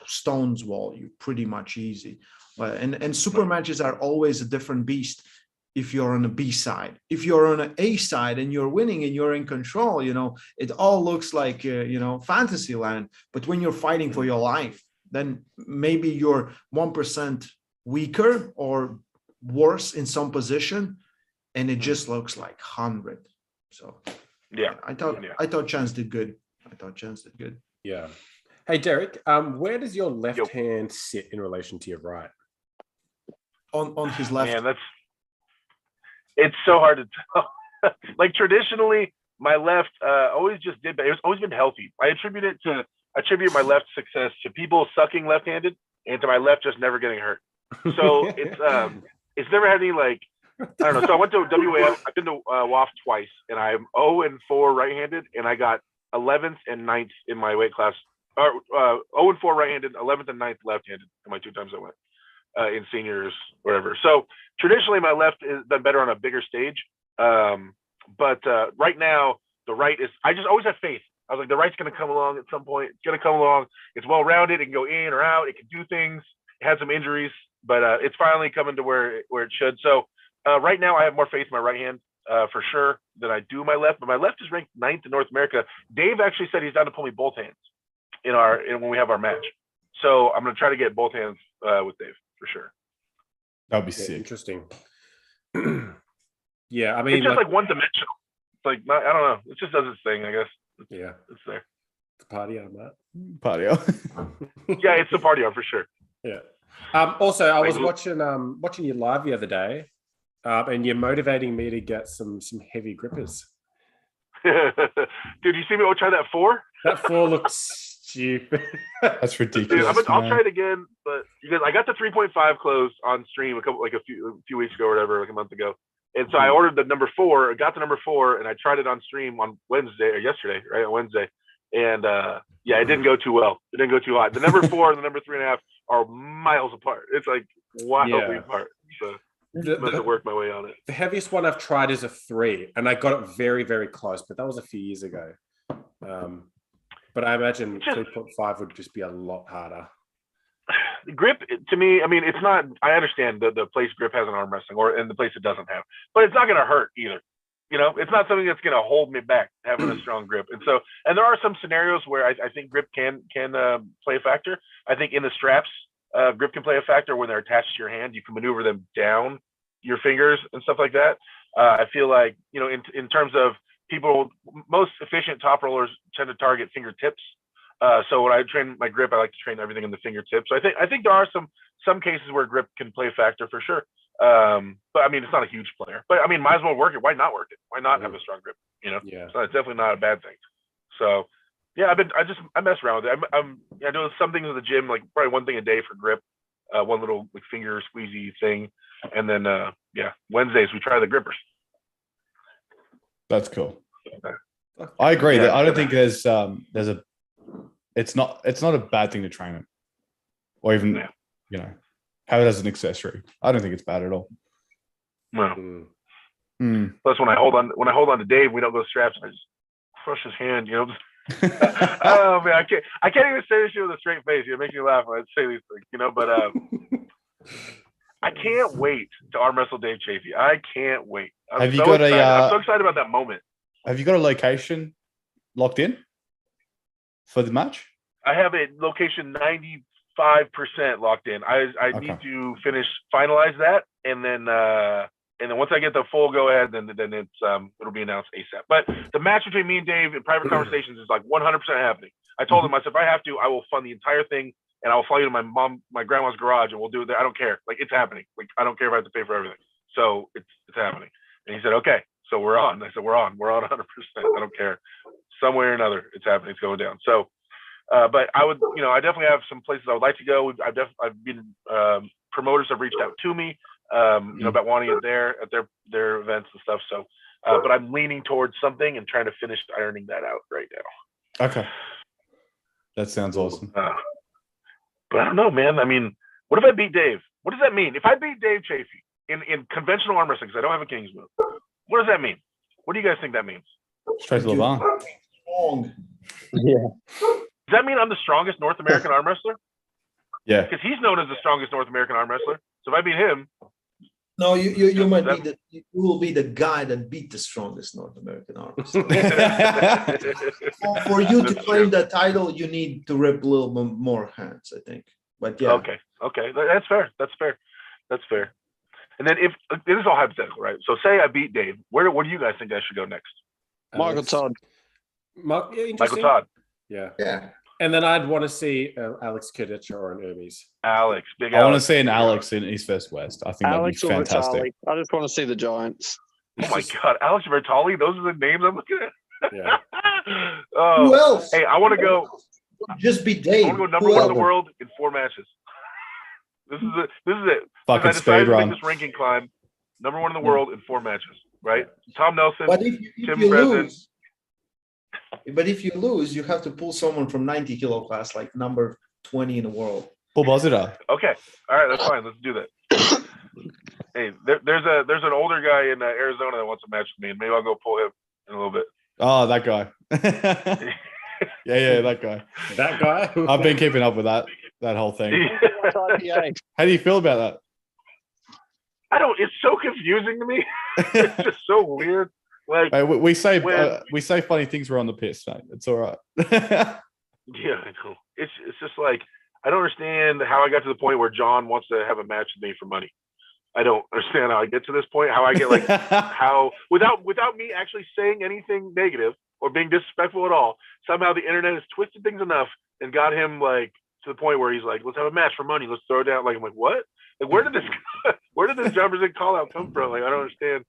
stones wall you, pretty much easy. And super matches are always a different beast. If you're on a B side, if you're on an A side and you're winning and you're in control, it all looks like fantasy land. But when you're fighting for your life, then maybe you're 1% weaker or worse in some position, and it just looks like 100. So I thought Chance did good. Yeah. Hey Derek, where does your left hand sit in relation to your right? On his left. Man, it's so hard to tell. Like traditionally, my left always just did, but it's always been healthy. I attribute my left success to people sucking left-handed and to my left just never getting hurt. So it's never had any like I don't know. So I went to WAF. I've been to WAF twice, and I'm 0-4 right-handed, and I got 11th and 9th in my weight class. 0-4 right-handed, 11th and 9th left-handed in my 2 times I went in seniors, wherever. So traditionally, my left has done better on a bigger stage. But right now, the right is. I just always have faith. I was like, the right's going to come along at some point. It's going to come along. It's well-rounded. It can go in or out. It can do things. It had some injuries, but it's finally coming to where it should. So right now, I have more faith in my right hand for sure than I do my left. But my left is ranked 9th in North America. Dave actually said he's down to pull me both hands when we have our match. So I'm going to try to get both hands with Dave for sure. That'd be sick. Interesting. Yeah, I mean, it's just like one-dimensional. It's like I don't know. It just does its thing, I guess. Yeah, it's there. The party on that. Patio. Yeah, it's the party on for sure. Yeah. Also, I was watching you live the other day, and you're motivating me to get some heavy grippers. Dude, you see me? I'll try that 4. That 4 looks stupid. That's ridiculous. Dude, I'll try it again, but because I got the 3.5 closed on stream a few weeks ago or whatever, like a month ago. And so I ordered the number 4, got the number 4, and I tried it on stream on Wednesday or yesterday, right? On Wednesday. And it didn't go too well. It didn't go too hot. The number 4 and the number 3.5 are miles apart. It's like wildly apart. So I must have worked my way on it. The heaviest one I've tried is a 3, and I got it very, very close, but that was a few years ago. But I imagine 3.5 would just be a lot harder. The grip, to me, I mean, it's not. I understand the place grip has an arm wrestling, and the place it doesn't have, but it's not going to hurt either. You know, it's not something that's going to hold me back having a strong grip. And there are some scenarios where I think grip can play a factor. I think in the straps, grip can play a factor when they're attached to your hand. You can maneuver them down your fingers and stuff like that. I feel like, in terms of people, most efficient top rollers tend to target fingertips. So when I train my grip, I like to train everything in the fingertips. So I think there are some cases where grip can play a factor for sure. But I mean, it's not a huge player. But I mean, might as well work it. Why not work it? Why not have a strong grip? Yeah. So it's definitely not a bad thing. So yeah, I mess around with it. I do some things in the gym, like probably one thing a day for grip, one little like finger squeezy thing, and then Wednesdays we try the grippers. That's cool. I agree. Yeah, I don't think there's a. It's not a bad thing to train it, or even have it as an accessory. I don't think it's bad at all. No. Plus, when I hold on to Dave, we don't go straps. I just crush his hand. Oh man, I can't even say this shit with a straight face. It makes me laugh when I say these things. But I can't wait to arm wrestle Dave Chafee. I can't wait. I'm so excited about that moment. Have you got a location locked in for the match? I have a location 95% locked in. I need to finalize that, and then once I get the full go ahead, then it's it'll be announced ASAP. But the match between me and Dave in private conversations is like 100% happening. I told him, I said, if I have to, I will fund the entire thing, and I'll fly you to my grandma's garage, and we'll do it there. I don't care. Like, it's happening. Like, I don't care if I have to pay for everything. So it's happening. And he said, okay. So we're on. I said, we're on 100%. I don't care. Some way or another, it's happening. It's going down. So, but I would, I definitely have some places I would like to go. I've been, promoters have reached out to me, about wanting it there at their events and stuff. So, but I'm leaning towards something and trying to finish ironing that out right now. Okay. That sounds awesome. But I don't know, man. I mean, what if I beat Dave? What does that mean? If I beat Dave Chafee in conventional arm wrestling, because I don't have a King's move, what does that mean? What do you guys think that means? Straight to the barn. Yeah. Does that mean I'm the strongest North American arm wrestler? Yeah. Because he's known as the strongest North American arm wrestler. So if I beat him, no, you might be you will be the guy that beat the strongest North American arm wrestler. For you to claim that title, you need to rip a little bit more hands, I think. But yeah. Okay. That's fair. And then if this is all hypothetical, right? So say I beat Dave, where do you guys think I should go next? Michael Todd. Michael Todd. Yeah. And then I'd want to see Alex Kadicha or an Hermes. Alex, big. I want to see an Alex in East vs West. I think Alex that'd be fantastic. I just want to see the Giants. Oh my God, Alex Bertali. Those are the names I'm looking at. Yeah. Who else? Hey, I want to go. Just be Dave. I want to go number one in the world in 4 matches. This is it. Fucking I decided speed to run. make this ranking climb. number one in the world in 4 matches, right? Tom Nelson, But if Tim you Breslin. lose, but if you lose, you have to pull someone from 90 kilo class, like number 20 in the world. Paul Bozita. Okay, all right, that's fine. Let's do that. Hey, there's an older guy in Arizona that wants a match with me, and maybe I'll go pull him in a little bit. Oh, that guy. yeah, that guy. That guy. I've been keeping up with that whole thing. How do you feel about that? I don't. It's so confusing to me. It's just so weird. Like Hey, we say funny things. We're on the piss, mate. It's all right. Yeah, I know. It's just like I don't understand how I got to the point where John wants to have a match with me for money. I don't understand how I get to this point. How I get like how without me actually saying anything negative or being disrespectful at all. Somehow the internet has twisted things enough and got him like to the point where he's like, let's have a match for money. Let's throw it down. Like I'm like, what? Like where did this John Brazil call out come from? Like I don't understand.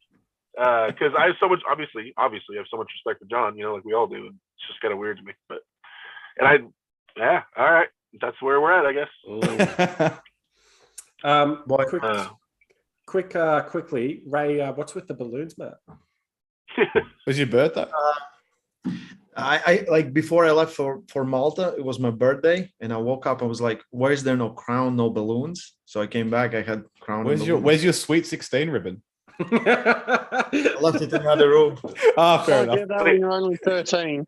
Because I have so much obviously I have so much respect for John, you know, like we all do. And it's just kind of weird to me. But all right. That's where we're at, I guess. Quickly, Ray, what's with the balloons, Matt? Was your birthday? I like before I left for Malta, it was my birthday, and I woke up. I was like, "Why is there no crown, no balloons?" So I came back. I had crown. Where's your sweet 16 ribbon? I left it in another room. Ah, fair enough. Get that when you're only 13.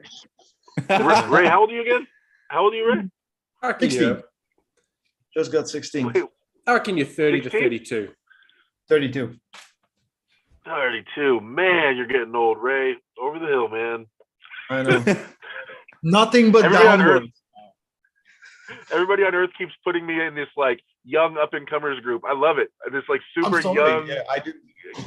Ray, how old are you again? How old are you, Ray? 16. Just got 16. Wait, I reckon you're 30 to 16? 32. 32. 32. Man, you're getting old, Ray. Over the hill, man. I know. Nothing but Everybody on downward. Everybody on Earth keeps putting me in this like young up and comers group. I love it. This like super young,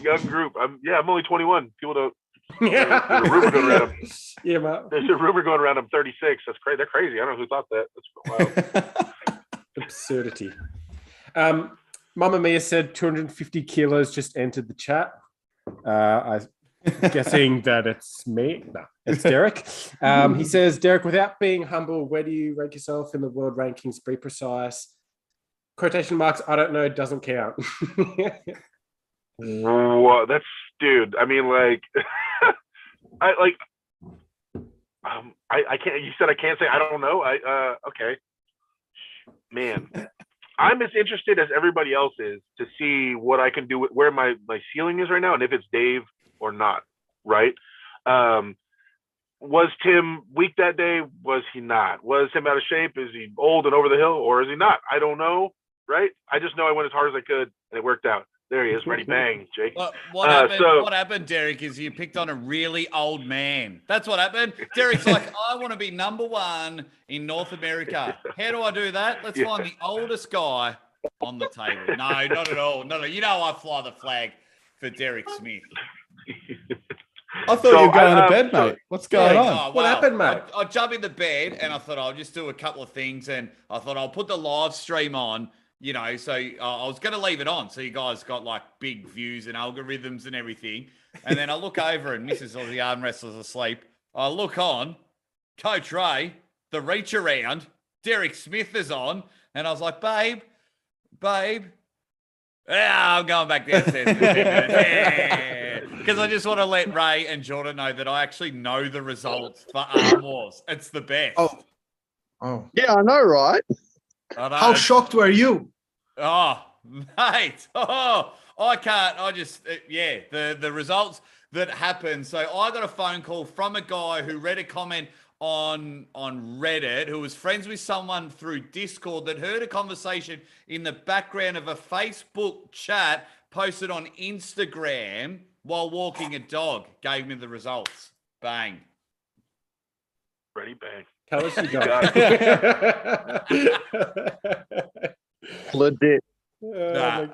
young group. I'm only 21. People don't. There's a rumor going around. Yeah, man. There's a rumor going around. I'm 36. That's crazy. They're crazy. I don't know who thought that. That's wild. Absurdity. Mamma Mia said 250 kilos just entered the chat. I'm guessing that it's me. No, it's Derek. He says, Derek, without being humble, where do you rank yourself in the world rankings? Be precise. Quotation marks, I don't know, doesn't count. Well, that's dude. I mean, like, I can't. You said I can't say I don't know. Okay, man. I'm as interested as everybody else is to see what I can do with where my ceiling is right now, and if it's Dave or not. Right? Was Tim weak that day? Was he not? Was Tim out of shape? Is he old and over the hill, or is he not? I don't know. Right? I just know I went as hard as I could, and it worked out. There he is, ready, bang, Jake. What happened, Derek, is you picked on a really old man. That's what happened. Derek's like, I want to be number one in North America. How do I do that? Let's find the oldest guy on the table. No, not at all. No. You know I fly the flag for Derek Smith. I thought you were going to bed, mate. What's going on? What happened, mate? I jump in the bed and I thought I'll just do a couple of things, and I thought I'll put the live stream on. You know, so I was going to leave it on so you guys got like big views and algorithms and everything. And then I look over and Mrs. of the arm wrestlers asleep. I look on, Coach Ray, the reach around, Derek Smith is on. And I was like, babe, I'm going back downstairs in 10 minutes. Because I just want to let Ray and Jordan know that I actually know the results for Arm Wars. It's the best. Oh. Yeah, I know, right? How shocked were you? Oh, mate. Oh, I can't. I just, the results that happened. So I got a phone call from a guy who read a comment on Reddit, who was friends with someone through Discord, that heard a conversation in the background of a Facebook chat posted on Instagram while walking a dog. Gave me the results. Bang. Ready, bang. Tell us you got Legit. If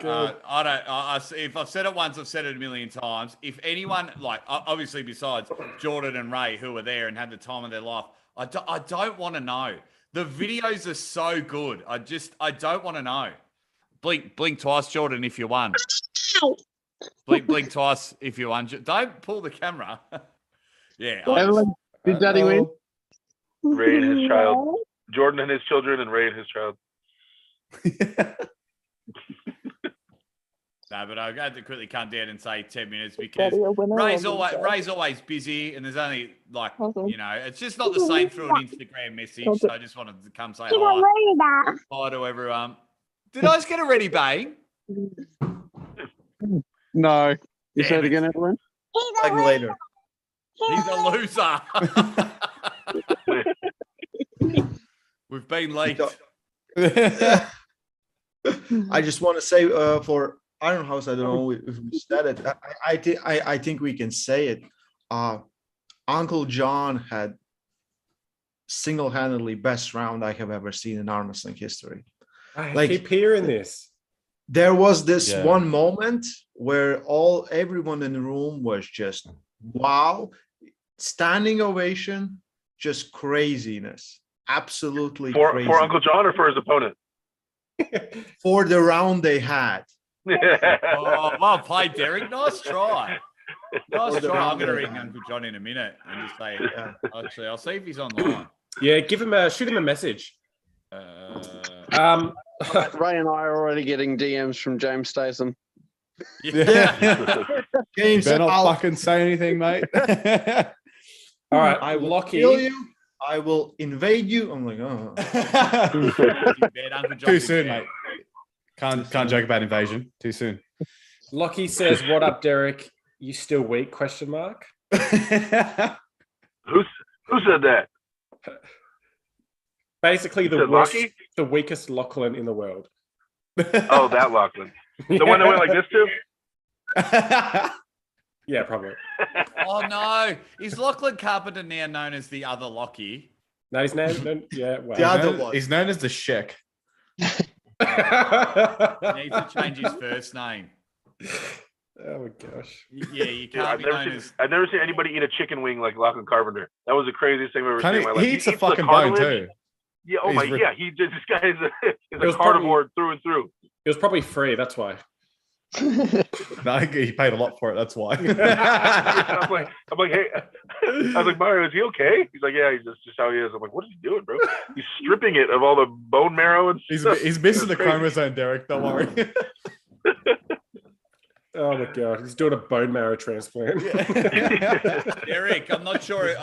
I've said it once, I've said it a million times. If anyone, like, obviously besides Jordan and Ray, who were there and had the time of their life, I don't want to know. The videos are so good. I don't want to know. Blink twice, Jordan, if you won. Blink twice if you won. Don't pull the camera. Yeah. Evelyn, did Daddy win? Ray and his child. Jordan and his children, and Ray and his child. No, but I had to quickly come down and say 10 minutes because Ray's always busy, and there's only like it's just not the same through an Instagram message. So I just wanted to come say hi to everyone. Did I just get a ready bang? No. You say it again, Evelyn? Like later. He's a loser. We've been late. I just want to say for Iron House, I don't know if we said it. I think we can say it. Uncle John had single-handedly best round I have ever seen in arm wrestling history. I keep hearing this. There was this one moment where everyone in the room was just wow, standing ovation, just craziness, absolutely crazy. For Uncle John or for his opponent? For the round they had. Well played, Derek. Nice try. Nice try. I'm going to ring Uncle John in a minute and just say, actually, I'll see if he's online. Yeah, shoot him a message. Ray and I are already getting DMs from James Statham. Yeah. James, better not fucking say anything, mate. All right, I will kill you. I will invade you. I'm like, oh. Too soon, mate. Can't joke about invasion. Too soon. Lockie says, "What up, Derek? You still weak?" Question mark. Who said that? Basically, the weakest Lachlan in the world. Oh, that Lachlan. The one that went like this too? Yeah, probably. Oh, no. Is Lachlan Carpenter now known as the other Lockie? No, he's known. Yeah, well. The other one. He's known as the Sheck. He needs to change his first name. Oh, my gosh. Yeah, you can't be known as... I've never seen anybody eat a chicken wing like Lachlan Carpenter. That was the craziest thing I've ever seen in my life. He eats the fucking bone, too. Yeah, this guy is a carnivore through and through. It was probably free, that's why. No, he paid a lot for it, that's why. I'm like, hey, I was like, Mario, is he okay? He's like, yeah, he's just how he is. I'm like, what is he doing, bro? He's stripping it of all the bone marrow and stuff. He's missing the chromosome, Derek, don't worry. Oh my god, he's doing a bone marrow transplant. Eric, I'm not sure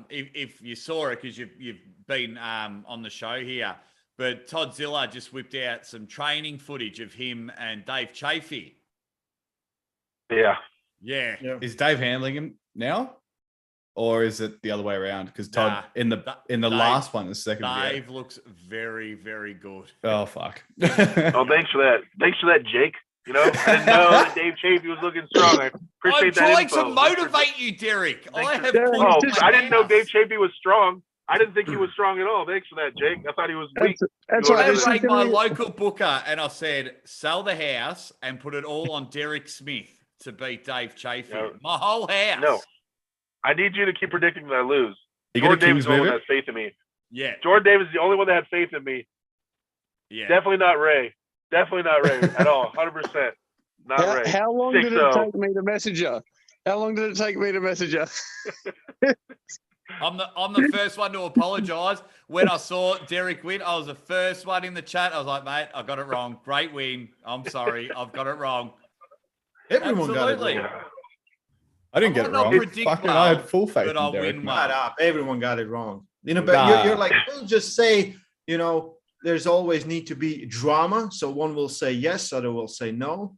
if you saw it because you've been on the show here, but Todd Zilla just whipped out some training footage of him and Dave Chafee. Yeah. Is Dave handling him now, or is it the other way around? Because Todd in the last one, the second Dave looks very, very good. Oh fuck! Oh, thanks for that. Thanks for that, Jake. You know, I didn't know that Dave Chafee was looking strong. I appreciate that. I'm trying to motivate you, Derek. I didn't know Dave Chafee was strong. I didn't think he was strong at all. Thanks for that, Jake. I thought he was weak. I rang my local booker and I said, sell the house and put it all on Derek Smith to beat Dave Chafee. No. My whole house. No. I need you to keep predicting that I lose. Jordan Davis is the only one that has faith in me. Yeah. Jordan Davis is the only one that had faith in me. Yeah. Definitely not Ray. Definitely not Ray at all. 100%. Not Ray. How long did it take me to message you? How long did it take me to message you? I'm the first one to apologise. When I saw Derek win, I was the first one in the chat. I was like, mate, I got it wrong. Great win. I'm sorry. I've got it wrong. Everyone got it wrong. I didn't get it wrong. Fucking, I had full faith in Derek. Shut up. Everyone got it wrong. You know, but you're like, don't just say, you know, there's always need to be drama. So one will say yes, other will say no.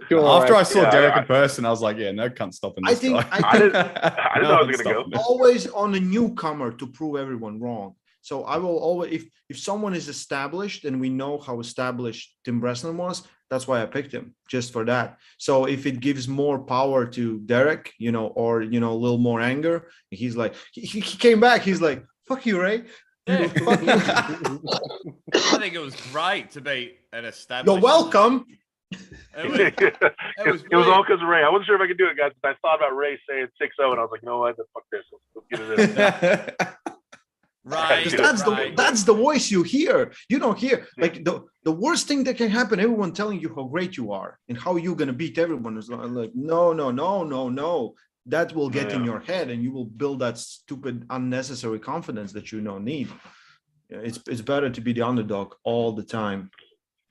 After I saw Derek in person, I was like, yeah, no cunt stopping this guy. I didn't know I was going to go. Always on a newcomer to prove everyone wrong. So I will always, if someone is established and we know how established Tim Breslin was, that's why I picked him, just for that. So if it gives more power to Derek, you know, or, you know, a little more anger, he's like, he came back, he's like, fuck you, Ray. Yeah. Fuck you. I think it was great to be an established. You're welcome. It was all because of Ray. I wasn't sure if I could do it, guys. But I thought about Ray saying 6-0, and I was like, no, what? Fuck this. Let's get it in. Right. That's the voice you hear. You don't hear like the worst thing that can happen. Everyone telling you how great you are and how you're gonna beat everyone is like no. That will get in your head, and you will build that stupid, unnecessary confidence that you don't need. It's better to be the underdog all the time.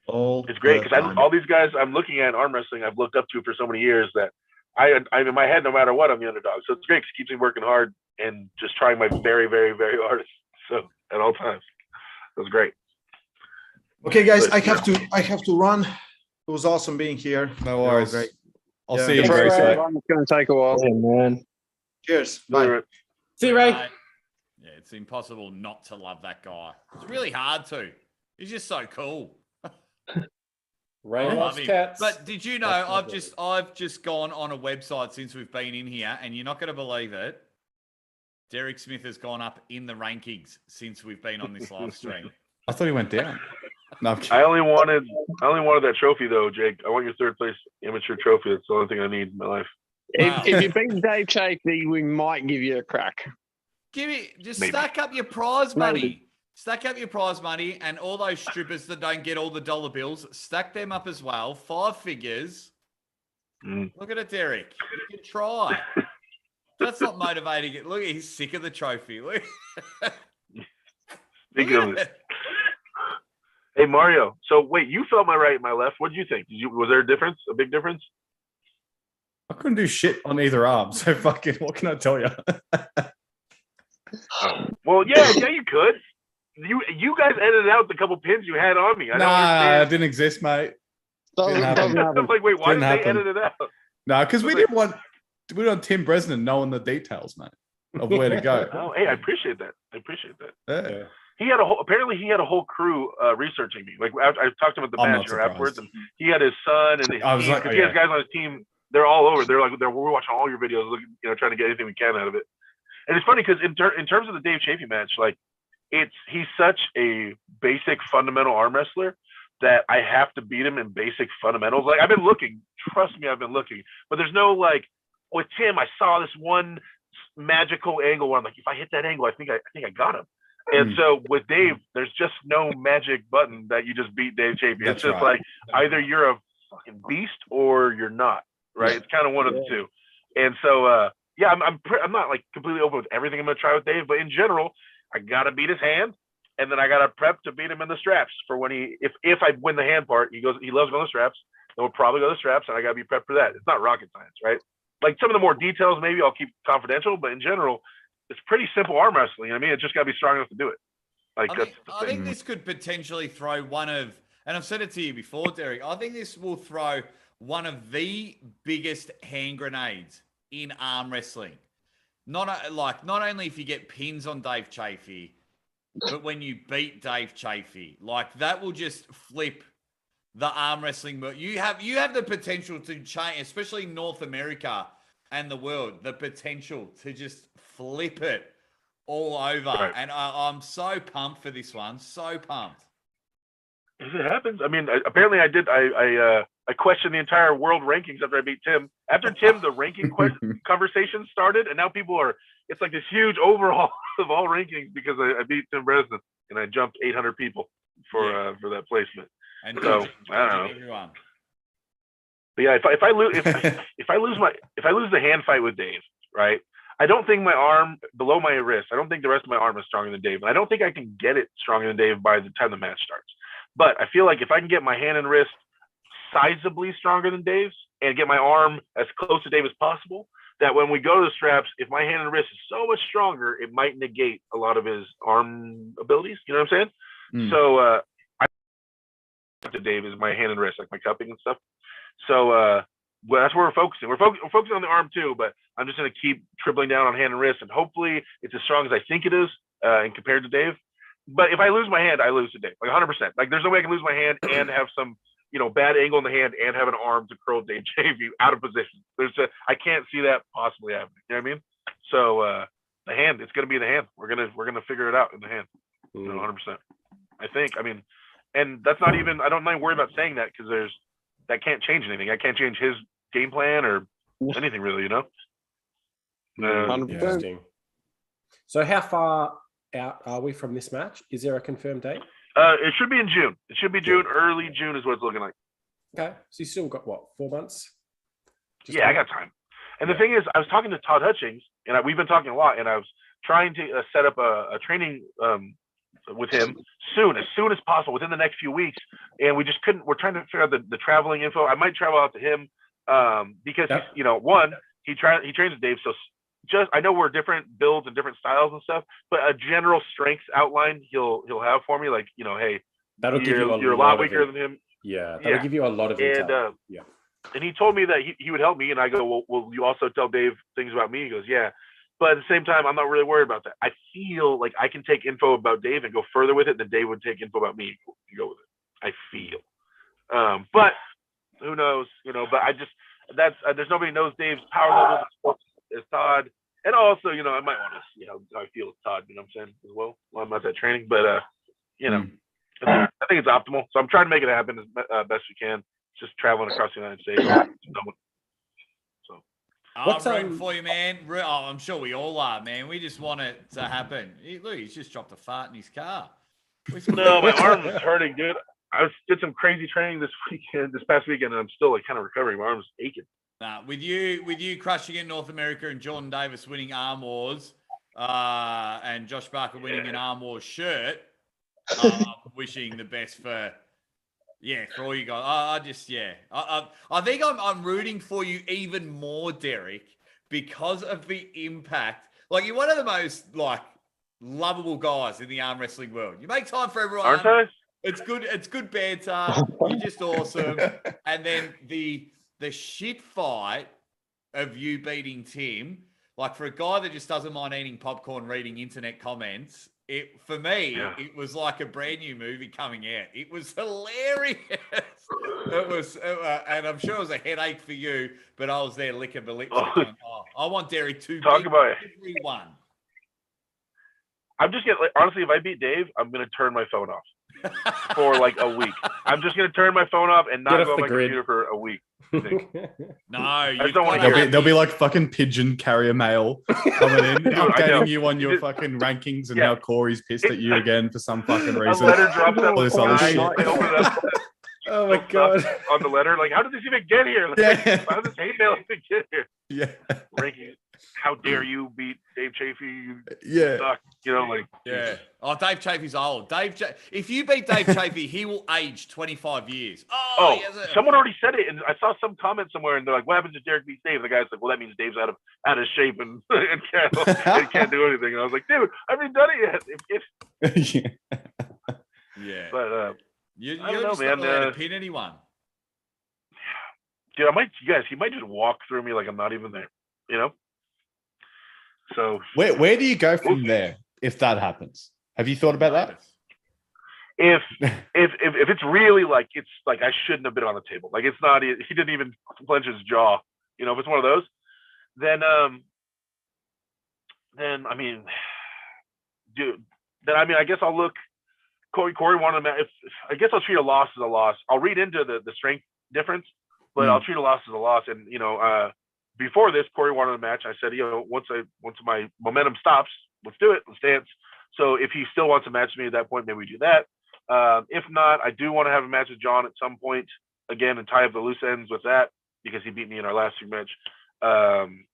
It's great because all these guys I'm looking at in arm wrestling, I've looked up to for so many years that I'm in my head, no matter what, I'm the underdog. So it's great because it keeps me working hard and just trying my very, very, very hardest. So at all times, it was great. Okay, guys, I have to run. It was awesome being here. No worries. Great. I'll see you in Grace. It's going to take a while. Yeah, man. Cheers. Bye. See you, Ray. Yeah, it's impossible not to love that guy. It's really hard to. He's just so cool. Ray I love loves him. cats. But did you know I've just gone on a website since we've been in here, and you're not going to believe it. Derek Smith has gone up in the rankings since we've been on this live stream. I thought he went down. No, I only wanted that trophy though, Jake. I want your third place amateur trophy. That's the only thing I need in my life. Wow. If you beat Dave Chafee, we might give you a crack. Stack up your prize money. Stack up your prize money, and all those strippers that don't get all the dollar bills, stack them up as well. 5 figures. Look at it, Derek. You can try. That's not motivating it. Look, he's sick of the trophy. Look. Speaking of it. Hey, Mario. So, wait, you felt my right and my left. What did you think? Was there a difference? A big difference? I couldn't do shit on either arm. So fucking, what can I tell you? Well, yeah, you could. You guys edited out the couple pins you had on me. Nah, it didn't exist, mate. I'm like, wait, why did they edit it out? No, because we didn't want Tim Bresnan knowing the details, mate, of where to go. Oh, hey, I appreciate that. Yeah. He had apparently he had a whole crew researching me. Like I talked to him at the match afterwards, and he had his son and he has guys on his team. They're all over. We're watching all your videos, looking, trying to get anything we can out of it. And it's funny because in terms of the Dave Chafee match, like he's such a basic fundamental arm wrestler that I have to beat him in basic fundamentals. Like I've been looking, trust me, I've been looking, but there's no like with Tim. I saw this one magical angle where I'm like, if I hit that angle, I think I got him. And so with Dave, there's just no magic button that you just beat Dave Chafee. It's just like either you're a fucking beast or you're not, right? Yeah. It's kind of one of the two. And so, I'm not like completely open with everything I'm gonna try with Dave, but in general, I gotta beat his hand, and then I gotta prep to beat him in the straps for when if I win the hand part, he loves going to straps, then we'll probably go to straps, and I gotta be prepped for that. It's not rocket science, right? Like some of the more details, maybe I'll keep confidential, but in general, it's pretty simple arm wrestling. I mean, it just got to be strong enough to do it. I think this could potentially throw one of, and I've said it to you before, Derek, I think this will throw one of the biggest hand grenades in arm wrestling. Not only if you get pins on Dave Chafee, but when you beat Dave Chafee, like that will just flip the arm wrestling. But you have the potential to change, especially North America and the world, the potential to just flip it all over. Right. And I'm so pumped for this one. So pumped. If it happens, I mean, apparently I did. I questioned the entire world rankings after I beat Tim. After Tim, the ranking conversation started, and now people it's like this huge overhaul of all rankings because I beat Tim Bresnan and I jumped 800 people for that placement. And so I don't know. Everyone. But yeah, if I lose the hand fight with Dave, right? I don't think my arm below my wrist. I don't think the rest of my arm is stronger than Dave, and I don't think I can get it stronger than Dave by the time the match starts. But I feel like if I can get my hand and wrist sizably stronger than Dave's and get my arm as close to Dave as possible, that when we go to the straps, if my hand and wrist is so much stronger, it might negate a lot of his arm abilities. You know what I'm saying? So I to Dave is my hand and wrist, like my cupping and stuff. So well, that's where we're focusing. We're focusing on the arm too, but I'm just going to keep tripling down on hand and wrist, and hopefully it's as strong as I think it is and compared to Dave. But if I lose my hand, I lose to Dave, like 100%. Like there's no way I can lose my hand and have some, bad angle in the hand and have an arm to curl Dave Chafee out of position. I can't see that possibly happening. You know what I mean? So the hand, it's going to be the hand. We're gonna figure it out in the hand. 100%. I think. I mean, and that's not even. I don't mind worry about saying that because that can't change anything. I can't change his game plan or anything really. Interesting. So how far out are we from this match? Is there a confirmed date? It should be in June. It should be June. Early June is what it's looking like. Okay. So you still got what, 4 months? I got time. And the thing is, I was talking to Todd Hutchings, and we've been talking a lot, and I was trying to set up a training with him soon, as possible, within the next few weeks. And we just couldn't. We're trying to figure out the traveling info. I might travel out to him because he's, you know, one, he trains with Dave, so just I know we're different builds and different styles and stuff, but a general strengths outline he'll have for me, like, you know, hey, that'll give you you're a lot weaker than him. Yeah, that'll give you a lot of intel. And he told me that he would help me, and I go, well, will you also tell Dave things about me? He goes, yeah. But at the same time, I'm not really worried about that. I feel like I can take info about Dave and go further with it than Dave would take info about me and go with it. I feel. But who knows? You know, but I just, there's nobody knows Dave's power levels as Todd. And also, you know, I might want to see how I feel with Todd, you know what I'm saying, as well, while I'm at that training. But, you know, I think it's optimal. So I'm trying to make it happen as best we can. Just traveling across the United States. So I'm rooting for you, man. I'm sure we all are, man. We just want it to happen. Look, he's just dropped a fart in his car. No, my arm is hurting, dude. I did some crazy training this past weekend, and I'm still like kind of recovering. My arm's aching. Nah, with you crushing in North America and Jordan Davis winning Arm Wars, and Josh Barker winning an Arm Wars shirt, I'm wishing the best for all you guys. I think I'm rooting for you even more, Derek, because of the impact. Like, you're one of the most lovable guys in the arm wrestling world. You make time for everyone. Aren't I? It's good banter. You're just awesome. And then the shit fight of you beating Tim, like, for a guy that just doesn't mind eating popcorn, reading internet comments, it was like a brand new movie coming out. It was hilarious. And I'm sure it was a headache for you, but I was there licking my lips. Going, I want Derek to beat everyone. I'm just getting, honestly, if I beat Dave, I'm gonna turn my phone off for like a week. I'm just gonna turn my phone off and not go on my computer for a week. No, I just don't want to there'll be like fucking pigeon carrier mail coming in, updating you on your fucking rankings and how Corey's pissed at you again for some fucking reason. A letter drops out. All this other shit. I open it up. Oh my god! On the letter, like, how did this even get here? Like, how did this hate mail even get here? Yeah. Ranking. How dare you beat Dave Chafee? You suck. You know, like. Yeah. Oh, Dave Chafee's old. If you beat Dave Chafee, he will age 25 years. Oh, someone already said it, and I saw some comment somewhere, and they're like, "What happens if Derek beats Dave?" And the guy's like, "Well, that means Dave's out of shape and can't do anything." And I was like, "Dude, I haven't done it yet." Yeah. But you're I don't know, just man. not allowed to pin anyone. Dude, he might just walk through me like I'm not even there. You know. So where do you go from there if that happens? Have you thought about that? If it's really like, it's like I shouldn't have been on the table, like it's not, he didn't even clench his jaw, you know, if it's one of those, then I mean, dude, I guess I'll look. Corey wanted to, I guess I'll treat a loss as a loss. I'll read into the strength difference, but I'll treat a loss as a loss. And you know, before this, Corey wanted a match. I said, you know, once my momentum stops, let's do it. Let's dance. So if he still wants a match with me at that point, maybe we do that. If not, I do want to have a match with John at some point again and tie up the loose ends with that because he beat me in our last few match. You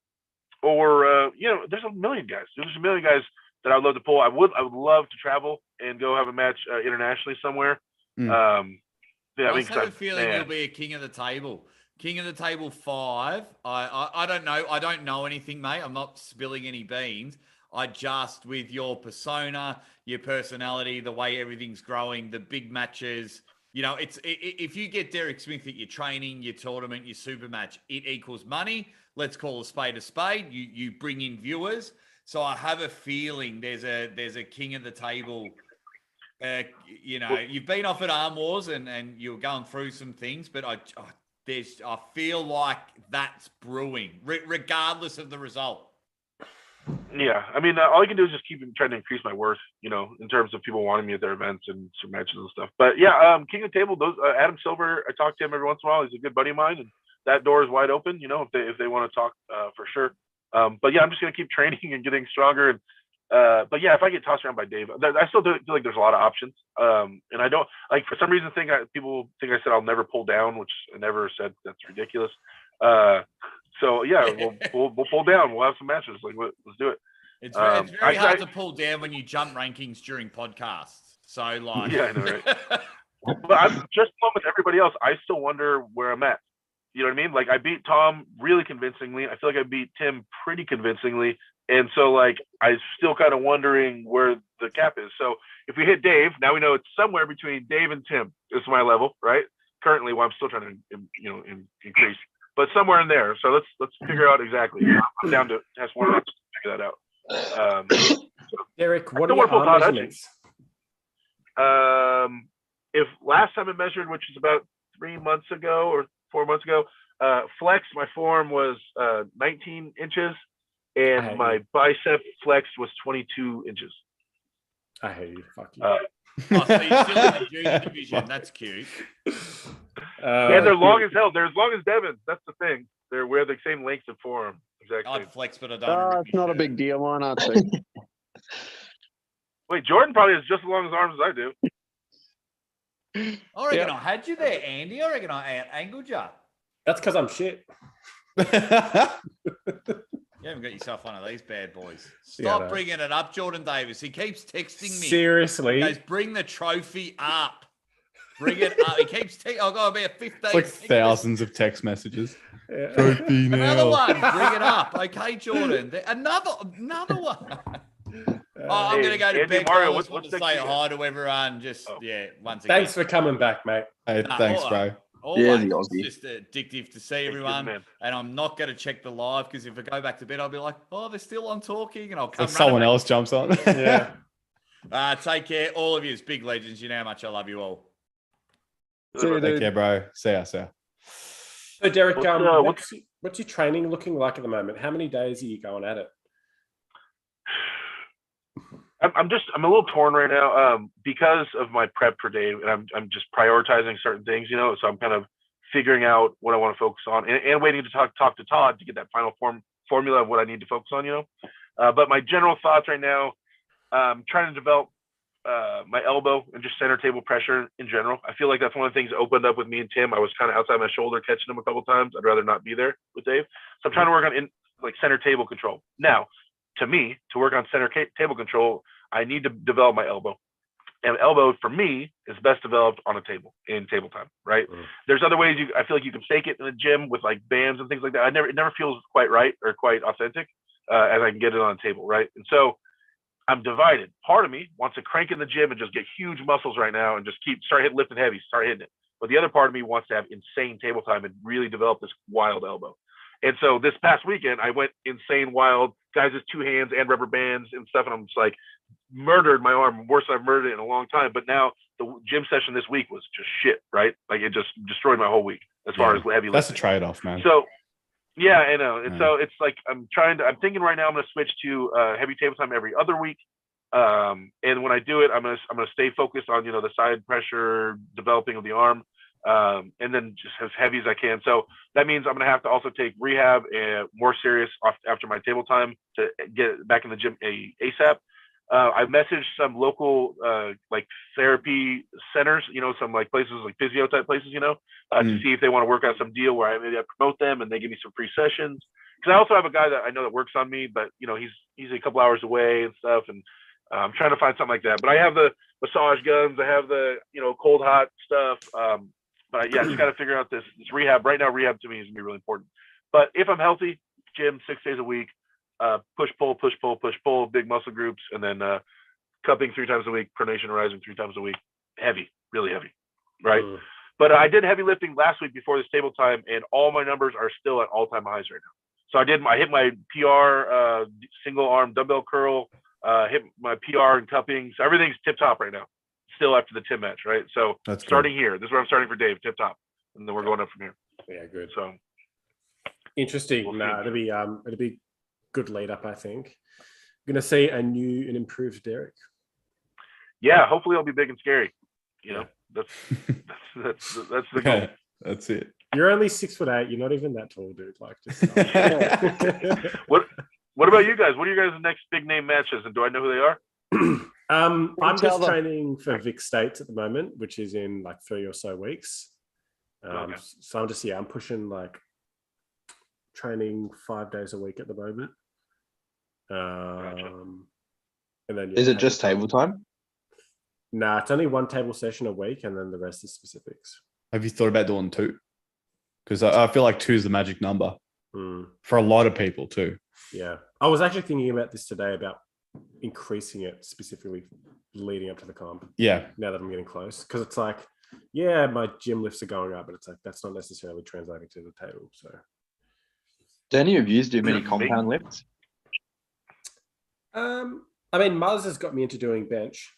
know, there's a million guys. There's a million guys that I'd love to pull. I would love to travel and go have a match internationally somewhere. I have a feeling you'll be a king of the table. King of the Table 5. I don't know. I don't know anything, mate. I'm not spilling any beans. I just, with your persona, your personality, the way everything's growing, the big matches, you know, if you get Derek Smith at your training, your tournament, your super match, it equals money. Let's call a spade a spade. You bring in viewers. So I have a feeling there's a King of the Table. You know, you've been off at Arm Wars and you're going through some things, but I feel like that's brewing, regardless of the result. Yeah, I mean, all I can do is just keep trying to increase my worth, you know, in terms of people wanting me at their events and some matches and stuff. But yeah, King of the Table, those Adam Silver, I talk to him every once in a while. He's a good buddy of mine, and that door is wide open, you know, if they want to talk for sure. But yeah, I'm just gonna keep training and getting stronger. And but yeah, if I get tossed around by Dave, I still feel like there's a lot of options. And I don't, like, for some reason people think I said I'll never pull down, which I never said. That's ridiculous. So yeah, we'll pull down. We'll have some matches. Like, let's do it. It's very hard to pull down when you jump rankings during podcasts. So like, yeah, I know, right? But I'm just along with everybody else. I still wonder where I'm at. You know what I mean? Like I beat Tom really convincingly. I feel like I beat Tim pretty convincingly. And so like I'm still kind of wondering where the cap is. So if we hit Dave, now we know it's somewhere between Dave and Tim is my level, right? Currently, well, I'm still trying to increase, but somewhere in there. So let's figure out exactly. I'm down to test one to figure that out. Derek, what are your arm measurements? If last time I measured, which is about 3 months ago or 4 months ago, flex, my forearm was 19 inches and my bicep flex was 22 inches. I hate you. Fuck you. so you're still in the junior division. That's cute. And they're long as hell. They're as long as Devin's. That's the thing. We're the same length of forearm. Exactly. I'd flex, but I don't. It's not a big deal. Why not? See? Wait, Jordan probably has just as long as arms as I do. I reckon I had you there, Andy. I reckon I angled you. That's because I'm shit. You haven't got yourself one of these bad boys. Stop bringing it up, Jordan Davis. He keeps texting me. Seriously? He goes, bring the trophy up. Bring it up. He keeps texting. I've got about 15. It's like thousands of text messages. Trophy now. Another one. Bring it up. Okay, Jordan. Another one. I'm going to go to bed. I just want to say hi to everyone. Just, once again. Thanks for coming back, mate. Hey, thanks, bro. Always. It's just addictive to see everyone. And I'm not going to check the live because if I go back to bed, I'll be like, oh, they're still on talking. And I'll come. Like someone else jumps on. Yeah. Take care. All of you as big legends. You know how much I love you all. Take care, bro. See ya. So, Derek, what's your training looking like at the moment? How many days are you going at it? I'm a little torn right now because of my prep for Dave, and I'm just prioritizing certain things, so I'm kind of figuring out what I want to focus on and waiting to talk to Todd to get that final formula of what I need to focus on, but my general thoughts right now, trying to develop my elbow and just center table pressure in general. I feel like that's one of the things that opened up with me and Tim. I was kind of outside my shoulder catching him a couple of times. I'd rather not be there with Dave. So I'm trying to work on center table control. Now, to me, to work on center table control, I need to develop my elbow. And elbow, for me, is best developed on a table in table time, right? There's other ways I feel like you can fake it in the gym with like bands and things like that. It never feels quite right or quite authentic as I can get it on a table, right? And so I'm divided. Part of me wants to crank in the gym and just get huge muscles right now and just start lifting heavy, start hitting it. But the other part of me wants to have insane table time and really develop this wild elbow. And so this past weekend, I went insane wild, guys with 2 hands and rubber bands and stuff. And I'm just like, murdered my arm, worse than I've murdered it in a long time. But now the gym session this week was just shit, right? Like it just destroyed my whole week as far as heavy lifting. That's a trade-off, man. So, yeah, I know. And so it's like, I'm thinking right now I'm going to switch to heavy table time every other week. And when I do it, I'm going to stay focused on, the side pressure, developing of the arm. And then just as heavy as I can. So that means I'm going to have to also take rehab and more serious after my table time to get back in the gym ASAP. I messaged some local like therapy centers, some like places like physio type places, to see if they want to work out some deal where I promote them and they give me some free sessions. Because I also have a guy that I know that works on me, but he's a couple hours away and stuff, and I'm trying to find something like that. But I have the massage guns, I have the cold hot stuff. But yeah, I just got to figure out this rehab. Right now, rehab to me is gonna be really important. But if I'm healthy, gym 6 days a week. Push, pull, big muscle groups, and then cupping 3 times a week, pronation rising 3 times a week. Heavy, really heavy, right? But I did heavy lifting last week before this table time, and all my numbers are still at all-time highs right now. So I hit my PR single arm dumbbell curl, hit my PR in cupping. So everything's tip top right now. Still after the Tim match, right? So that's starting here. This is where I'm starting for Dave, tip top, and then we're going up from here. Yeah, good. So interesting. It'll be good lead up, I think. We're gonna see an improved Derek. Yeah, hopefully I'll be big and scary. That's the goal. That's it. You're only 6'8". You're not even that tall, dude. Like, just What about you guys? What are you guys' next big name matches, and do I know who they are? I'm just training for Vic States at the moment, which is in like 3 or so weeks. So I'm pushing like training 5 days a week at the moment. And then Is it just table time? Nah, it's only one table session a week, and then the rest is specifics. Have you thought about doing 2? Because I feel like 2 is the magic number for a lot of people too. Yeah, I was actually thinking about this today about increasing it specifically leading up to the comp. Yeah. Now that I'm getting close, because it's like, yeah, my gym lifts are going up, but it's like that's not necessarily translating to the table. So, do any of you do many compound lifts? I mean, Muzz has got me into doing bench.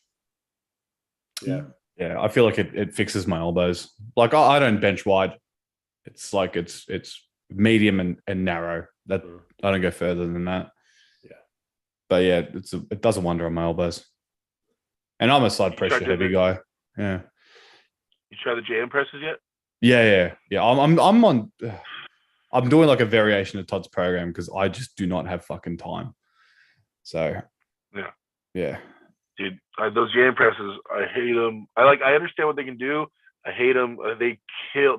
Yeah. Yeah, I feel like it fixes my elbows. Like I don't bench wide. It's like it's medium and narrow. That I don't go further than that. Yeah. But yeah, it does a wonder on my elbows. And I'm a side pressure heavy guy. Yeah. You try the jam presses yet? Yeah. I'm doing like a variation of Todd's program because I just do not have fucking time. So yeah. Dude, those jam presses, I hate them. I understand what they can do. I hate them. They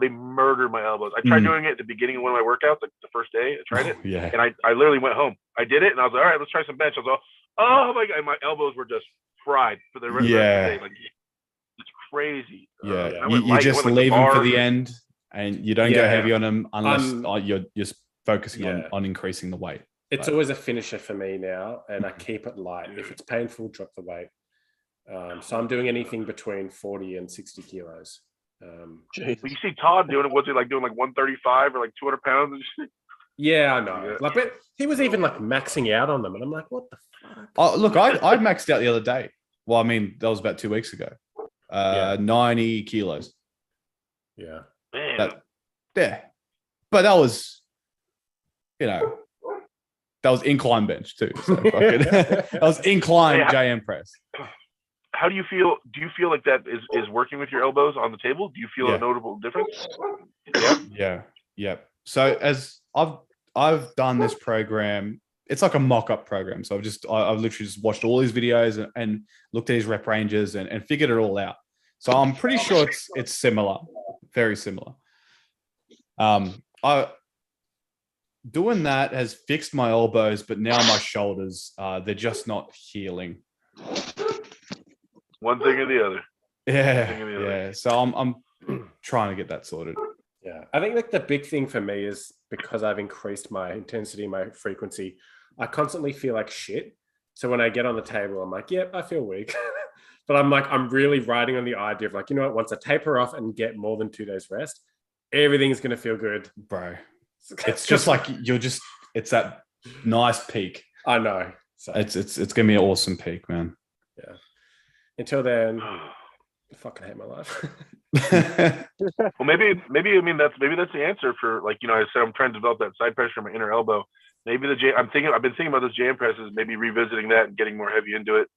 murder my elbows. I tried doing it at the beginning of one of my workouts, like the first day. I tried it, yeah. And I literally went home. I did it, and I was like, all right, let's try some bench. I was like, oh my god, my elbows were just fried for the rest of the day. Like, it's crazy. Yeah, you just leave them for the end, and you don't go heavy on them unless you're just focusing on increasing the weight. It's always a finisher for me now, and I keep it light. If it's painful, drop the weight. So I'm doing anything between 40 and 60 kilos. Well, you see Todd doing it. Was he like doing like 135 or like 200 pounds and shit? Yeah, I know. Like, but he was even like maxing out on them, and I'm like, what the fuck? Oh, look, I maxed out the other day. Well, I mean, that was about 2 weeks ago. 90 kilos. Yeah. Man. But that was, that was incline bench too. So that was incline JM press. How do you feel? Do you feel like that is working with your elbows on the table? Do you feel a notable difference? Yeah. So as I've done this program, it's like a mock-up program. So I've literally just watched all these videos and looked at his rep ranges and figured it all out. So I'm pretty sure it's similar, very similar. Doing that has fixed my elbows, but now my shoulders, they're just not healing. One thing or the other. Yeah. So I'm trying to get that sorted. Yeah, I think like the big thing for me is because I've increased my intensity, my frequency, I constantly feel like shit. So when I get on the table, I'm like, yep, I feel weak. But I'm really riding on the idea of like, you know what, once I taper off and get more than 2 days rest, everything's going to feel good. Bro. It's just like it's that nice peak. I know. So it's going to be an awesome peak, man. Yeah. Until then, I fucking hate my life. Well, maybe I mean that's the answer for, like, I said I'm trying to develop that side pressure in my inner elbow. Maybe I've been thinking about those jam presses, maybe revisiting that and getting more heavy into it.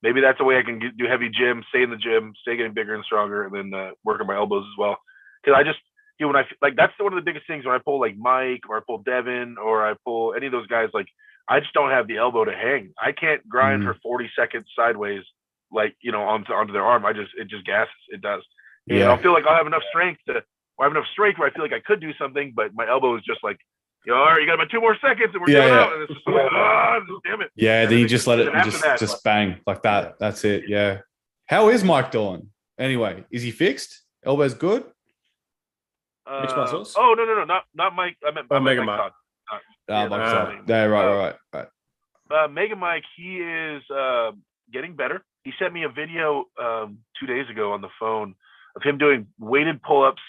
Maybe that's a way I can do heavy gym, stay in the gym, stay getting bigger and stronger, and then work on my elbows as well. Because I just when I like, that's one of the biggest things when I pull like Mike or I pull Devin or I pull any of those guys, like I just don't have the elbow to hang. I can't grind for 40 seconds sideways, like, onto their arm. It just gasses. It does. And I'll feel like I'll have enough strength where I feel like I could do something, but my elbow is just like, all right, you got about 2 more seconds and we're going out. And it's just like, damn it. Yeah, then you just let it just bang like that. Yeah. That's it. Yeah. How is Mike doing? Anyway, is he fixed? Elbow's good? Which muscles? Oh, no, not Mike. I meant Mega Mike. Right. Mega Mike, he is getting better. He sent me a video 2 days ago on the phone of him doing weighted pull-ups.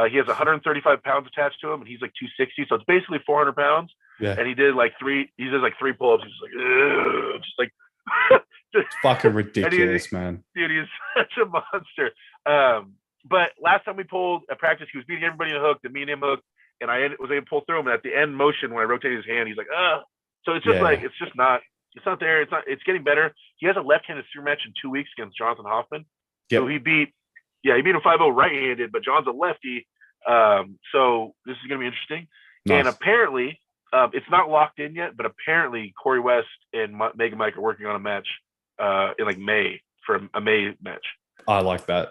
He has 135 pounds attached to him, and he's like 260, so it's basically 400 pounds. Yeah. And he does like three pull-ups. He's just like, just fucking ridiculous, man. Dude, he's such a monster. But last time we pulled at practice, he was beating everybody in the hook, me and him hooked, and I was able to pull through him. And at the end motion, when I rotated his hand, he's like, So it's just like, it's not there. It's getting better. He has a left-handed street match in 2 weeks against Jonathan Hoffman. Yep. So he beat him 5-0 right-handed, but John's a lefty. So this is going to be interesting. Nice. And apparently, it's not locked in yet, but apparently Corey West and Mega Mike are working on a match in like May for a May match. I like that.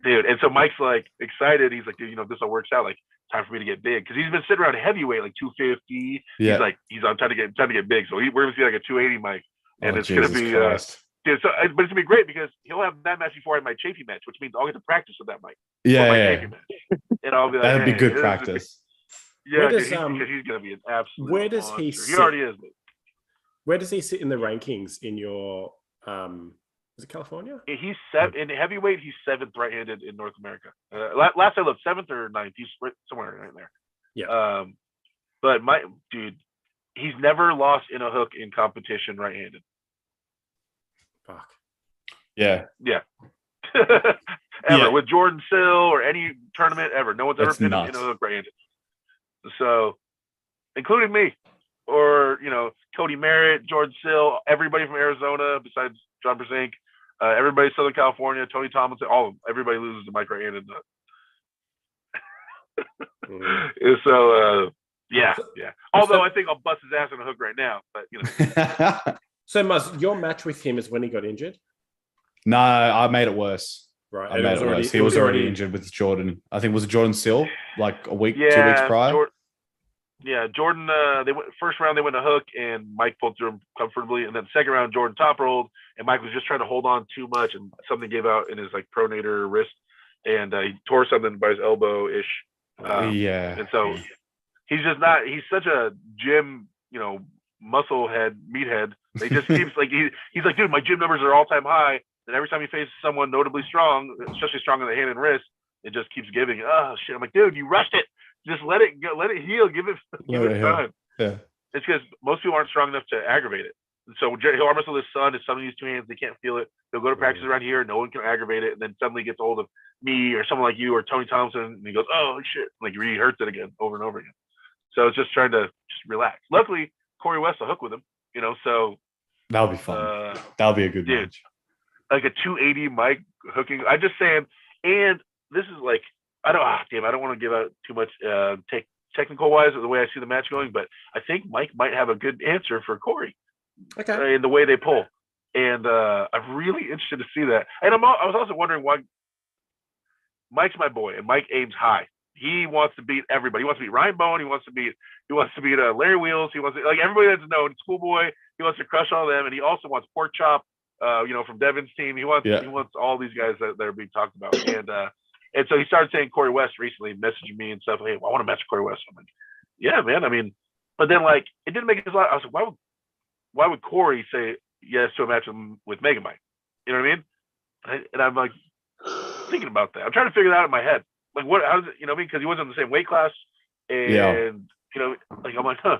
dude. And so Mike's like excited. He's like, dude, if this all works out, like time for me to get big, because he's been sitting around heavyweight like 250. Yeah. He's on trying to get big. So we're gonna see like a 280 Mike, and it's gonna be dude. So but it's gonna be great because he'll have that match before I have my Chafee match, which means I'll get to practice with that Mike. Yeah. And I'll be like, that'd be good practice. Yeah, because he's gonna be an absolute. Where does monster. he sit? He already is. Where does he sit in the rankings in your? Is it California? He's in heavyweight. He's 7th right-handed in North America. Last I looked, 7th or 9th. He's somewhere right there. Yeah. But my dude, he's never lost in a hook in competition right-handed. Fuck. Yeah. Yeah. Ever with Jordan Sill or any tournament ever, no one's ever been in a hook right-handed. So, including me, or Cody Merritt, Jordan Sill, everybody from Arizona besides John Brasink, everybody Southern California, Tony Tomlinson, everybody loses to Mike right-handed. So yeah. Although I think I'll bust his ass on a hook right now, but So Muzz, your match with him is when he got injured? No, I made it worse. Right. I made it worse. He was already injured with Jordan. I think was it Jordan Sill, like a week, 2 weeks prior. Jordan. They went first round. They went a hook, and Mike pulled through him comfortably. And then second round, Jordan top rolled, and Mike was just trying to hold on too much, and something gave out in his pronator wrist, and he tore something by his elbow ish. And so he's just not. He's such a gym, muscle head, meathead. They just keeps he's like, dude, my gym numbers are all time high. And every time he faces someone notably strong, especially strong in the hand and wrist, it just keeps giving. Oh shit! I'm like, dude, you rushed it. Just let it go, let it heal. Give it time. Yeah. It's because most people aren't strong enough to aggravate it. So he'll arm wrestle his son. His son uses 2 hands. They can't feel it. They'll go to practice around here. No one can aggravate it. And then suddenly gets a hold of me or someone like you or Tony Thompson, and he goes, "Oh shit!" Like he really hurts it again, over and over again. So it's just trying to just relax. Luckily, Corey West will hook with him. So that'll be fun. That'll be a good match. Like a 280 Mike hooking. I'm just saying, and this is like, I don't want to give out too much technical wise of the way I see the match going, but I think Mike might have a good answer for Corey. Okay. In the way they pull. And I'm really interested to see that. And I was also wondering why Mike's my boy, and Mike aims high. He wants to beat everybody. He wants to beat Ryan Bowen. He wants to beat Larry Wheels. He wants to, everybody that's known, Schoolboy. He wants to crush all of them, and he also wants Pork Chop. From Devin's team, he wants all these guys that are being talked about, and so he started saying Corey West recently, messaging me and stuff. Hey, I want to match Corey West. I'm like, yeah, man. I mean, but then it didn't make his life. I was like, why would Corey say yes to a match with Mega Mike? You know what I mean? And I'm like thinking about that. I'm trying to figure that out in my head. Like, what? How does it? Because he wasn't in the same weight class, and I'm like, huh.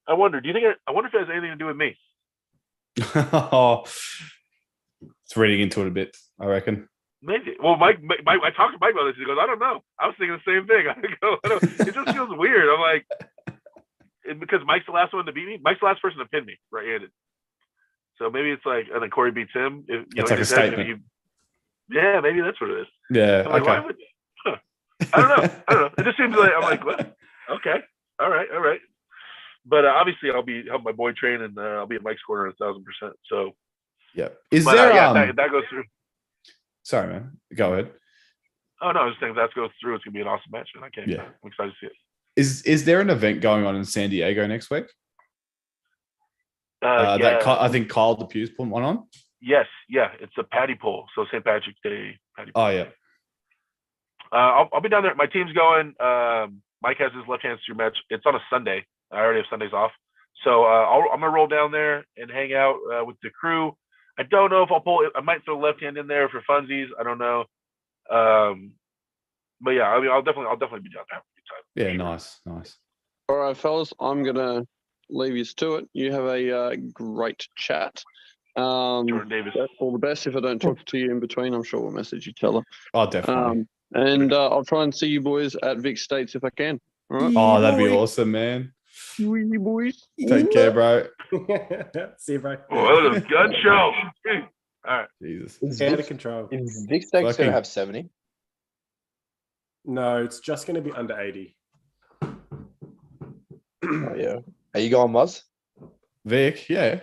I wonder. Do you think? I wonder if it has anything to do with me. It's reading into it a bit, I reckon. Maybe. Well, Mike, I talked to Mike about this. He goes, I don't know. I was thinking the same thing. It just feels weird. I'm like, because Mike's the last one to beat me. Mike's the last person to pin me right-handed. So maybe it's like, and then Corey beats him. It's like a statement. Yeah, maybe that's what it is. Yeah. I'm like, okay. Why would, I don't know. It just seems like I'm like, what? Okay. All right. But obviously, I'll be helping my boy train, and I'll be at Mike's corner 1,000%. So, yeah. That goes through. Sorry, man. Go ahead. Oh no, I was saying if that goes through, it's gonna be an awesome match, and I'm excited to see it. Is there an event going on in San Diego next week? Yeah. I think Kyle DePue's putting one on. Yes, yeah, it's a patty pull, so St. Patrick's Day patty pull. Oh yeah. I'll be down there. My team's going. Mike has his left-hand street match. It's on a Sunday. I already have Sundays off. So I'm going to roll down there and hang out with the crew. I don't know if I'll pull it. I might throw left hand in there for funsies. I don't know. But yeah, I mean, I'll definitely be down there. Yeah, nice. All right, fellas, I'm going to leave you to it. You have a great chat. Jordan Davis. All the best. If I don't talk to you in between, I'm sure we'll message each other. Oh, definitely. And I'll try and see you boys at Vic States if I can. All right? Oh, that'd be awesome, man. You boys. Take care, bro. See you, bro. Oh, that was a gun show. All right. Jesus. It's out of control. Is Vic States going to have 70? No, it's just going to be under 80. Oh, yeah. Are you going, Muzz? Vic, yeah.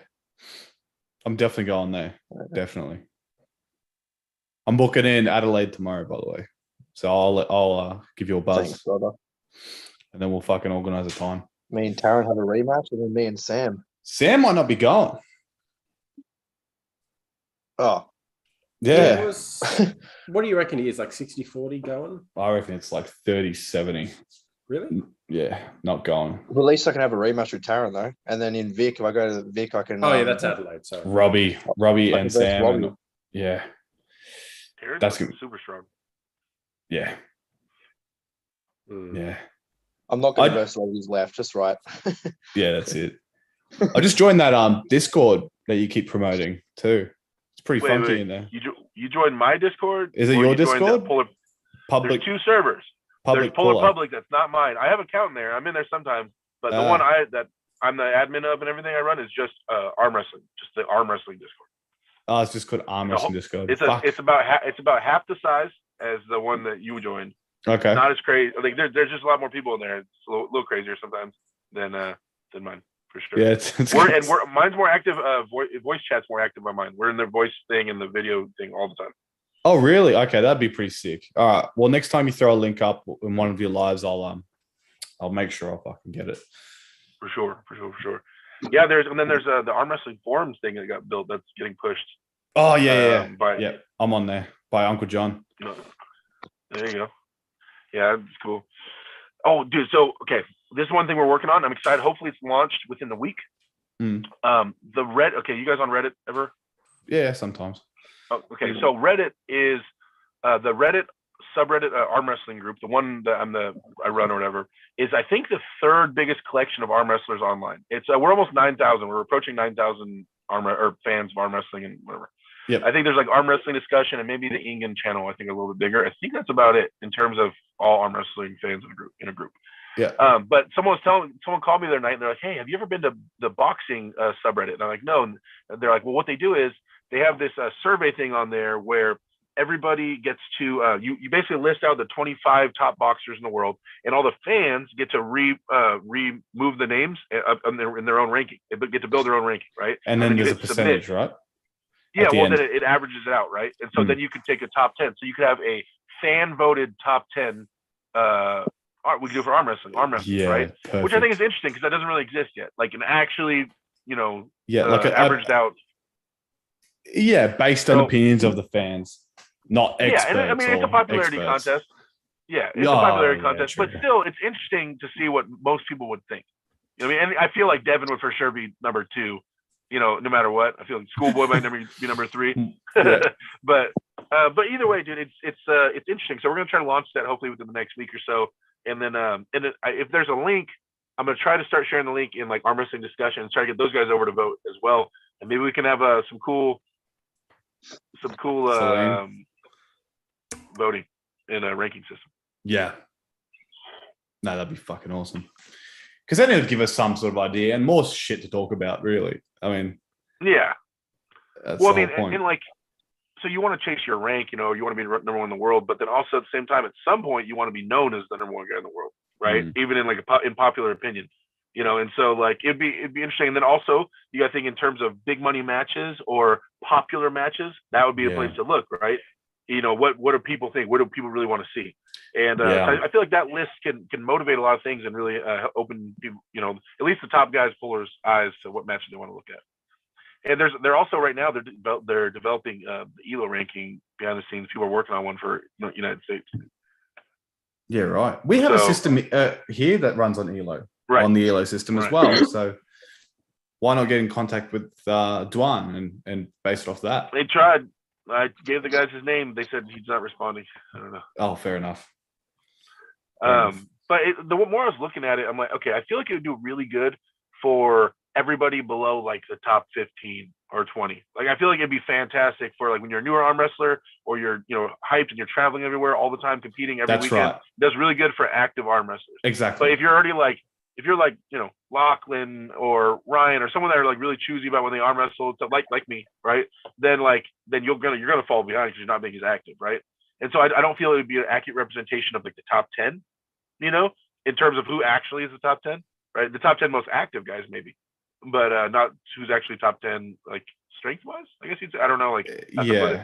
I'm definitely going there. Definitely. I'm booking in Adelaide tomorrow, by the way. So I'll give you a buzz. Thanks, brother. And then we'll fucking organize a time. Me and Taryn have a rematch, and then me and Sam. Sam might not be going. Oh, Yeah. What do you reckon he is? Like 60-40 going? I reckon it's like 30-70. Really? Yeah, not going. well, at least I can have a rematch with Taryn though, and then in Vic, if I go to Vic, I can. Oh yeah, that's Adelaide. Sorry. Robbie I and can verse Sam. Robbie. And, yeah. Terry's That's looking good. super strong. Yeah. Mm. Yeah. I'm not going I- to verse Robbie's left, just right. Yeah, that's it. I just joined that Discord that you keep promoting too. It's pretty funky in there. You joined my Discord? Is it or your you joined the Discord? Polar, Public there's 2 servers. public There's Polar puller. Public. That's not mine. I have an account in there. I'm in there sometimes, but the one that I'm the admin of and everything I run is just arm wrestling, just the arm wrestling Discord. Oh, it's just called Arm Wrestling Discord. It's Fuck. it's about half the size as the one that you joined. Okay. Not as crazy. Like there's just a lot more people in there. It's a little crazier sometimes than mine for sure. Yeah, it's mine's more active. Voice chat's more active on mine. We're in the voice thing and the video thing all the time. Oh, really? Okay, that'd be pretty sick. All right. Well, next time you throw a link up in one of your lives, I'll make sure I'll fucking get it. For sure. Yeah, there's the arm wrestling forums thing that got built that's getting pushed. Oh yeah. By, yeah, I'm on there by Uncle John. There you go. Yeah, it's cool. Oh, dude. So okay, this is one thing we're working on. I'm excited. Hopefully, it's launched within the week. Mm. The Reddit. Okay, you guys on Reddit ever? Yeah, sometimes. Oh, okay, so Reddit is the Reddit subreddit arm wrestling group. The one that I run or whatever is I think the 3rd biggest collection of arm wrestlers online. It's we're almost 9,000. We're approaching 9,000 fans of arm wrestling and whatever. Yep. I think there's like arm wrestling discussion and maybe the Ingen channel. I think a little bit bigger. I think that's about it in terms of all arm wrestling fans in a group. Yeah. But someone called me the other night and they're like, "Hey, have you ever been to the boxing subreddit?" And I'm like, "No." And they're like, "Well, what they do is they have this survey thing on there where everybody gets to you basically list out the 25 top boxers in the world, and all the fans get to remove the names in their own ranking. They get to build their own ranking, right? And then you there's a hit percentage, submit. right? Yeah, the well, end. then it averages it out, right? And so then you could take a top 10. So you could have a fan voted top 10. We could do for arm wrestling, Yeah, right? perfect. Which I think is interesting because that doesn't really exist yet. Like an actually, like averaged out. Yeah, based on opinions of the fans, not experts. Yeah, and I mean it's a popularity experts. contest. Yeah, it's a popularity contest, but still, it's interesting to see what most people would think. You know what I mean? And I feel like Devin would for sure be number 2. No matter what. I feel like Schoolboy might never be number 3. Yeah. but either way, dude, it's interesting. So we're gonna try to launch that hopefully within the next week or so. And then if there's a link, I'm gonna try to start sharing the link in like arm wrestling discussion and try to get those guys over to vote as well. And maybe we can have some cool voting in a ranking system. Yeah. No, that'd be fucking awesome. Because then it'd give us some sort of idea and more shit to talk about, really. I mean, yeah. That's Well, the I mean, whole point. and like, so you want to chase your rank, you want to be number 1 in the world, but then also at the same time, at some point, you want to be known as the number 1 guy in the world, right? Even in like in popular opinion, and so like it'd be interesting. And then also you got to think in terms of big money matches or popular matches. That would be a place to look, right? What do people think? What do people really want to see? And so I feel like that list can motivate a lot of things and really open people, at least the top guys, pullers' eyes to what matches they want to look at. And they're also right now they're developing the ELO ranking behind the scenes. People are working on one for United States. Yeah, right. We have a system here that runs on ELO, on the ELO system as well. So why not get in contact with Duan and base it off that? They tried. I gave the guys his name. They said he's not responding. I don't know. Oh, fair enough. But the more I was looking at it, I'm like, okay, I feel like it would do really good for everybody below like the top 15 or 20. Like I feel like it'd be fantastic for like when you're a newer arm wrestler or you're hyped and you're traveling everywhere all the time competing every weekend. Right. That's really good for active arm wrestlers. Exactly. But if you're already like Lachlan or Ryan or someone that are like really choosy about when they arm wrestle, so like me, right? Then you're gonna fall behind because you're not being as active, right? And so I don't feel it would be an accurate representation of like the top 10, in terms of who actually is the top 10, right? The top 10 most active guys maybe, but not who's actually top 10 like strength wise. I guess I don't know, like how to put it.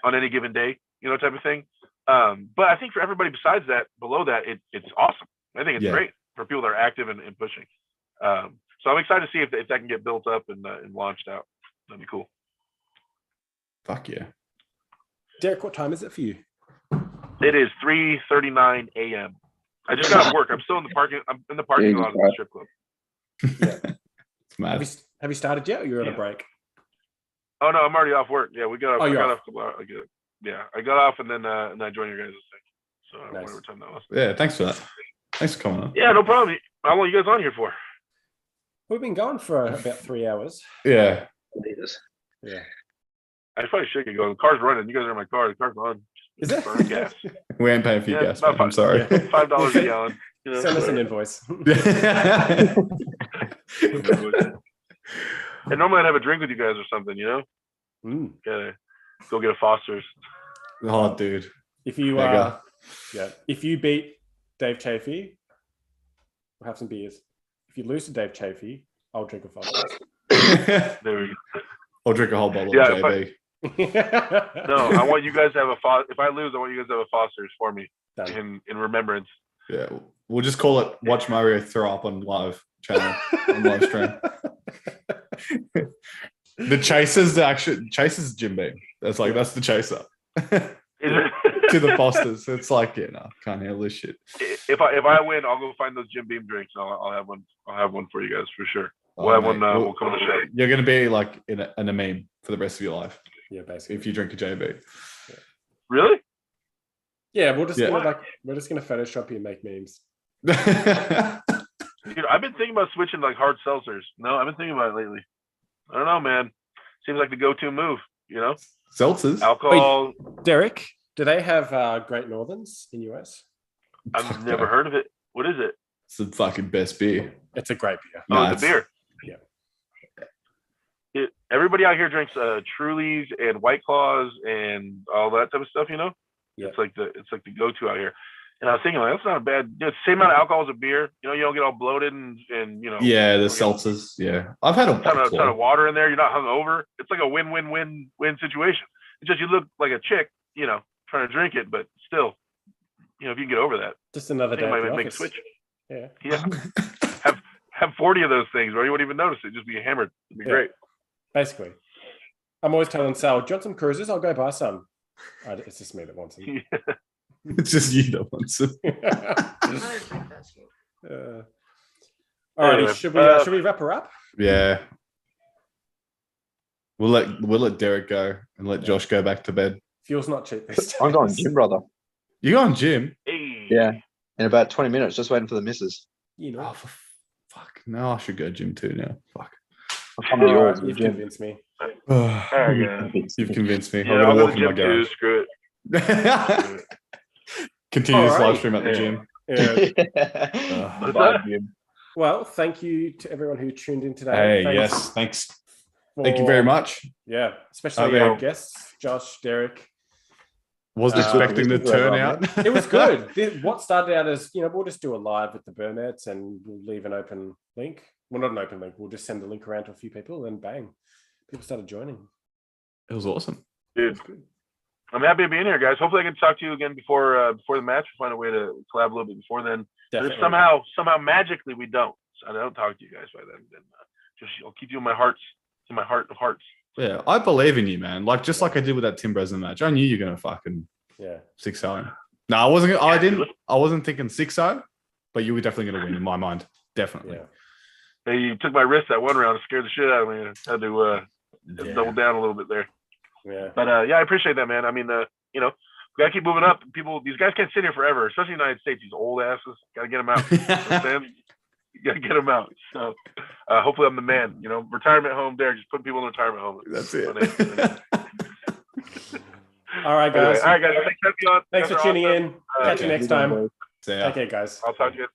on any given day, type of thing. But I think for everybody besides that, below that, it's awesome. I think it's great for people that are active and pushing. So I'm excited to see if that can get built up and launched out. That'd be cool. Fuck yeah. Derek, what time is it for you? It is 3:39 a.m. I just got off work. I'm still in the parking. I'm in the parking lot of the strip club. It's mad. Have you started yet, or you're on a break? Oh no, I'm already off work. Yeah, we got off. Oh, I you're got off. off a couple hours ago. Yeah, I got off and then I joined your guys' thing. So I don't know Nice. whatever time that was. Yeah, thanks for that. Thanks for coming on. Yeah, no problem. How long are you guys on here for? We've been going for about 3 hours. Yeah. Yeah. I probably should get going. The car's running. You guys are in my car. The car's on. Is Just burn gas. We ain't paying for your gas, about man. I'm sorry. $5 a gallon. Send us an invoice. And normally I'd have a drink with you guys or something, Gotta go get a Foster's. Oh, dude. If you Mega. if you beat Dave Chafee, we'll have some beers. If you lose to Dave Chafee, I'll drink a Foster's. There we go. I'll drink a whole bottle Yeah, of JB. No, I want you guys to have a If I lose, I want you guys to have a Foster's for me Done. in remembrance. Yeah, we'll just call it "Watch Mario Throw Up" on live channel on live stream. The chaser's chaser's Jim Beam. That's the chaser to the Fosters. It's like, can't handle this shit. If I win, I'll go find those Jim Beam drinks. I'll have one. I'll have one for you guys for sure. We'll have mate. one. We'll come on the show. You're gonna be like in a meme for the rest of your life. Yeah, basically. If you drink a JB. Really? Yeah, we're just gonna Photoshop you and make memes. Dude, I've been thinking about switching like hard seltzers. No, I've been thinking about it lately. I don't know, man. Seems like the go-to move. Seltzers. Alcohol. Wait, Derek, do they have Great Northerns in US? I've never heard of it. What is it? It's the fucking best beer. It's a great beer. Oh, it's a beer. Yeah. Everybody out here drinks Trulies and White Claws and all that type of stuff. Yeah. It's like the go-to out here. And I was thinking, like, that's not a bad. It's the same amount of alcohol as a beer. You don't get all bloated and. Yeah, the seltzers. Yeah, I've had a ton of water in there. You're not hungover. It's like a win-win-win-win situation. It's just you look like a chick, trying to drink it, but still, if you can get over that, Just another day. might at the make a office. switch. Yeah. Yeah. have 40 of those things, bro. You wouldn't even notice it. Just be hammered. It'd be great. Basically, I'm always telling Sal, "Do you want some cruises? I'll go buy some." It's just me that wants them. Yeah. It's just you that wants it. Alrighty, Anyway, should we wrap her up? Yeah. We'll let Derek go and let Josh go back to bed. Fuel's not cheap this I'm time. going gym, brother. You going gym? Hey. Yeah. In about 20 minutes, just waiting for the missus. Oh, fuck. No, I should go gym too now. Fuck. I'm coming to yours. You've convinced me. You've convinced me. Yeah, I'm I'll going go to to walk the in my gym too. garage. Screw it. Continuous All right. live stream at the gym. Yeah. Well, thank you to everyone who tuned in today. Hey, thanks. Thank you very much. Yeah, especially our guests, Josh, Derek. Wasn't expecting the turnout. It was good. What started out as, we'll just do a live with the Burnetts and we'll leave an open link. Well, not an open link. We'll just send the link around to a few people and bang, people started joining. It was awesome. Dude, I'm happy to be in here, guys. Hopefully I can talk to you again before the match. We'll find a way to collab a little bit before then. But if somehow magically we don't, I don't talk to you guys by then I'll keep you in my heart of hearts. Yeah, I believe in you, man. Just like I did with that Tim Breslin match. I knew you're gonna fucking 6-0. No, I wasn't. I wasn't thinking 6-0, but you were definitely gonna win in my mind. Definitely. Yeah. Hey, you took my wrist that one round. It scared the shit out of me. I had to double down a little bit there. Yeah. But I appreciate that, man. I mean, we gotta keep moving up. These guys can't sit here forever, especially in the United States. These old asses, gotta get them out. You know what I'm saying? You gotta get them out. So hopefully I'm the man. Retirement home there. Just putting people in the retirement home. That's it. All right, guys. All right, guys. Thanks for tuning in. Catch you next time. See ya. Okay, guys. I'll talk to you.